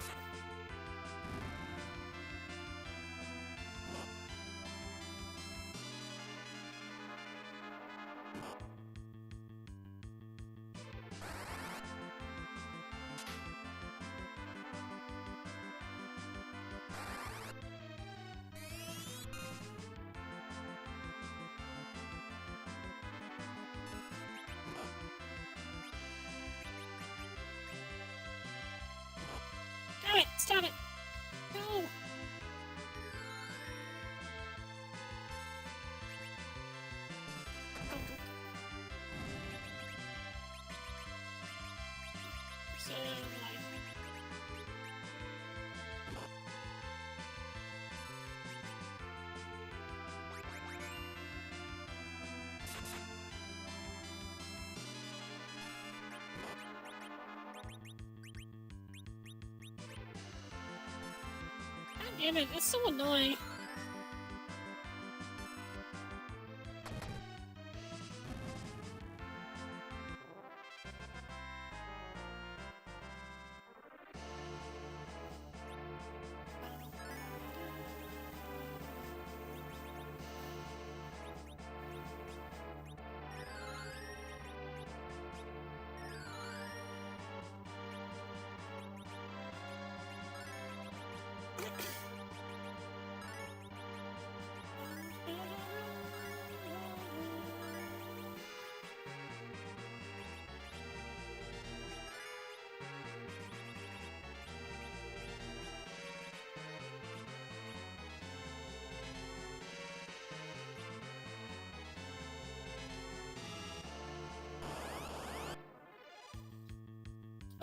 damn it, that's so annoying.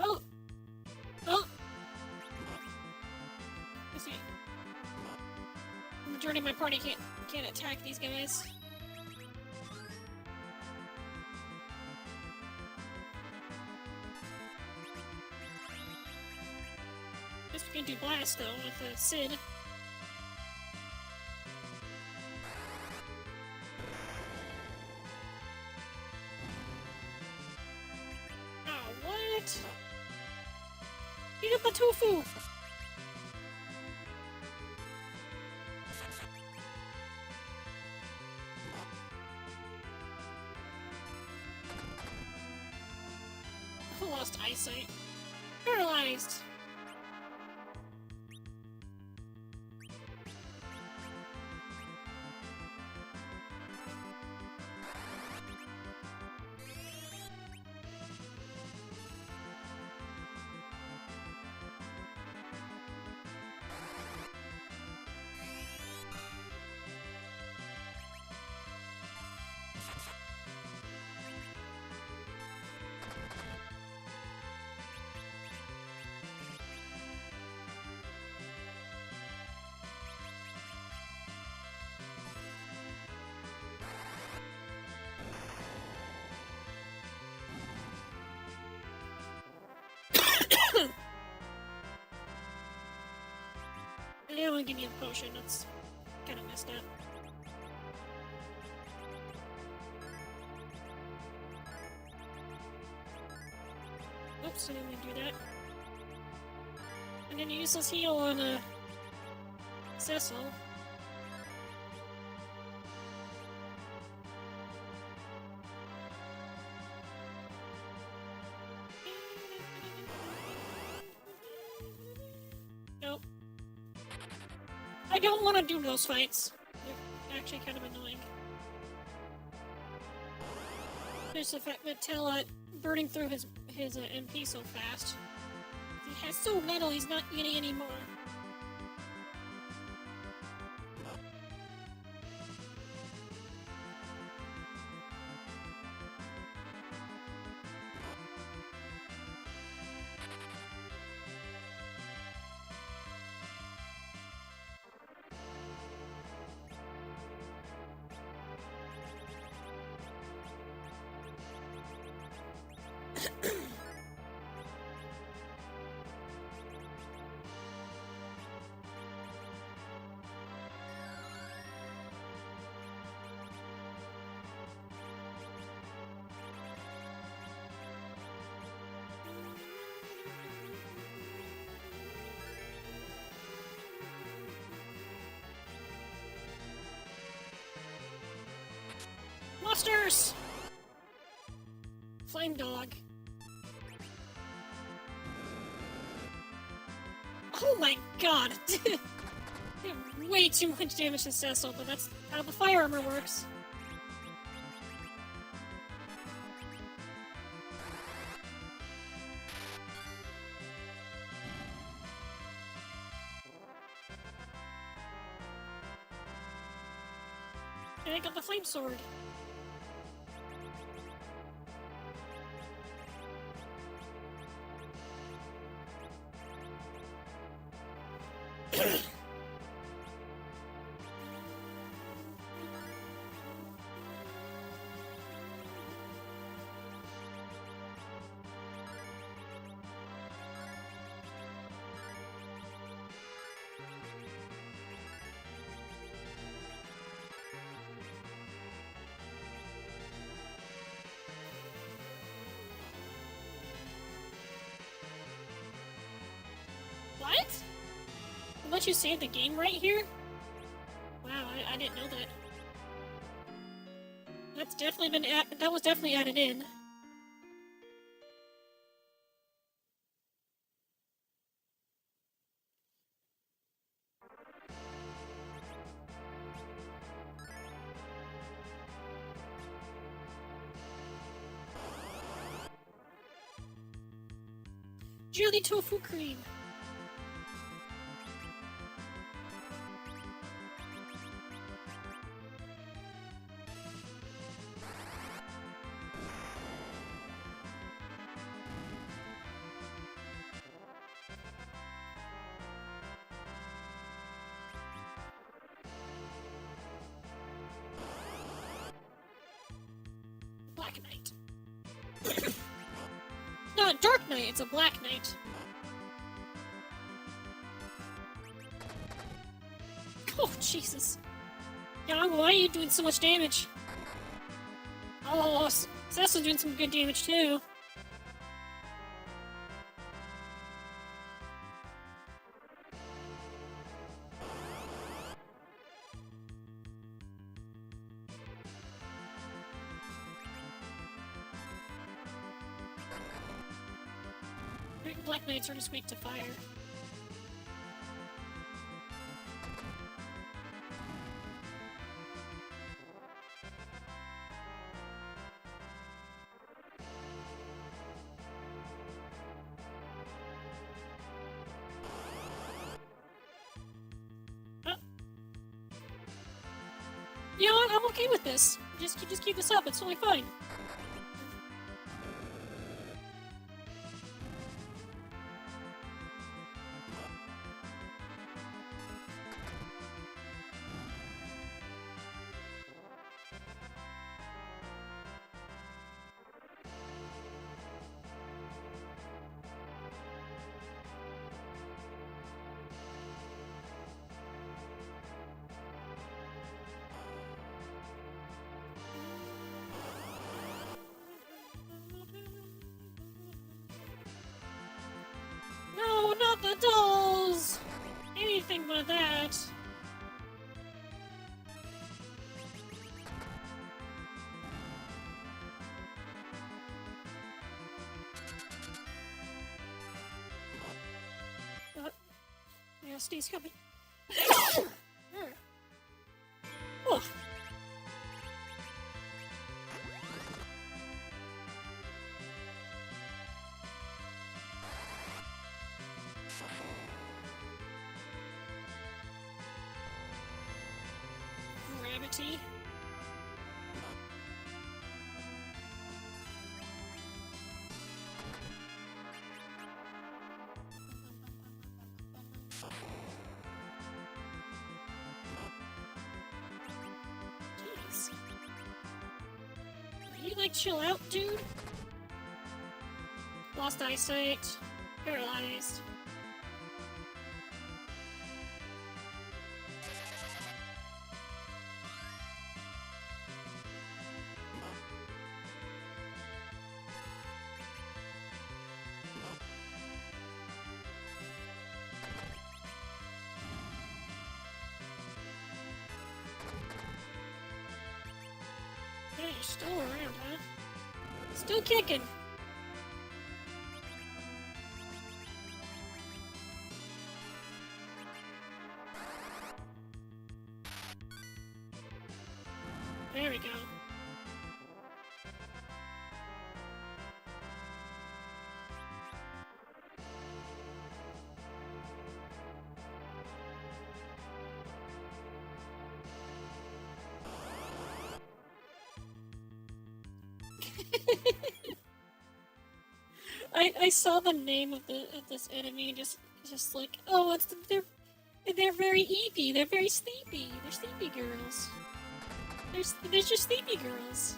Oh! Oh! I see. The majority of my party can't attack these guys. Guess we can do blast though with the Sid. Oh, what? Eat up the tofu! I lost eyesight. Paralyzed! They only give me a potion, that's kinda messed up. Oops, I didn't mean to do that. I'm gonna use this heal on Cecil. Nope. I don't want to do those fights. They're actually kind of annoying. There's the fact that Tell burning through his MP so fast. He has so little, he's not eating anymore. Monsters! Flame dog. Oh my god! Did way too much damage to Cecil, but that's how the fire armor works. And I got the flame sword. What? It lets you save the game right here? Wow, I didn't know that. That's definitely been that was definitely added in. Jelly tofu cream. Black Knight. Not Dark Knight, it's a Black Knight. Oh, Jesus. Yang, why are you doing so much damage? Oh, Cecil's doing some good damage too. Black Knights are just weak to fire. You know what? I'm okay with this. Just keep this up. It's totally fine. No, not the dolls! Anything but that. Yeah, Steve's coming. Oh. Gravity. Jeez. Can you like chill out, dude? Lost eyesight. Paralyzed. Hey, you're still around, huh? Still kicking. There we go. I saw the name of this enemy just like, oh, they're very eepy, they're very sleepy, they're sleepy girls. They're just sleepy girls.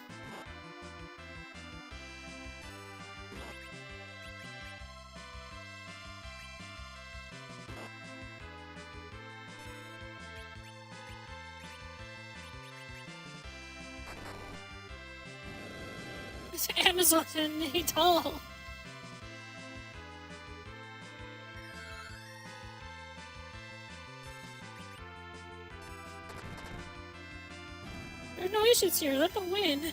This Amazon and tall. There's no issues here. Let them win.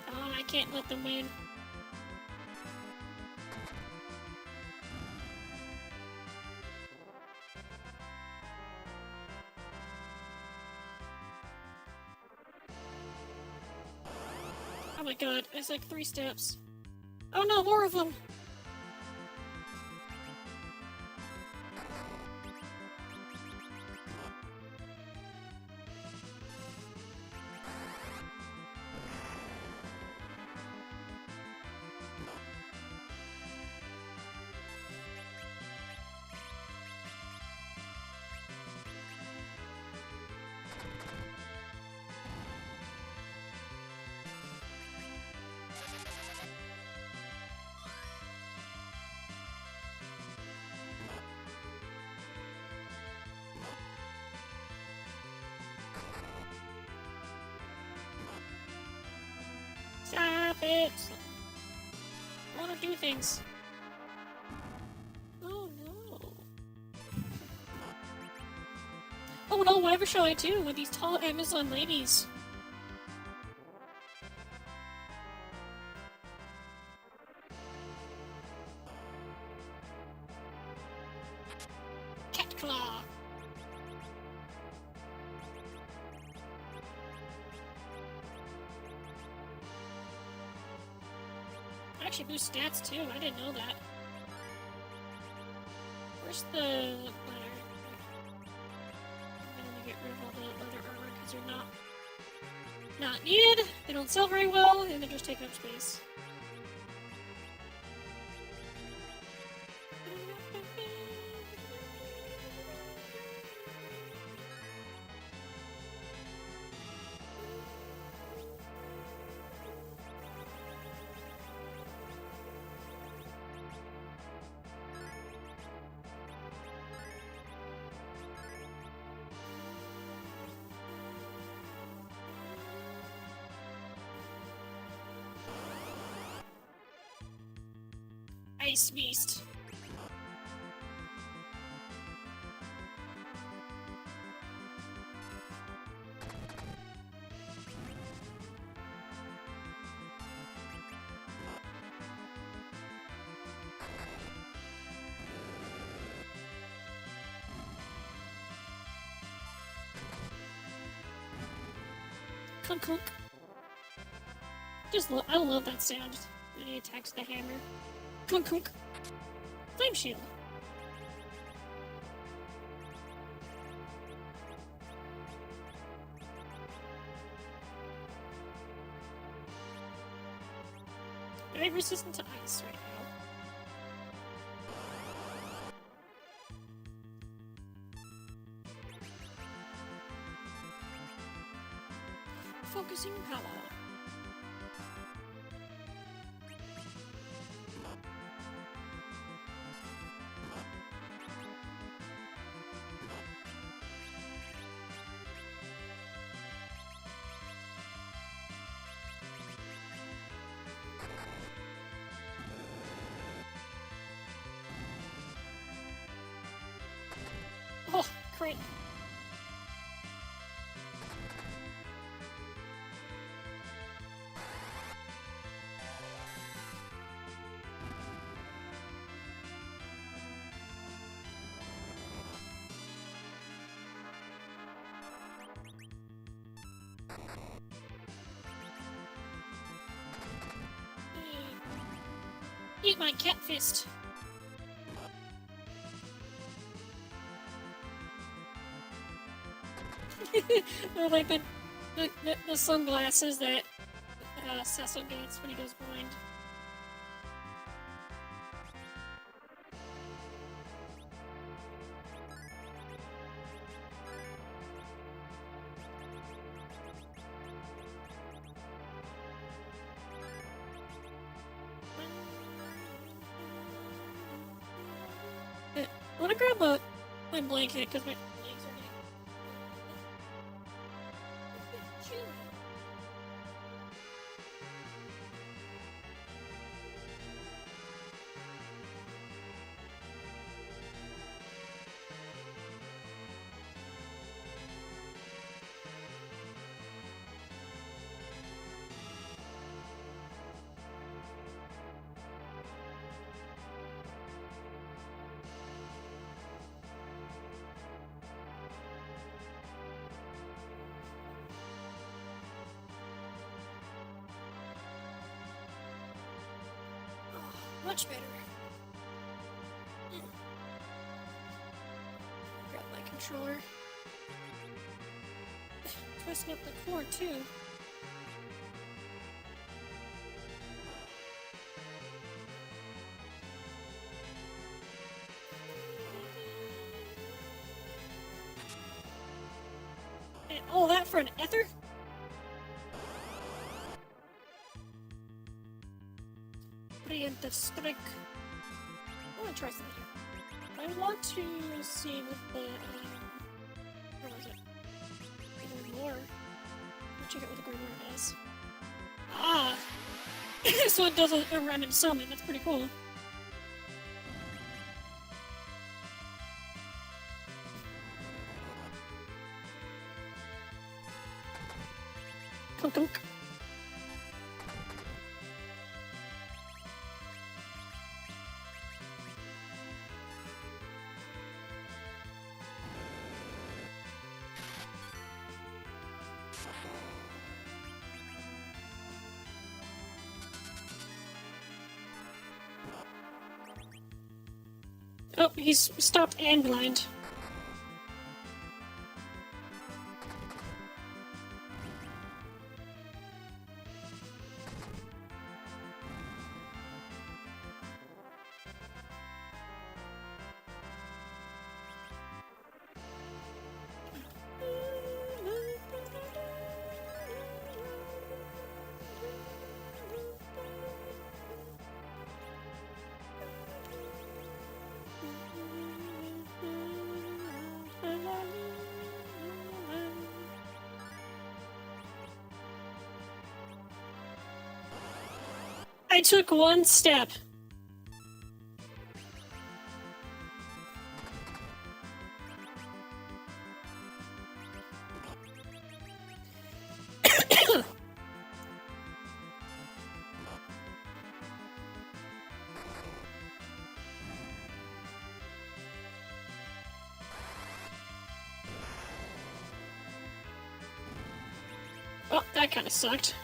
Oh, I can't let them win. Oh my god, it's like 3 steps. Oh no, more of them! Stop it! I wanna do things. Oh no. Oh no, whatever shall I do with these tall Amazon ladies? Cat claw! Actually boost stats too, I didn't know that. Where's the letter? I'm gonna get rid of all the other armor because they're not needed, they don't sell very well, and they just take up space. Ice Beast. Clunk clunk. I love that sound when he attacks the hammer. Clunk clunk. Flame shield. Very resistant to ice right now. Focusing power. Oh, great. Eat my cat fist. Or like the sunglasses that Cecil gets when he goes blind. I want to grab my blanket because my legs are getting chilly. Much better. Grab my controller. Twisting up the cord too. And all that for an ether? Brilliant strike. I want to try something here. I want to see what the, where was it? More. I'll check out what the Grimoire does. Ah! So it does a random summon, that's pretty cool. Kunk kunk. Oh, he's stopped and blind. I took one step. Oh, that kind of sucked.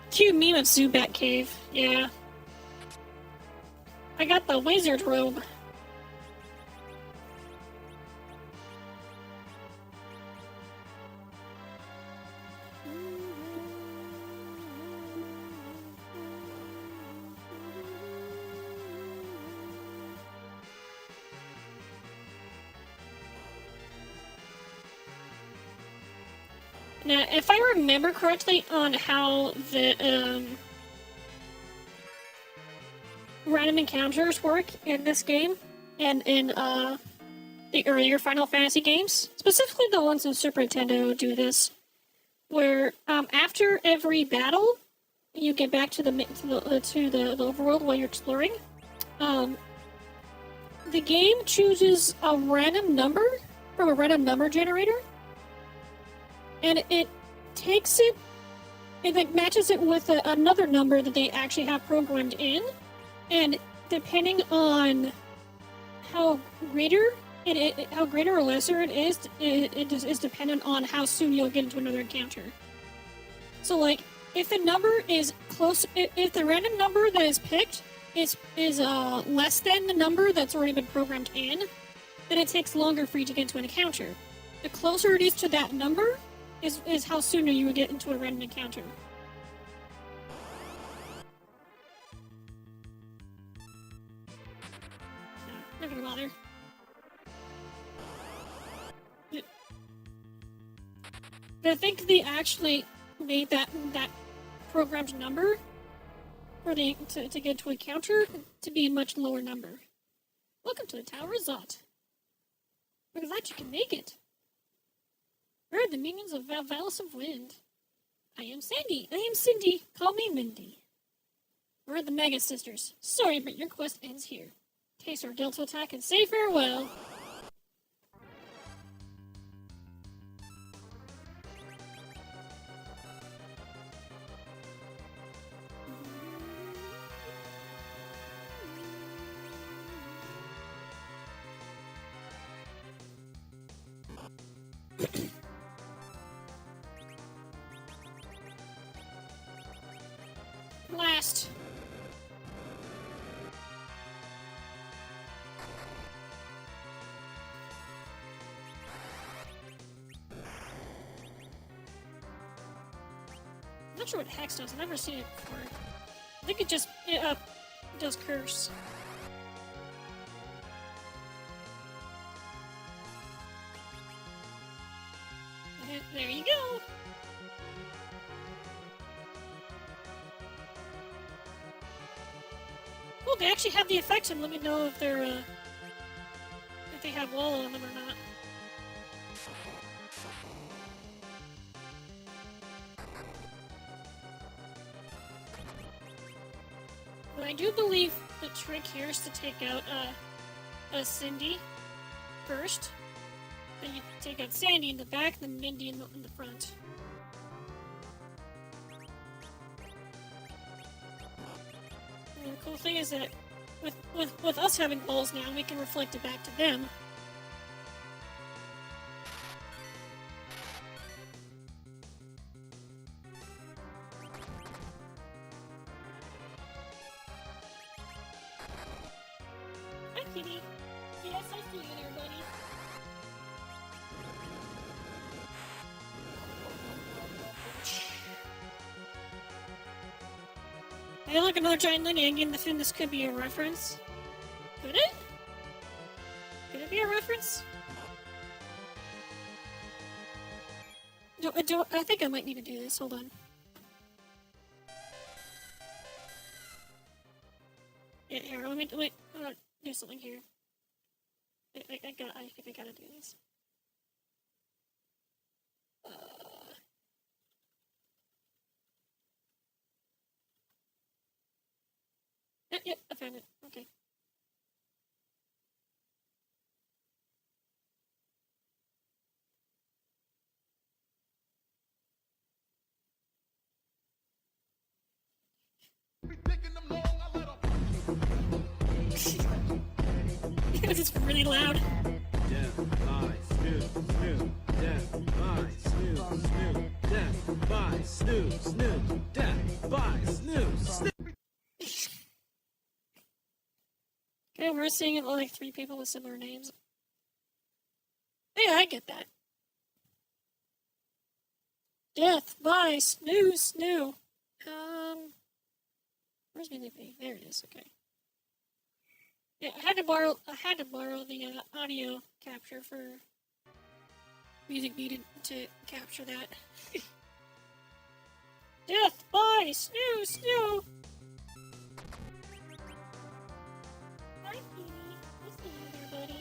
Cute meme of Zubat Cave. Yeah. I got the wizard robe. Now, if I remember correctly on how the random encounters work in this game, and in the earlier Final Fantasy games, specifically the ones in Super Nintendo do this, where after every battle, you get back to the overworld while you're exploring. The game chooses a random number from a random number generator. And it takes it, and it matches it with another number that they actually have programmed in, and depending on how greater how greater or lesser it is dependent on how soon you'll get into another encounter. So, like, if the number is close, if the random number that is picked is less than the number that's already been programmed in, then it takes longer for you to get into an encounter. The closer it is to that number, is how sooner you would get into a random encounter. No, not gonna bother. But I think they actually made that programmed number for to get to a encounter to be a much lower number. Welcome to the Tower Resort. We're glad you can make it. Where are the minions of Valus of Wind? I am Sandy. I am Cindy. Call me Mindy. Where are the Mega Sisters? Sorry, but your quest ends here. Taste our Delta attack and say farewell. I'm not sure what Hex does. I've never seen it before. I think it just does curse. There you go. Cool. They actually have the effects, and let me know if they're if they have wall on them or not. But I do believe the trick here is to take out a Cindy first. Then you take out Sandy in the back, then Mindy in the front. And the cool thing is that with us having balls now, we can reflect it back to them. Hi, Kitty. Yes, I see you there, buddy. Hey, look, another giant Linny. Again, the film, this could be a reference. Could it? Could it be a reference? I think I might need to do this. Hold on. Yeah, here, let me do something here. I think I gotta do this. Yep, I found it. Okay. It was really loud. Death by snoo, snoo, death by snoo, snoo, death by snoo, snoo, death by snoo, snoo. Okay, we're seeing like 3 people with similar names. Yeah, I get that. Death by snoo, snoo. Where's my Lippy? There it is. Okay. Yeah, I had to borrow the audio capture for music needed to capture that. Death by snoo, snoo. Hi, Petey. I see you there, buddy.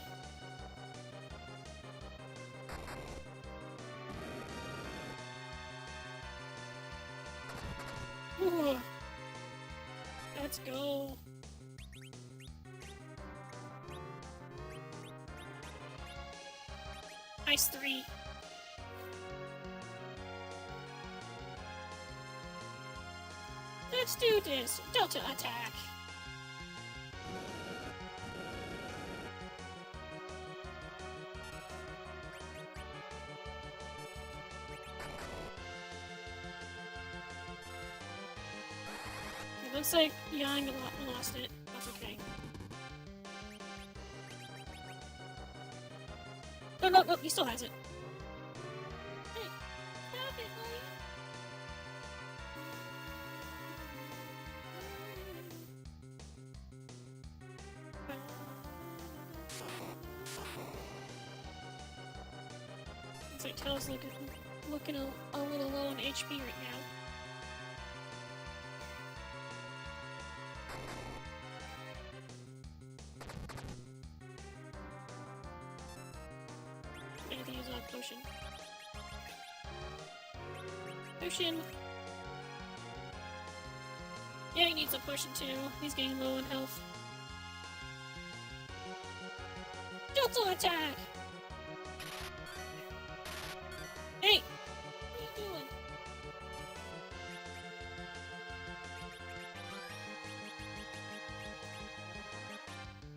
Ooh. Let's go. Ice 3. Let's do this. Delta attack. It looks like Yang lost it. That's okay. No, he still has it. Hey, stop it, buddy. Looks like Tail's looking a little low on HP right now. Potion. Potion! Yeah, he needs a potion too. He's getting low on health. Delta attack! Hey! What are you doing?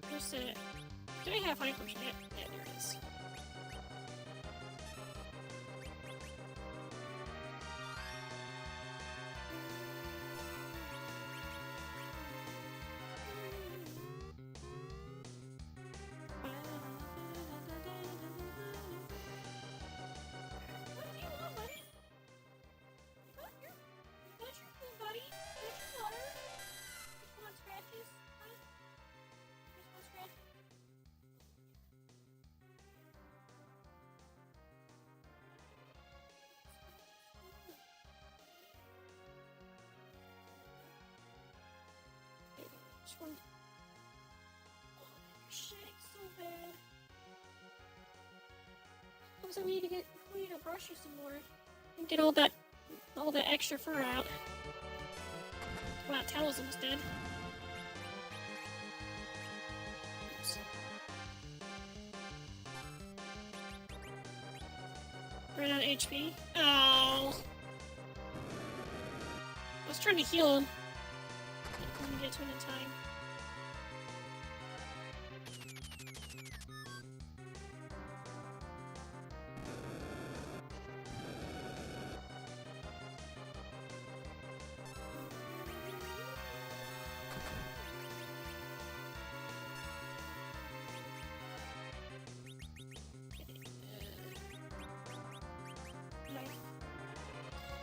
Where's the... Do I have high potion? Yeah, there it is. Just one. Oh, shit, so bad. Also, we need to brush you some more. And get all that extra fur out. Wow, Talos almost dead. Oops. Ran out of HP. Oh. I was trying to heal him. Couldn't get to him in time.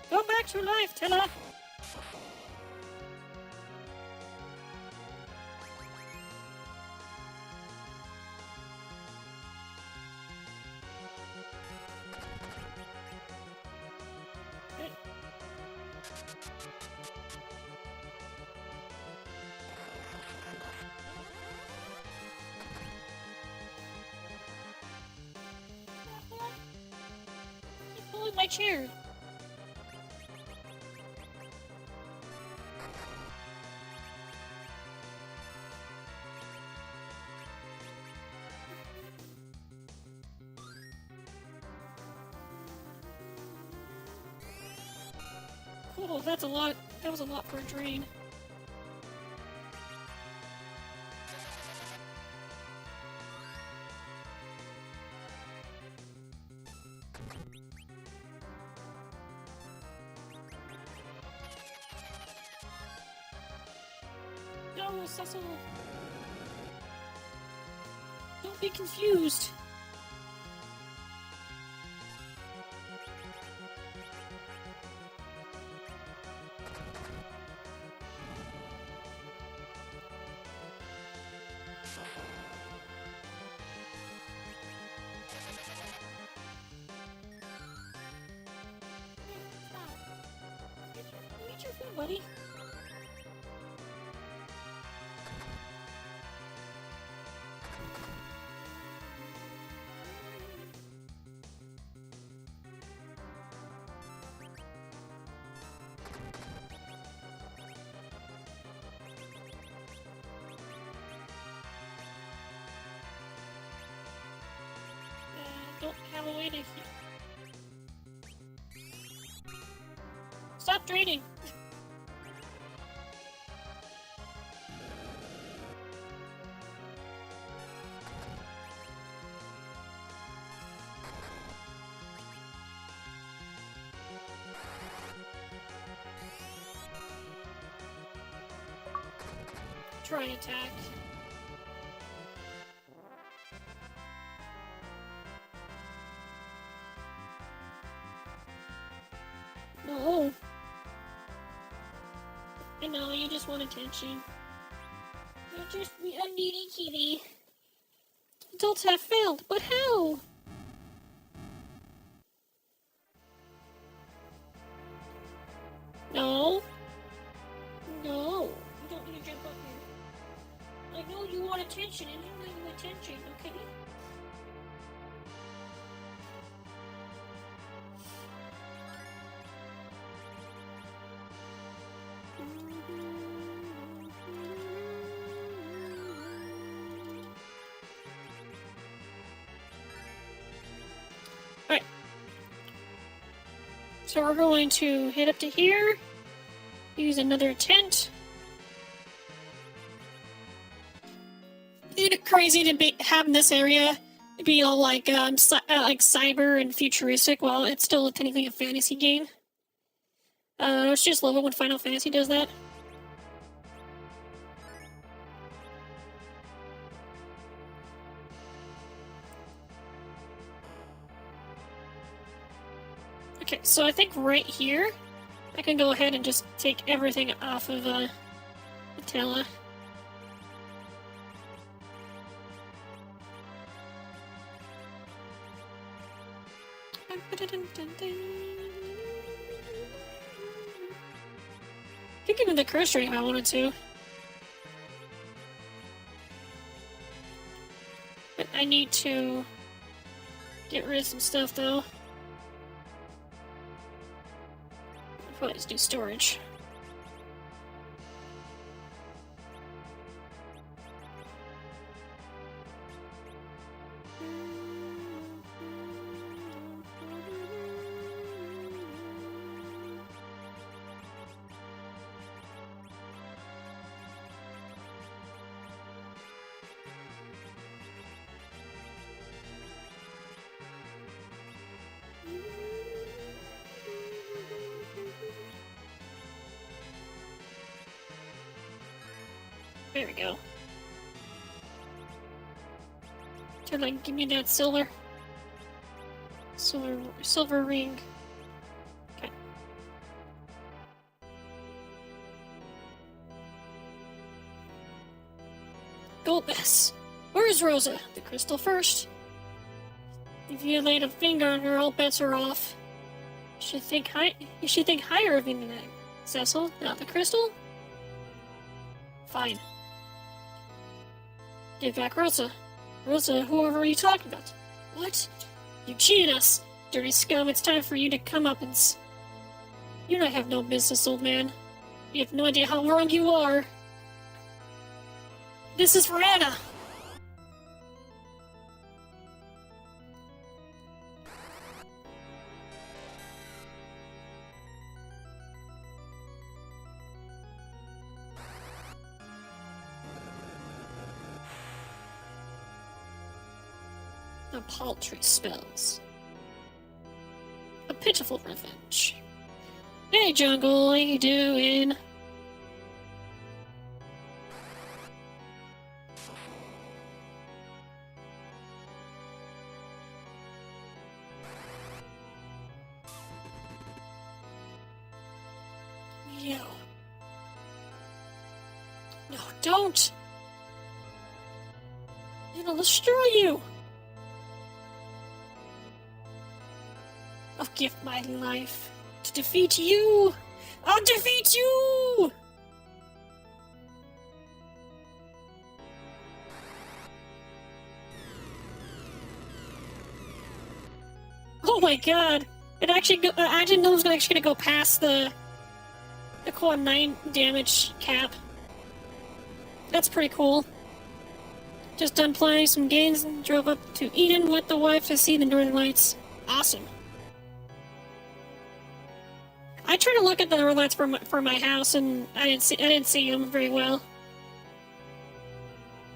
Go back to life, Tilla! Okay. Keep pulling my chair. Cool, that's a lot. That was a lot for a drain. No, Cecil. Don't be confused. Get your food, buddy. Don't have a way to heal. Stop draining! Try and attack. No. I know, you just want attention. You're just a needy kitty. Adults have failed, but how? No. No. You don't need to jump up here. I know you want attention, and I'm giving you attention, okay? Alright. So we're going to head up to here. Use another tent. Isn't it crazy to be having this area be all like cyber and futuristic while it's still technically a fantasy game? It's just love it when Final Fantasy does that. Okay, so I think right here, I can go ahead and just take everything off of Attila. I could give him the curse ring if I wanted to. I need to get rid of some stuff, though. I'll probably just do storage. There we go. Try to give me that silver ring. Okay. Goldbess. Where is Rosa? The crystal first. If you laid a finger on her, all bets are off. You should think higher of me than that. Cecil, not the crystal? Fine. Give back Rosa. Rosa, whoever are you talking about? What? You cheated us! Dirty scum, it's time for you to come up and You don't have no business, old man. You have no idea how wrong you are. This is for Anna! The paltry spells. A pitiful revenge. Hey, Jungle, how you doing? Yo. No, don't! It'll destroy you! I'll give my life to defeat you! I'll defeat you! Oh my god! It actually I didn't know it was actually gonna go past the core 9 damage cap. That's pretty cool. Just done playing some games and drove up to Eden with the wife to see the Northern Lights. Awesome. I tried to look at the Northern Lights for my house and I didn't see them very well.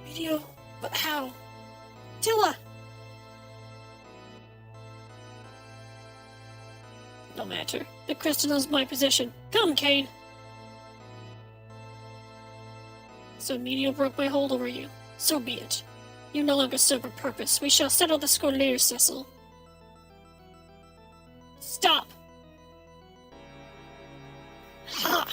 Video? But how? Tilla! No matter. The crystal is my position. Come, Kane! So Meteor broke my hold over you. So be it. You no longer serve a purpose. We shall settle the score later, Cecil. Stop! Ha!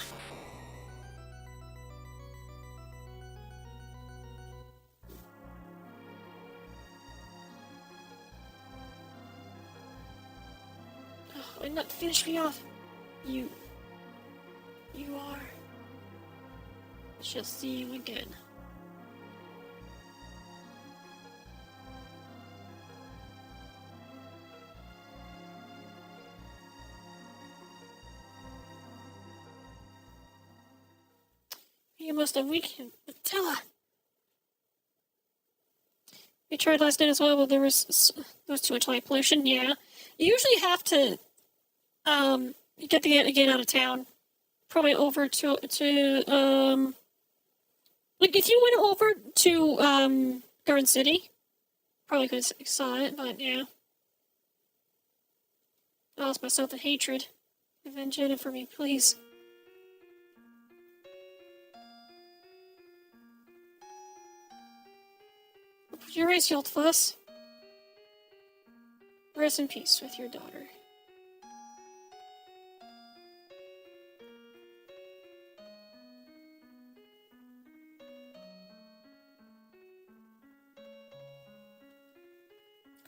Oh, why not finish me off? You are. I shall see you again. You must have weakened Attila. You tried last night as well, but there was too much light pollution. Yeah, you usually have to get out of town. Probably over to like if you went over to Garden City, probably could have saw it, but yeah. I lost myself in hatred. Avenge it for me, please. You raise your old fuss. Rest in peace with your daughter.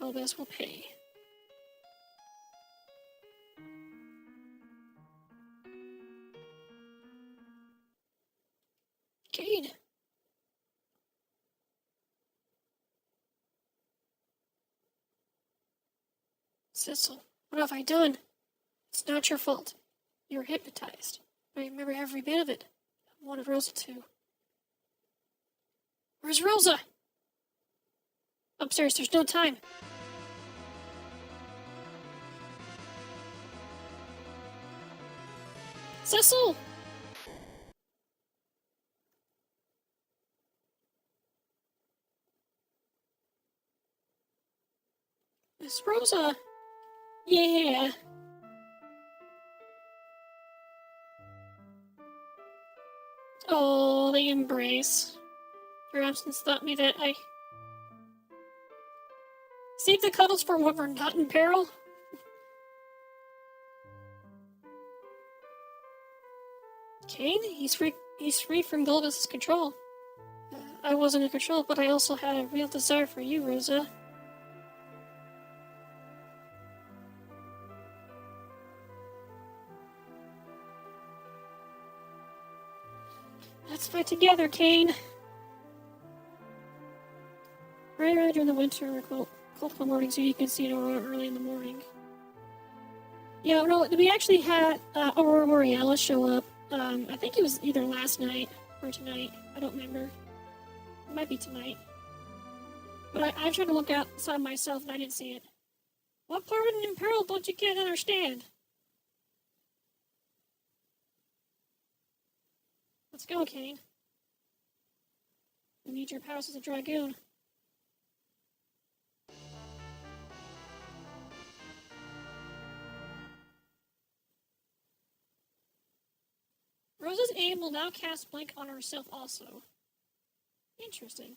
All this will pay. Cade. Cecil, what have I done? It's not your fault. You were hypnotized. I remember every bit of it. I wanted Rosa too. Where's Rosa? Upstairs, there's no time. Cecil! Miss Rosa! Yeah! Oh, the embrace. Your absence taught me that I... Save the cuddles for when we're not in peril? Kane? He's free from Gulbis' control. I wasn't in control, but I also had a real desire for you, Rosa. Let's fight together, Kane. Right during the winter or cold mornings, so you can see it early in the morning. Yeah, no, we actually had Aurora Borealis show up. I think it was either last night or tonight. I don't remember. It might be tonight. But I tried to look outside myself and I didn't see it. What part of an Imperial don't you can't understand? Let's go, Kane. We need your powers as a dragoon. Rosa's aim will now cast Blink on herself also. Interesting.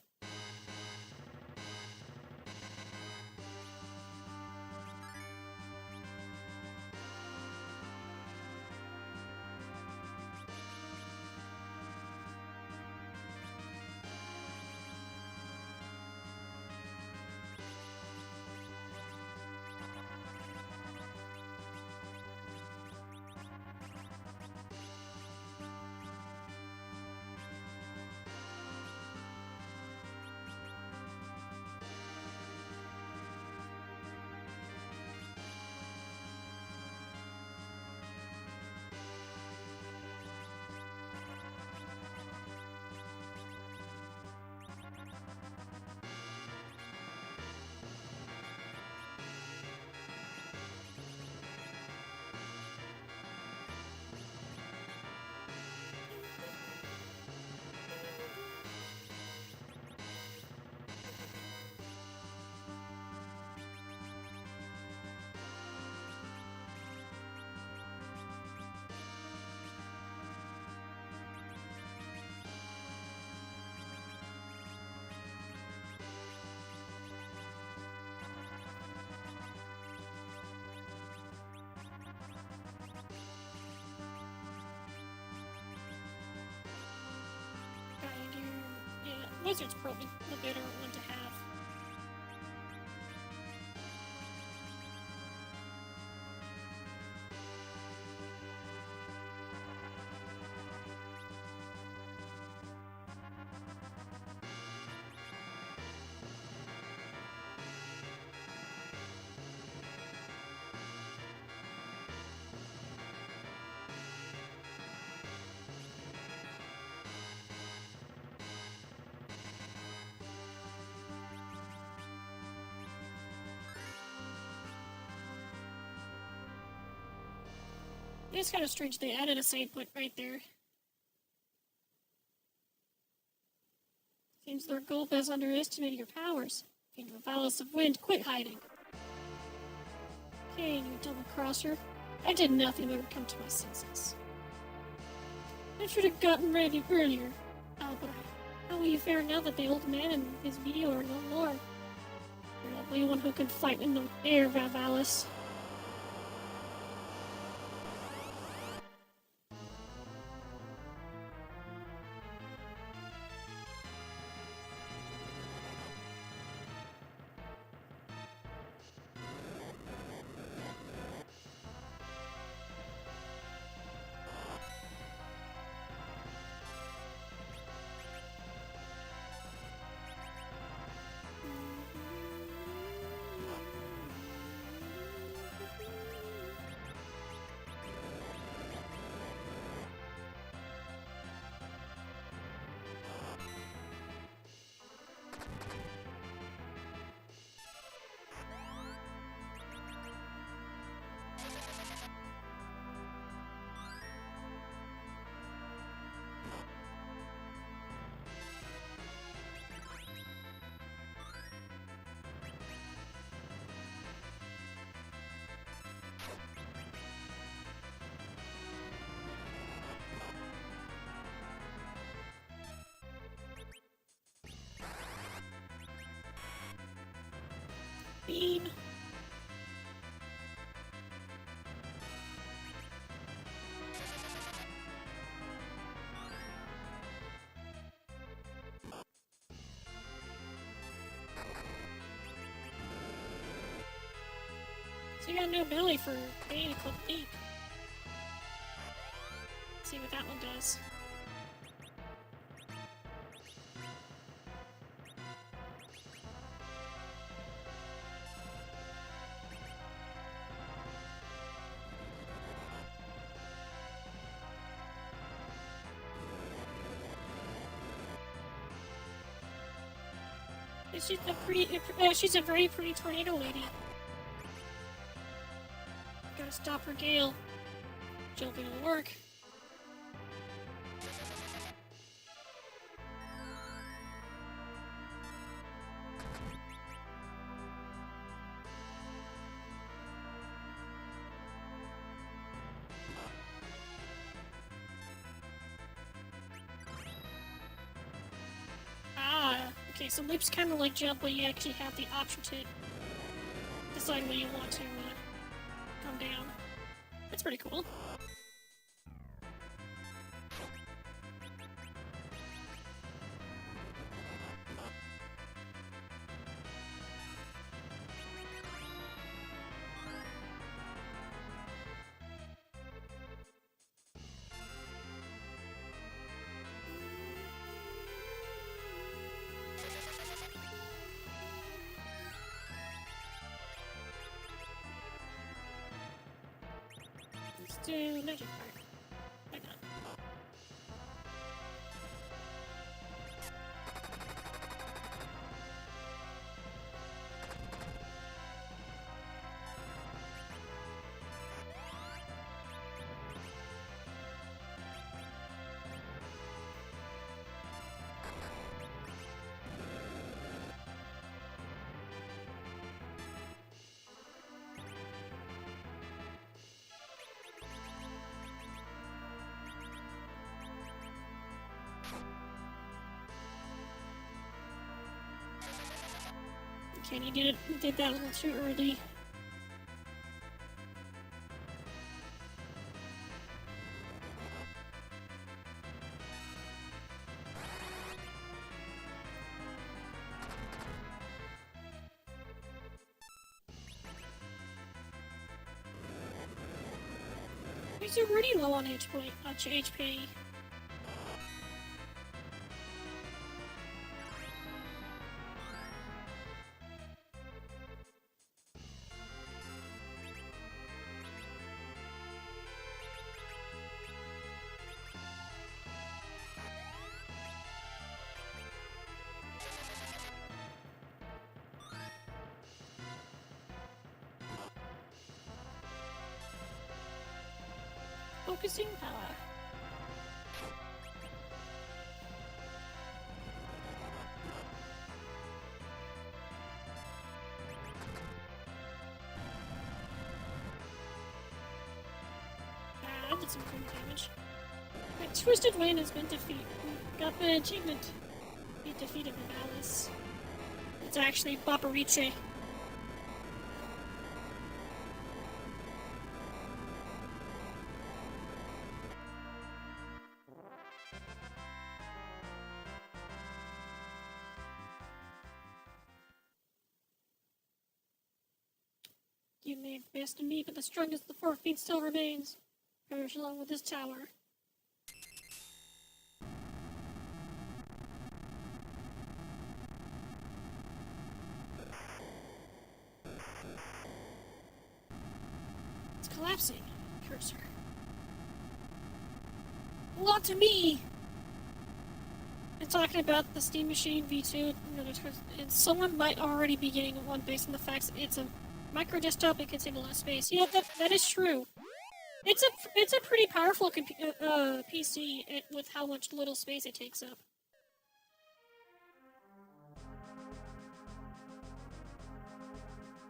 Wizard's probably the better one to have. It's kind of strange they added a save point right there. Seems their goal has underestimated your powers. Into the violence of wind, quit hiding. Kane, you double-crosser. I did nothing but come to my senses. I should have gotten ready earlier. Oh, but how will you fare now that the old man and his video are no more? You're the only one who can fight in the air, Vavalis. beam. So you got no ability for Bane called Leap. Let's see what that one does. She's a very pretty tornado lady. Gotta stop her gale. Jumping will work. Okay, so Leap's kind of like Jump, but you actually have the option to decide when you want to come down. That's pretty cool. Let's do Magic Fire. Why not? Okay, you did that a little too early. He's already low on HP. Focusing power. I did some cool damage. My Twisted Wind has been defeated. Got the achievement. He defeated Alice. It's actually Paparice. You may have bested me, but the strongest of the 4 feet still remains. Perish along with this tower. It's collapsing. Cursor. Not to me! It's talking about the Steam Machine V2, and someone might already be getting one based on the fact that it's a micro desktop and contains a lot of space. Yeah, that is true. It's a pretty powerful PC with how much little space it takes up.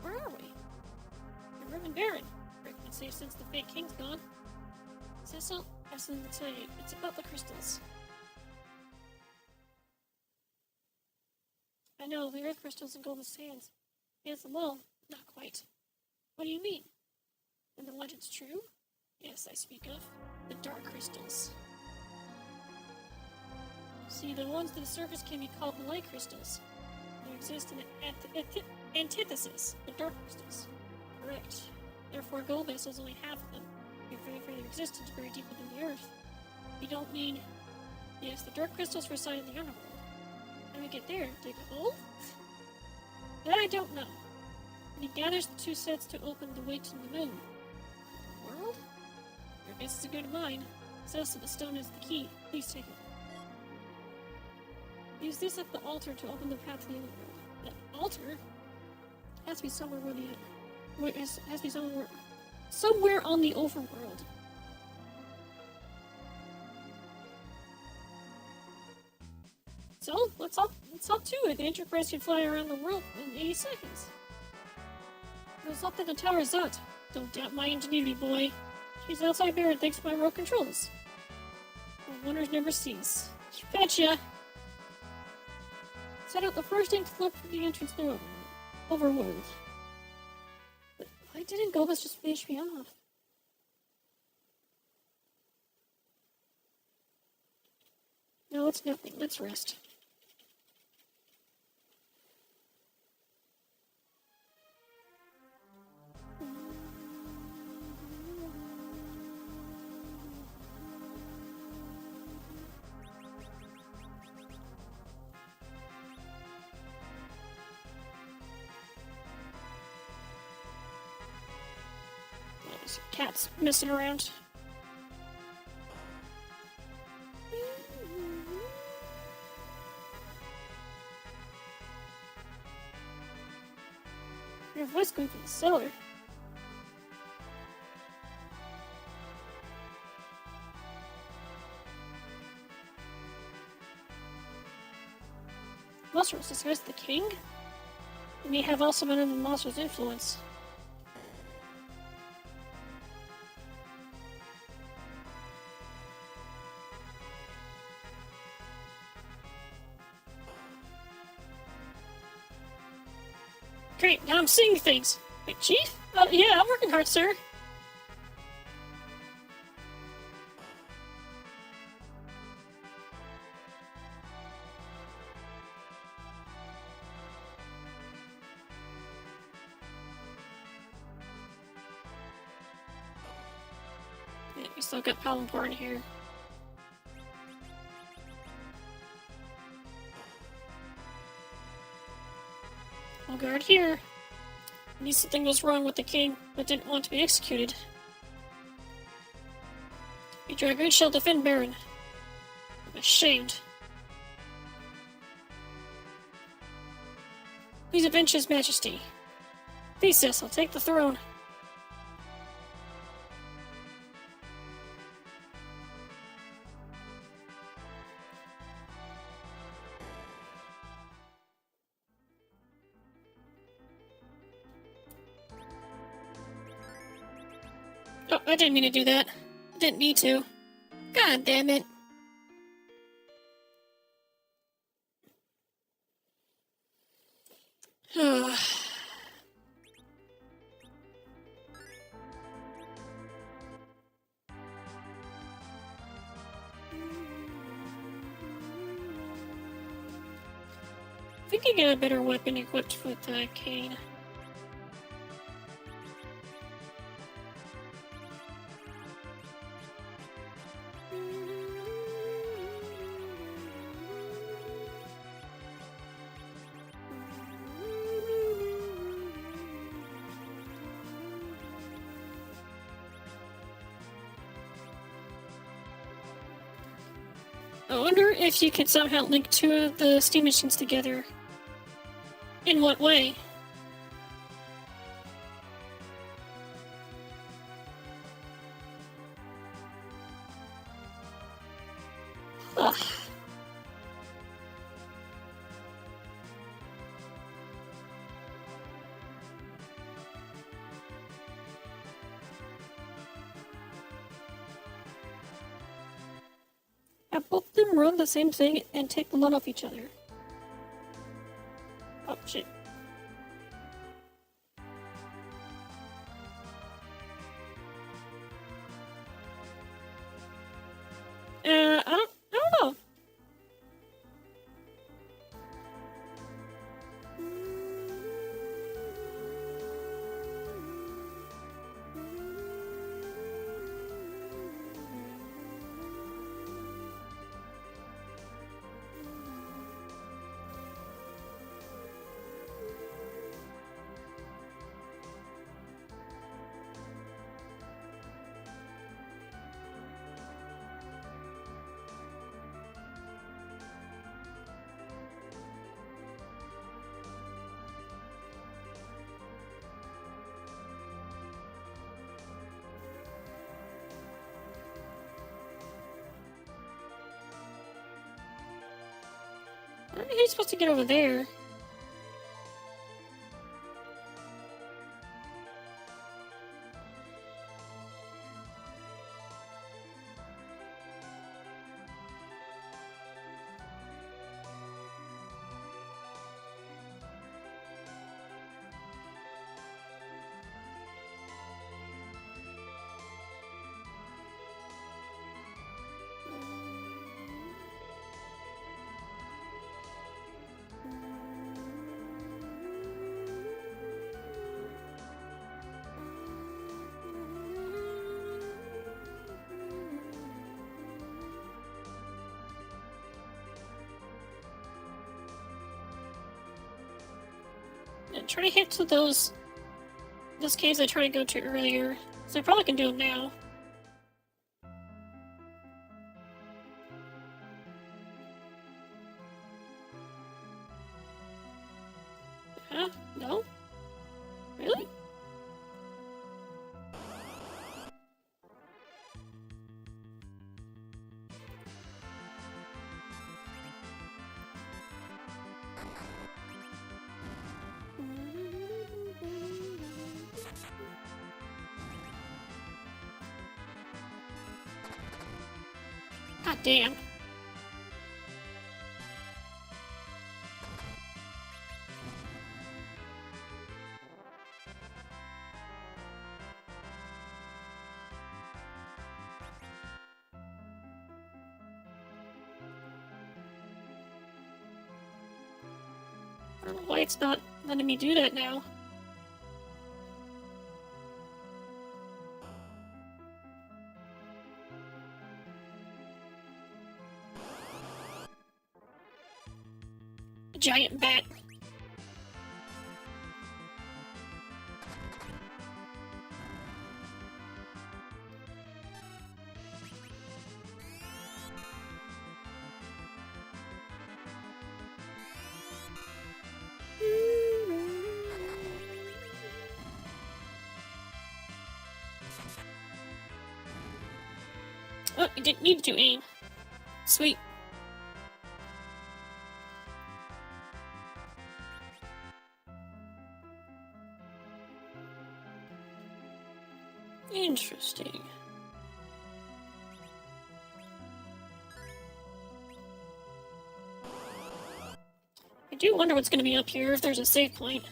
Where are we? The Roman Baron. Been safe since the fake king's gone. Cecil, I have something to tell you. It's about the crystals. I know, the earth crystals and golden sands. He has them all. Not quite. What do you mean? And the legend's true? Yes, I speak of the dark crystals. See, the ones to the surface can be called light crystals. They exist in an antithesis, the dark crystals. Correct. Therefore, gold vessels only half of them. Refer for their existence very deep within the earth. You don't mean... Yes, the dark crystals reside in the underworld. How do we get there? Dig a hole? That I don't know. And he gathers the two sets to open the way to the moon. World? Your guess is a good mine. Says that the stone is the key. Please take it. Use this at the altar to open the path to the underworld. The altar? Has to be somewhere where the... Has to be somewhere on the overworld. So, let's hop to it. The Enterprise can fly around the world in 80 seconds. There's up in the tower is that. Don't doubt my ingenuity, boy. She's outside there and thanks to my remote controls. My wonders never cease. Betcha! Set out the first ink to look for the entrance to the overworld. But why didn't Gobus just finish me off? No, it's nothing. Let's rest. There's cats messing around. Your voice going from the cellar. Monsters disguise the king? He may have also been under the monster's influence. Great, now I'm seeing things. Wait, Chief? Yeah, I'm working hard, sir. Yeah, we still got Palamborn here. I'll guard here. At least something was wrong with the king, but didn't want to be executed. You dragon shall defend Baron. I'm ashamed. Please avenge his majesty. Theseus, I'll take the throne. Oh, I didn't mean to do that. I didn't need to. God damn it. I think I get a better weapon equipped with Kane. I wonder if you could somehow link two of the steam machines together. In what way? Ugh. Have both of them run the same thing and take the load off each other. Oh, shit. How are you supposed to get over there? And try to hit to those caves I tried to go to earlier. So I probably can do them now. Huh? No? Really? God damn. I don't know why it's not letting me do that now. A giant bat. Oh, you didn't need to aim. Sweet. Interesting. I do wonder what's going to be up here if there's a save point.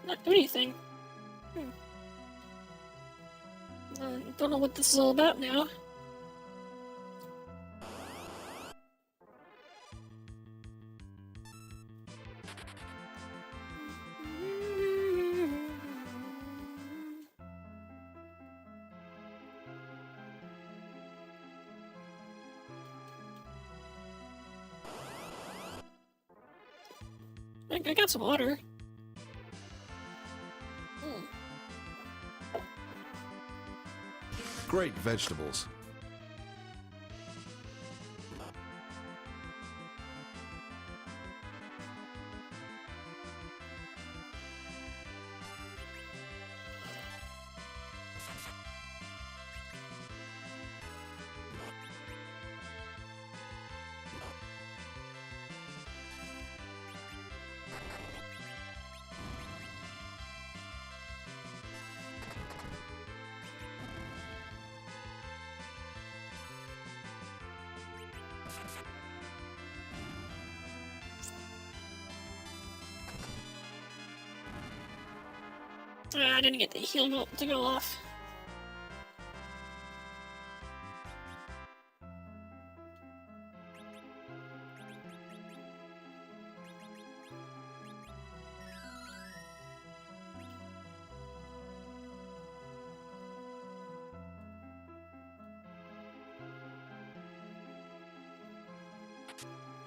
Not do anything. Don't know what this is all about now. I got some water. Great vegetables. I didn't get the heal note to go off.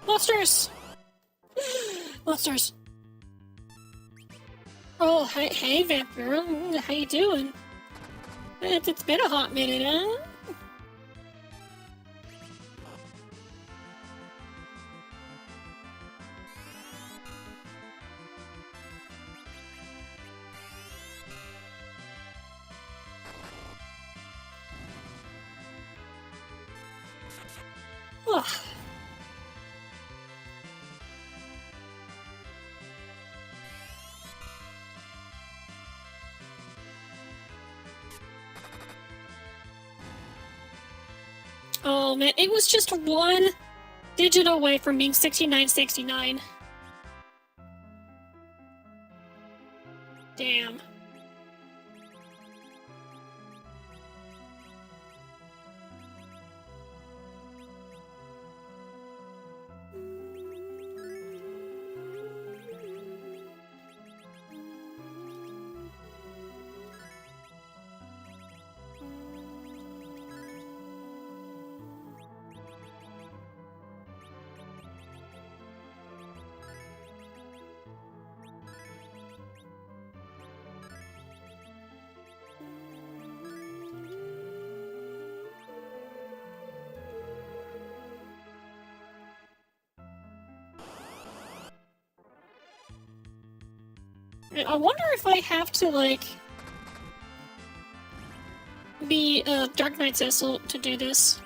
Monsters! Monsters. Oh, hey, Vampire. How you doing? It's been a hot minute, huh? Ugh. Oh man, it was just one digit away from being 6969. Damn. I wonder if I have to, like, be Dark Knight Cecil to do this.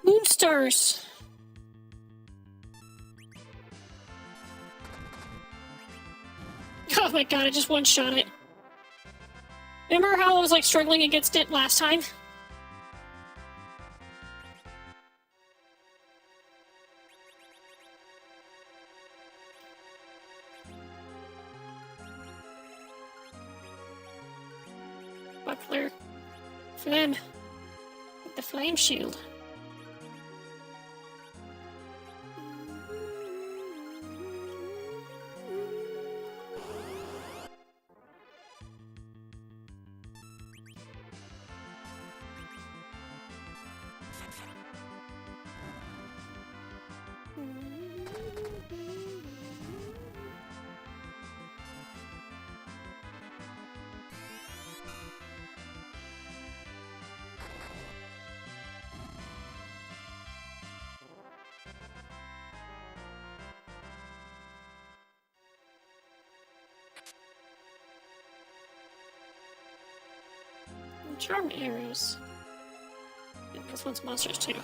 Moonstars! Oh my god, I just one-shot it. Remember how I was, like, struggling against it last time? Buckler. Flame. The flame shield. Charm arrows. Yeah, this one's monsters too.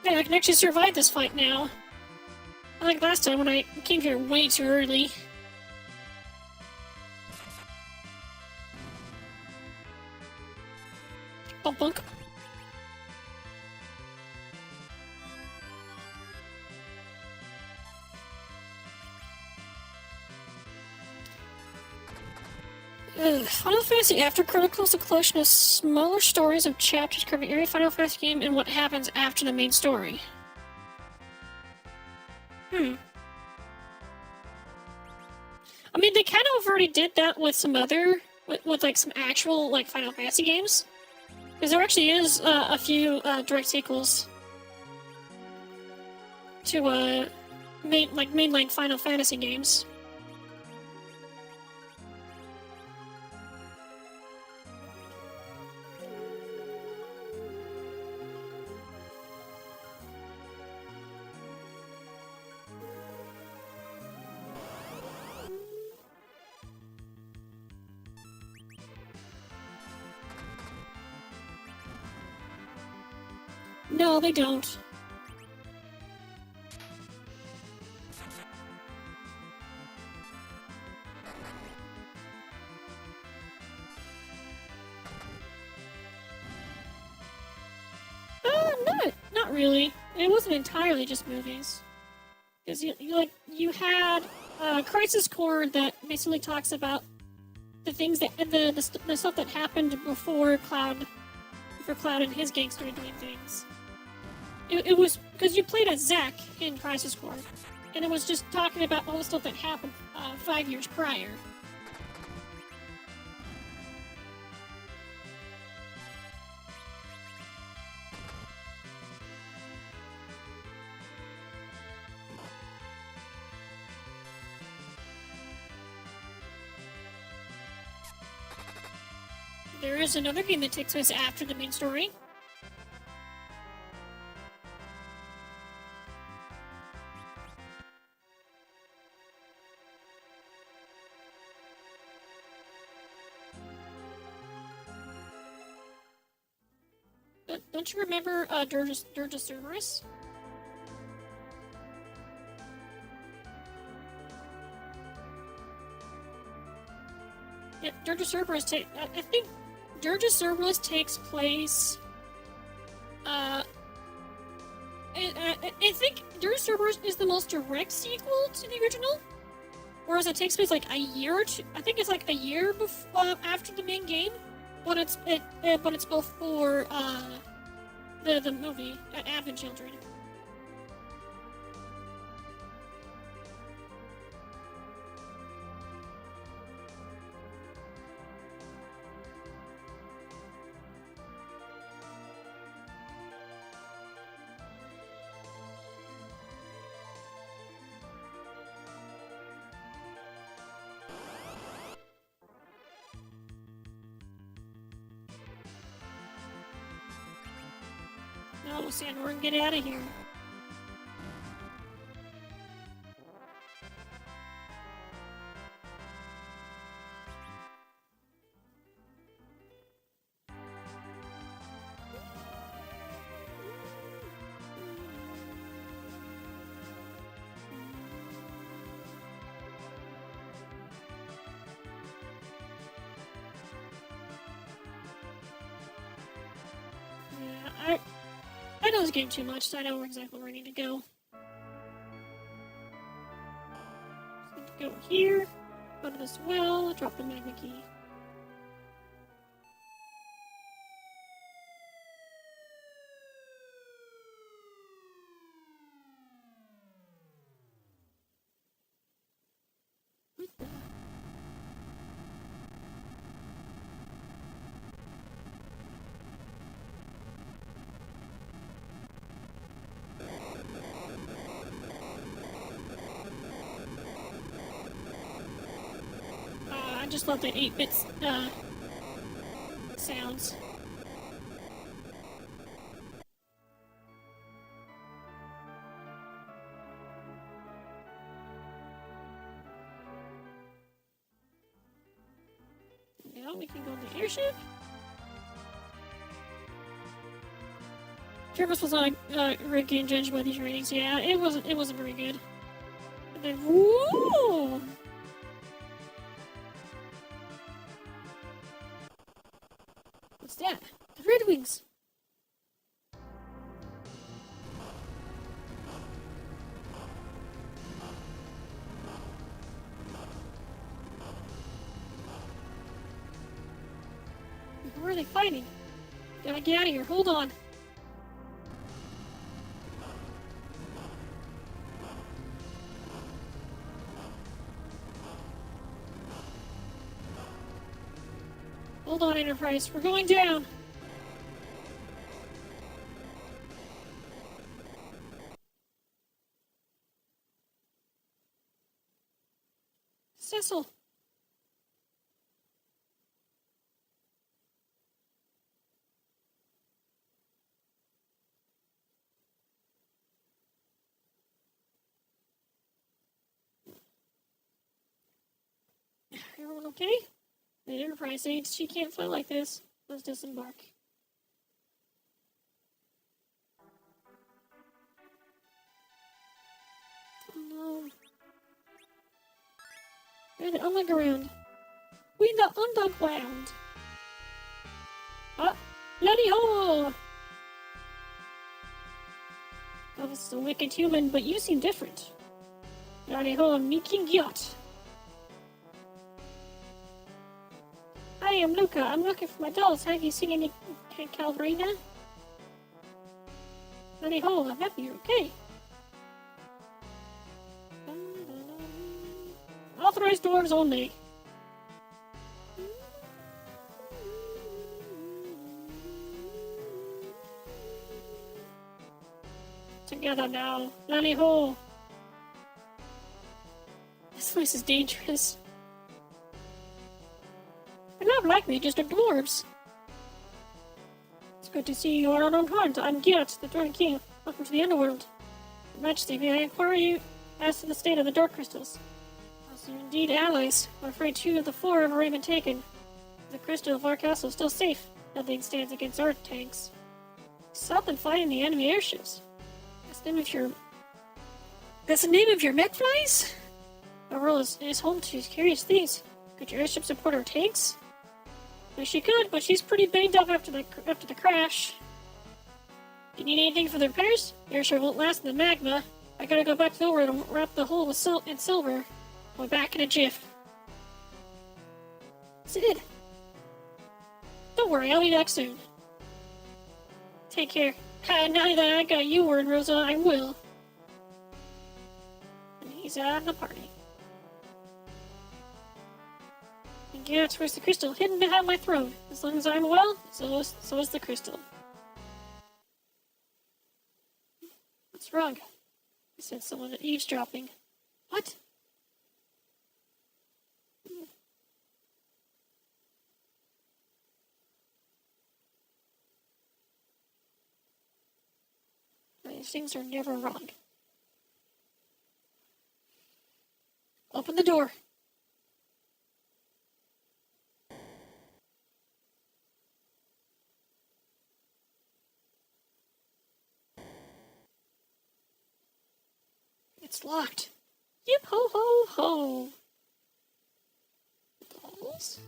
Yeah, I can actually survive this fight now. Unlike last time when I came here way too early. Bunk bunk. Final Fantasy After chronicles the collection of smaller stories of chapters covering every Final Fantasy game and what happens after the main story. I mean, they kind of already did that with some other with like some actual like Final Fantasy games, because there actually is a few direct sequels to mainline Final Fantasy games. No, they don't. Not really. It wasn't entirely just movies. Because you had Crisis Core that basically talks about the things that the stuff that happened before Cloud and his gang started doing things. It was because you played as Zack in Crisis Core, and it was just talking about all the stuff that happened 5 years prior. There is another game that takes place after the main story. Don't you remember Dirge Cerberus? Yeah, Dirge Cerberus I think Dirge Cerberus takes place. I think Dirge Cerberus is the most direct sequel to the original, whereas it takes place like a year or two. I think it's like a year before after the main game, but it's before the movie Advent Children. No, Sandworm, get out of here. Yeah, I know this game too much, so I know exactly where I need to go. Just need to go here, go to this well, drop the magnet key. What the? I just love the 8-bit sounds. Now we can go on the airship. Travis was on a ranking judged by these ratings. Yeah, it wasn't very good. And then whoa! What's that? The Red Wings. Where are they fighting? Gotta get out of here. Hold on. Hold on, Enterprise. We're going down. Cecil. Everyone okay? The Enterprise says she can't fly like this. Let's disembark. Oh no. We're the underground. We're the underground. Ah, bloody hole! Oh, this is a wicked human, but you seem different. Bloody hole, me King Yacht. Hi, I'm Luca. I'm looking for my dolls. Have you seen any Calvarina? Bloody hole, I'm happy you're okay. Authorized doors only. Together now, bloody hole. This place is dangerous. They're not like me, just dwarves. It's good to see you are unharmed. I'm Gyat, the Dark King. Welcome to the Underworld. Your Majesty, may I inquire you as to the state of the Dark Crystals? As you're indeed allies, I'm afraid 2 of the 4 have already been taken. The crystal of our castle is still safe. Nothing stands against our tanks. Stop them fighting the enemy airships. That's the name of your mech flies? Our world is home to curious things. Could your airship support our tanks? Well, she could, but she's pretty banged up after the crash. Do you need anything for the repairs? The airship won't last in the magma. I gotta go back to the world and wrap the hole with in silver. I'll be back in a jiff. Sid! Don't worry, I'll be back soon. Take care. Now that I got you word, Rosa, I will. And he's out of the party. And yeah, where's the crystal? Hidden behind my throne. As long as I'm well, so is the crystal. What's wrong? I said someone eavesdropping. What? These things are never wrong. Open the door. It's locked. Yip ho ho ho. Dolls?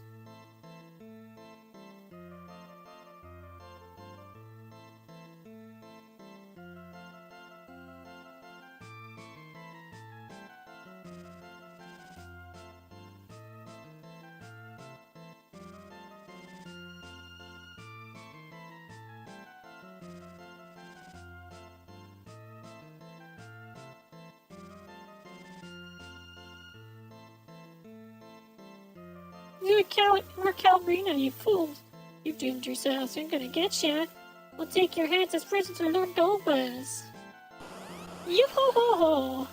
You're Calbrina, you fool. You've doomed yourselves. I'm gonna get ya. We'll take your hands as presents for Lord Goldbuzz. Yo-ho-ho-ho!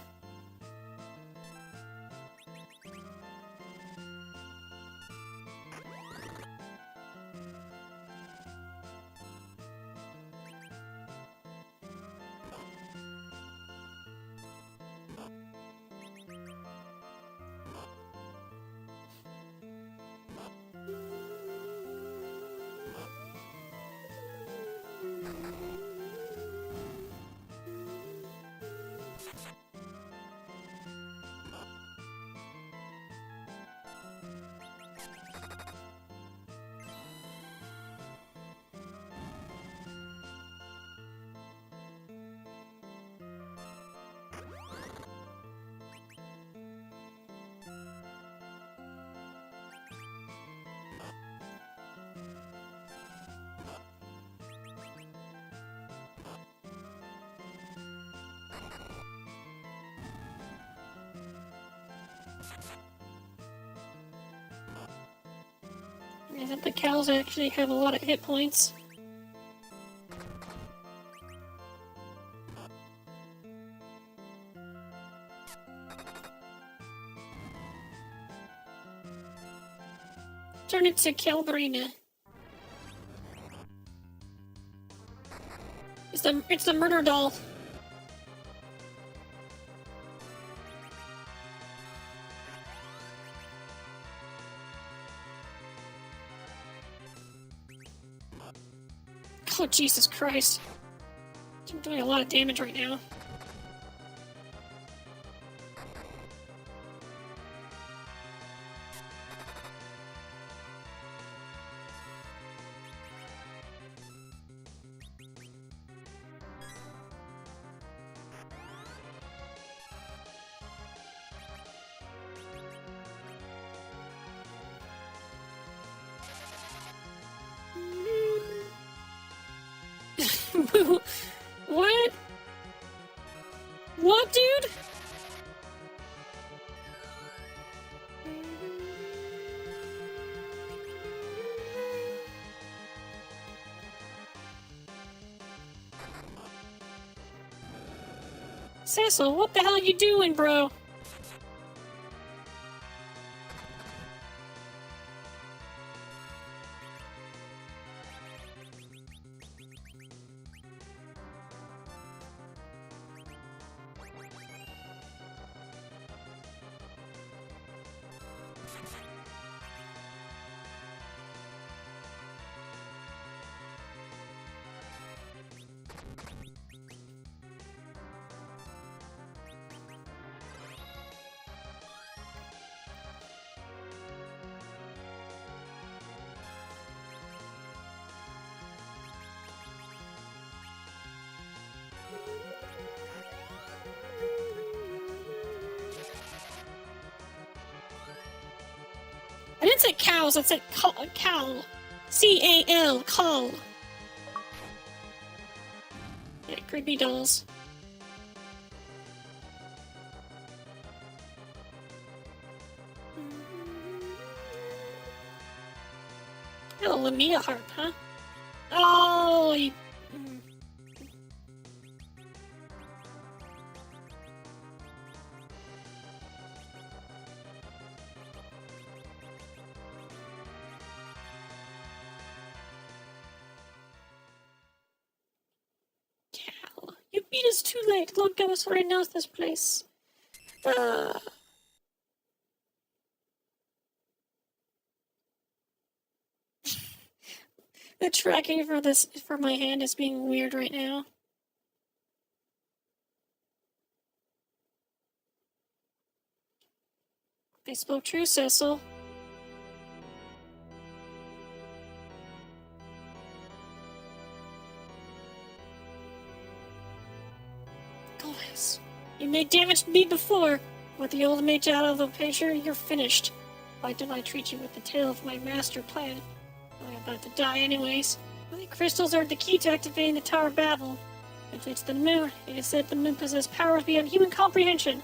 Is that the cows actually have a lot of hit points? Turn it to Calbrina. It's the murder doll. Oh, Jesus Christ. I'm doing a lot of damage right now. What? What, dude? Cecil, what the hell are you doing, bro? I didn't say cows, I said cow. C-A-L, call. Yeah, creepy dolls. Oh, Lamia harp, huh? Oh, you... Cal, you beat us too late. Lord Ghost already knows this place. The tracking for my hand is being weird right now. They spoke true, Cecil. Goddess, you made damage to me before. With the old mage out of the picture, you're finished. Why did I treat you with the tale of my master plan? I'm about to die anyways. The crystals are the key to activating the Tower of Babel. If it's the moon, it is said the moon possesses powers beyond human comprehension.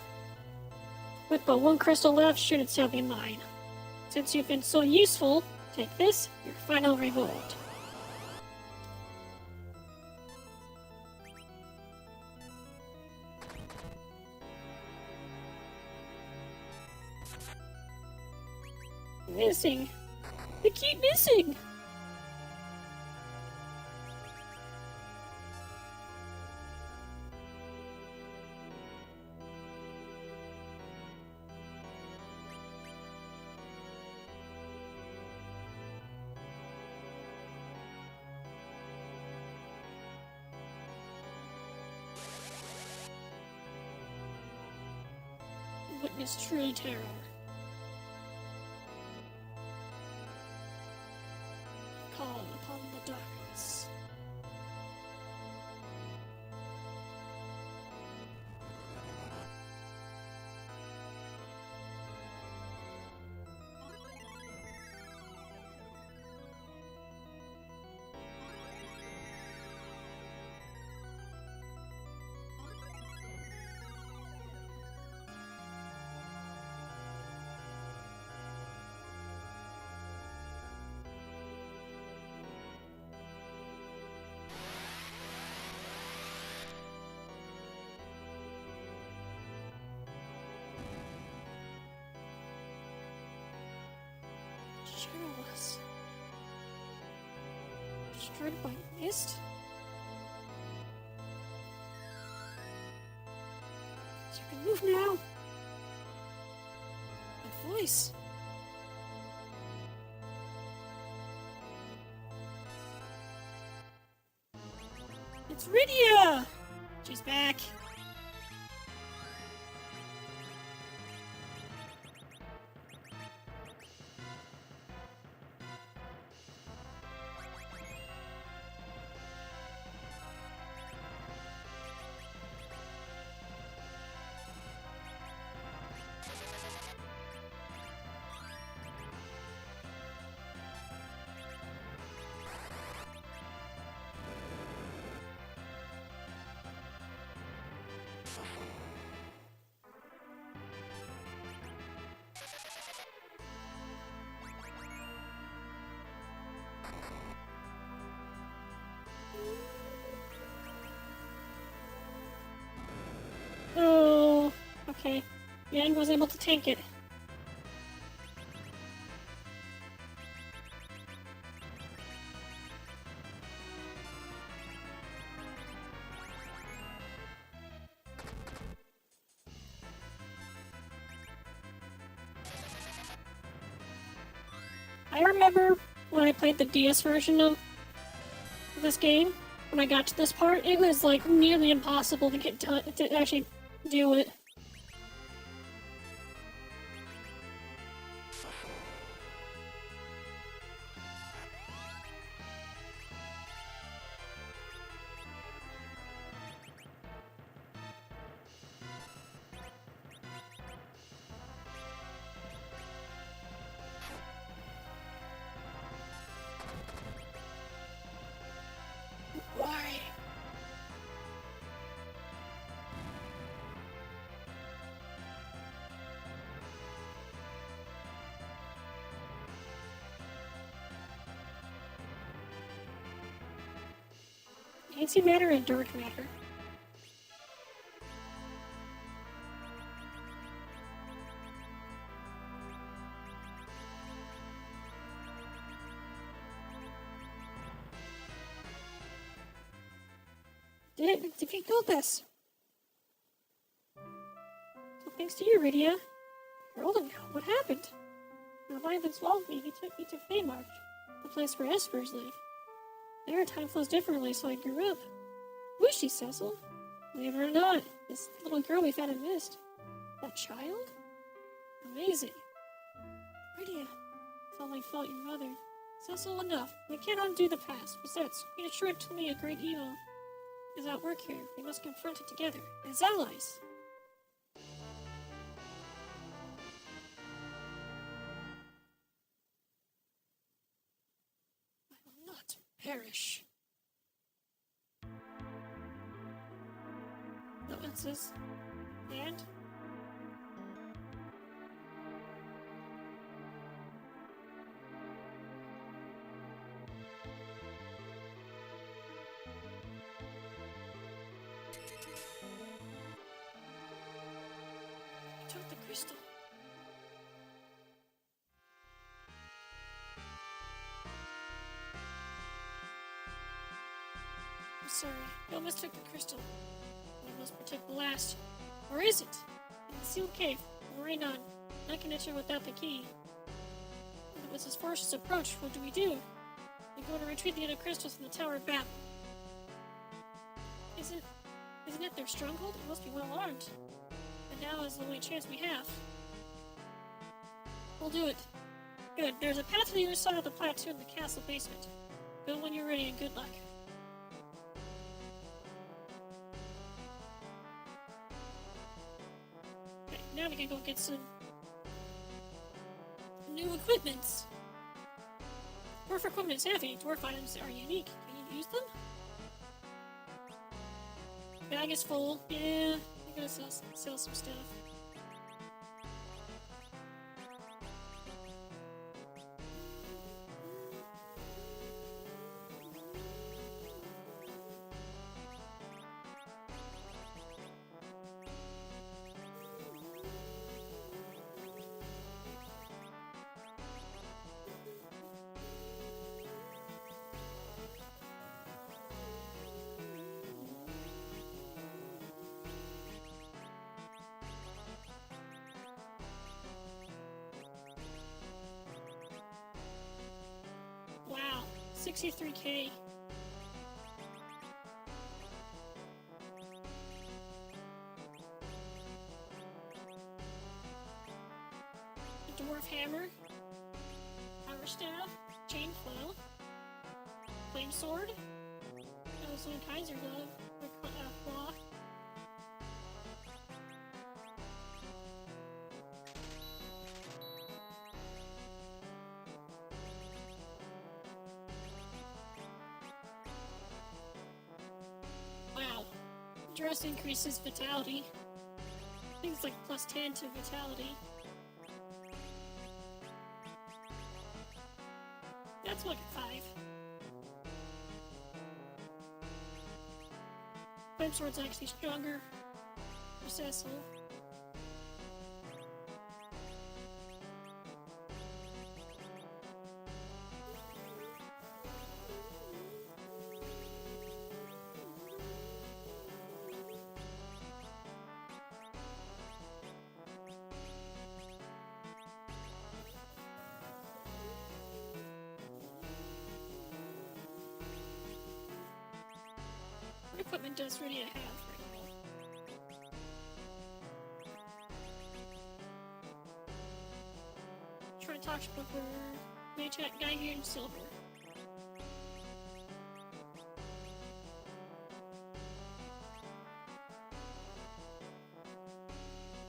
With but one crystal left, should it still be mine. Since you've been so useful, take this, your final reward. Missing. They keep missing. Witness true terror. Call upon the darkness. destroyed by mist? So you can move now. That voice. It's Rydia! She's back. Oh, okay. Yang was able to tank it. I remember when I played the DS version of this game, when I got to this part, it was like nearly impossible to get to actually do it. Why? Antimatter and dark matter. Did it defeat Gulpus? So thanks to you, Rydia. You're older now. What happened? Your mind involved me. He took me to Feymark, the place where espers live. There, time flows differently, so I grew up. Who is she, Cecil? Believe it or not, this little girl we found in Mist. That child? Amazing. Rydia, it's all my fault, your mother. Cecil, enough. We can't undo the past. Besides, Queen Assured told me a great evil is at work here. We must confront it together, as allies. I will not perish. No answers. And? I took the crystal. I'm sorry. You almost took the crystal. We must protect the last. Or is it? In the sealed cave. MoriRaine on. Not connected without the key. When it was his forces approach, what do? We go to retrieve the other crystals from the Tower of Babel. Isn't it their stronghold? It must be well armed. And now is the only chance we have. We'll do it. Good. There's a path to the other side of the plateau in the castle basement. Go when you're ready and good luck. Okay, now we can go get some new equipments. Dwarf equipment is heavy. Dwarf items are unique. Can you use them? Bag is full. Yeah, I'm gonna sell some stuff. 63k. The dwarf hammer, power staff, chain flail, flame sword, also Kaiser glove, or claw. Wow. Dress increases vitality. I think it's like plus 10 to vitality. That's like a 5. Flame sword's actually stronger. Successful. What equipment does Rudy have right now? Try to talk to Maytag guy here in silver.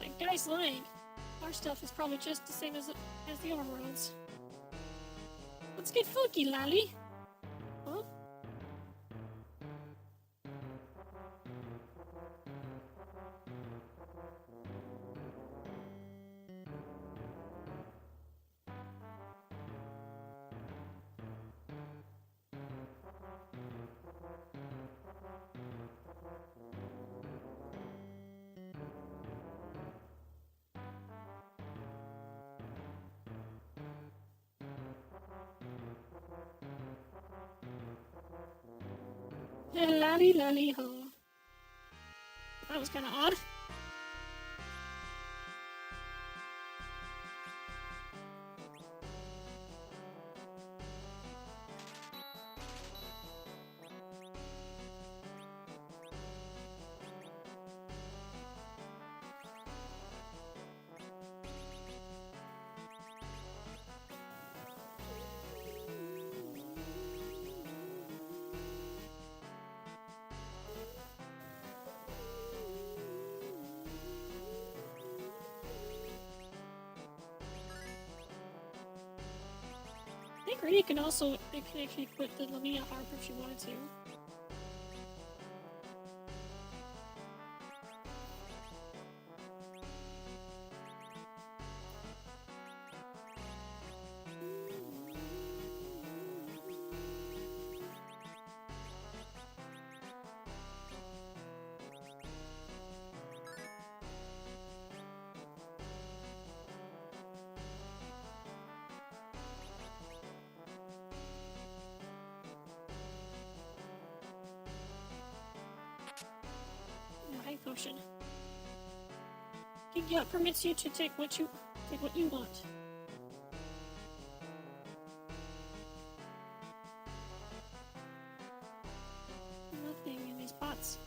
That guy's lying. Our stuff is probably just the same as the overworld's. Let's get funky, Lally. Huh? Lally, lally, ho. That was kind of odd. I think Rudy can also actually put the Lamia harp if she wanted to. High potion. Yeah, permits you to take what you want. Nothing in these pots.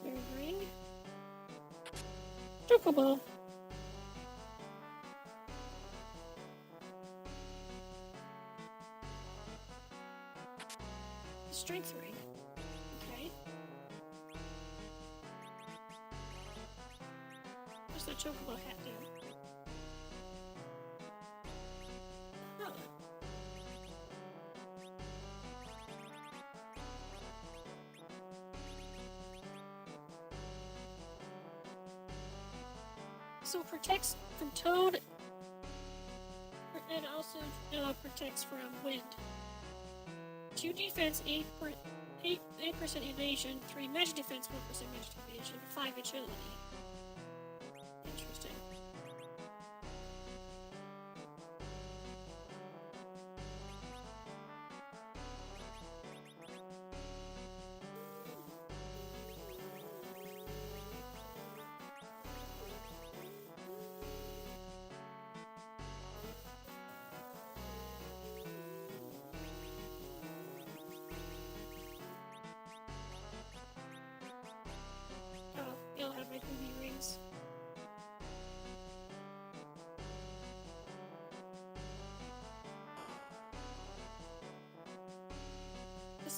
Third ring. Chocobo. Strength ring. Okay. What's the chocobo hat do? Oh. So protects from toad, and also protects from wind. 2 defense, 8% evasion, 3 magic defense, 1% magic evasion, 5 agility. Interesting.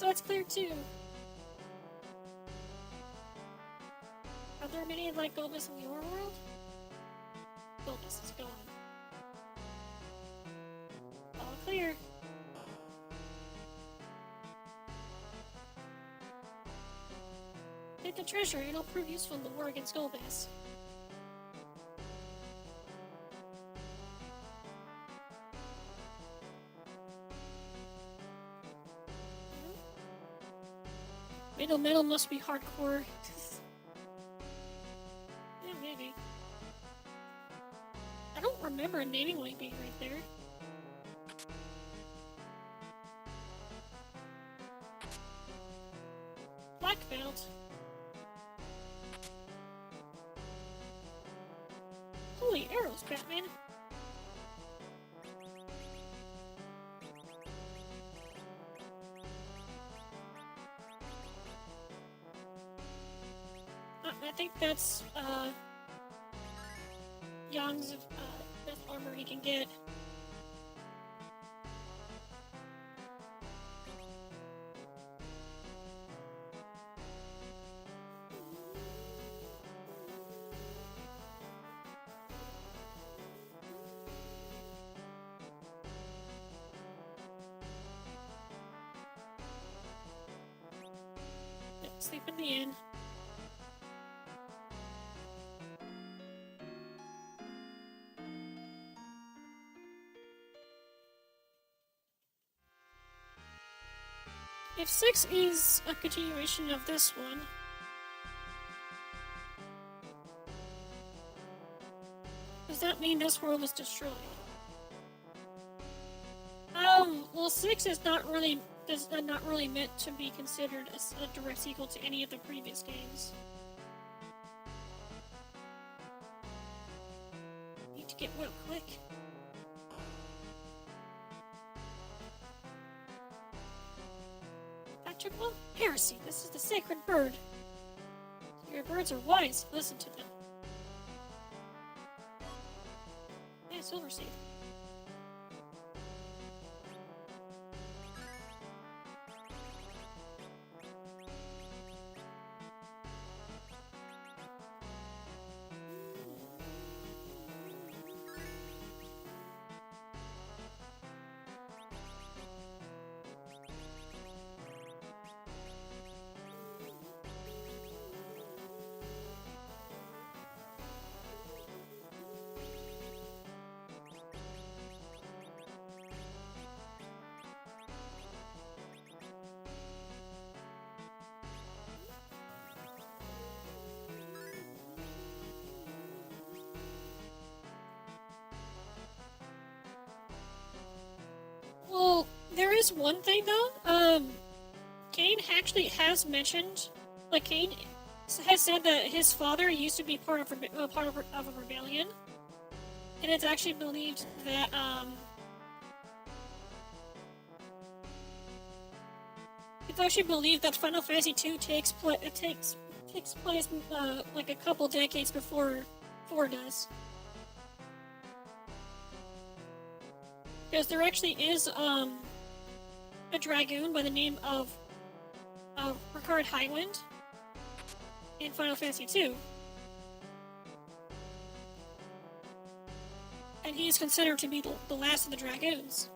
so that's clear too. Are there many like Gobus in your world? Gobus is gone. All clear. Take the treasure, it'll prove useful in the war against Gobus. Metal must be hardcore. Yeah, maybe. I don't remember a naming light being right there. Black belt. Holy arrows, Batman. I think that's, Young's, best armor he can get. Sleep in the inn. If 6 is a continuation of this one, does that mean this world was destroyed? Well, 6 is not really meant to be considered a direct sequel to any of the previous games. Need to get well quick. Patrick, well, heresy. This is the sacred bird. Your birds are wise. Listen to them. Yeah, Silver Seed. Well, there is one thing though. Cain actually has mentioned, like Cain has said that his father used to be part of a rebellion, and it's actually believed that it's actually believed that Final Fantasy II takes place like a couple decades before 4 does. Because there actually is a dragoon by the name of Ricard Highwind in Final Fantasy II. And he is considered to be the last of the dragoons.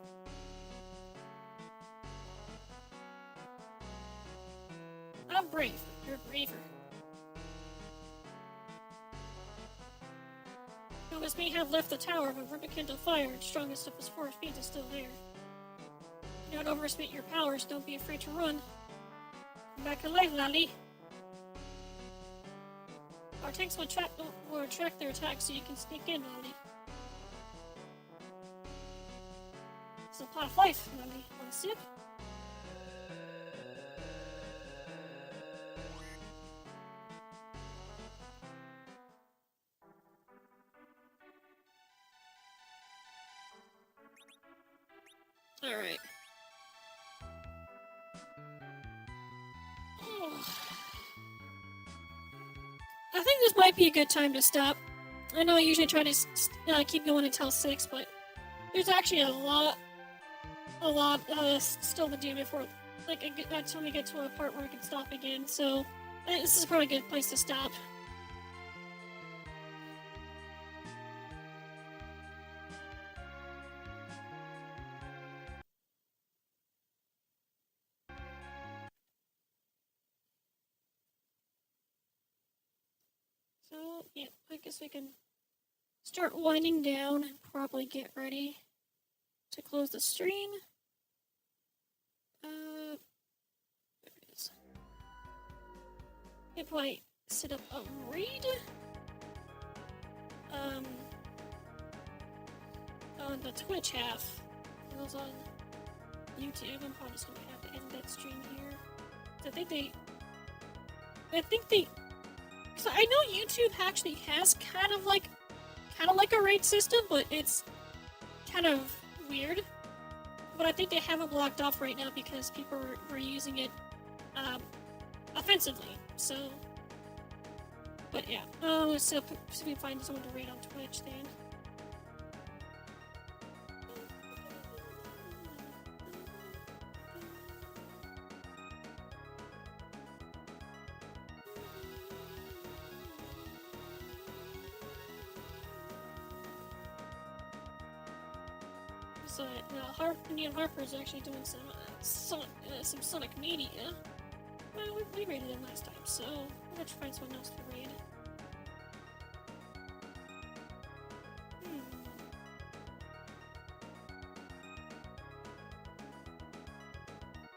I'm brave. You're braver. Gobus may have left the tower, but rekindled fire, and strongest of his 4 feet is still there. Do not overestimate your powers, don't be afraid to run. Come back alive, Lally. Our tanks will attract their attacks so you can sneak in, Lally. It's a pot of life, Lally. Want a sip? Alright. I think this might be a good time to stop. I know I usually try to keep going until 6, but there's actually a lot still to do before like that's when we get to a part where I can stop again. So this is probably a good place to stop. So yeah, I guess we can start winding down and probably get ready to close the stream. There it is. If I set up a raid, on the Twitch half, it was on YouTube. I'm probably just gonna have to end that stream here. I think they, so I know YouTube actually has kind of like a raid system, but it's kind of weird. But I think they have it blocked off right now because people were using it offensively. So, but yeah. Let's see if we find someone to raid on Twitch then. So, Indian Harper is actually doing some Sonic Mania. Well, we raided him last time, so we'll have to find someone else to raid.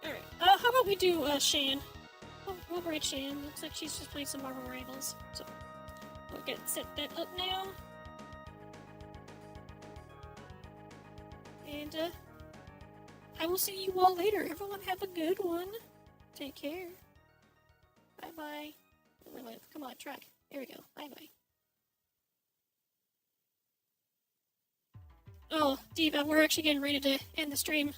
Alright, how about we do, Shan? We'll raid Shan. Looks like she's just playing some Marvel Rivals, so we'll set that up now. And, I will see you all later. Everyone have a good one. Take care. Bye-bye. Wait, come on, track. There we go. Bye-bye. Oh, Diva, we're actually getting ready to end the stream.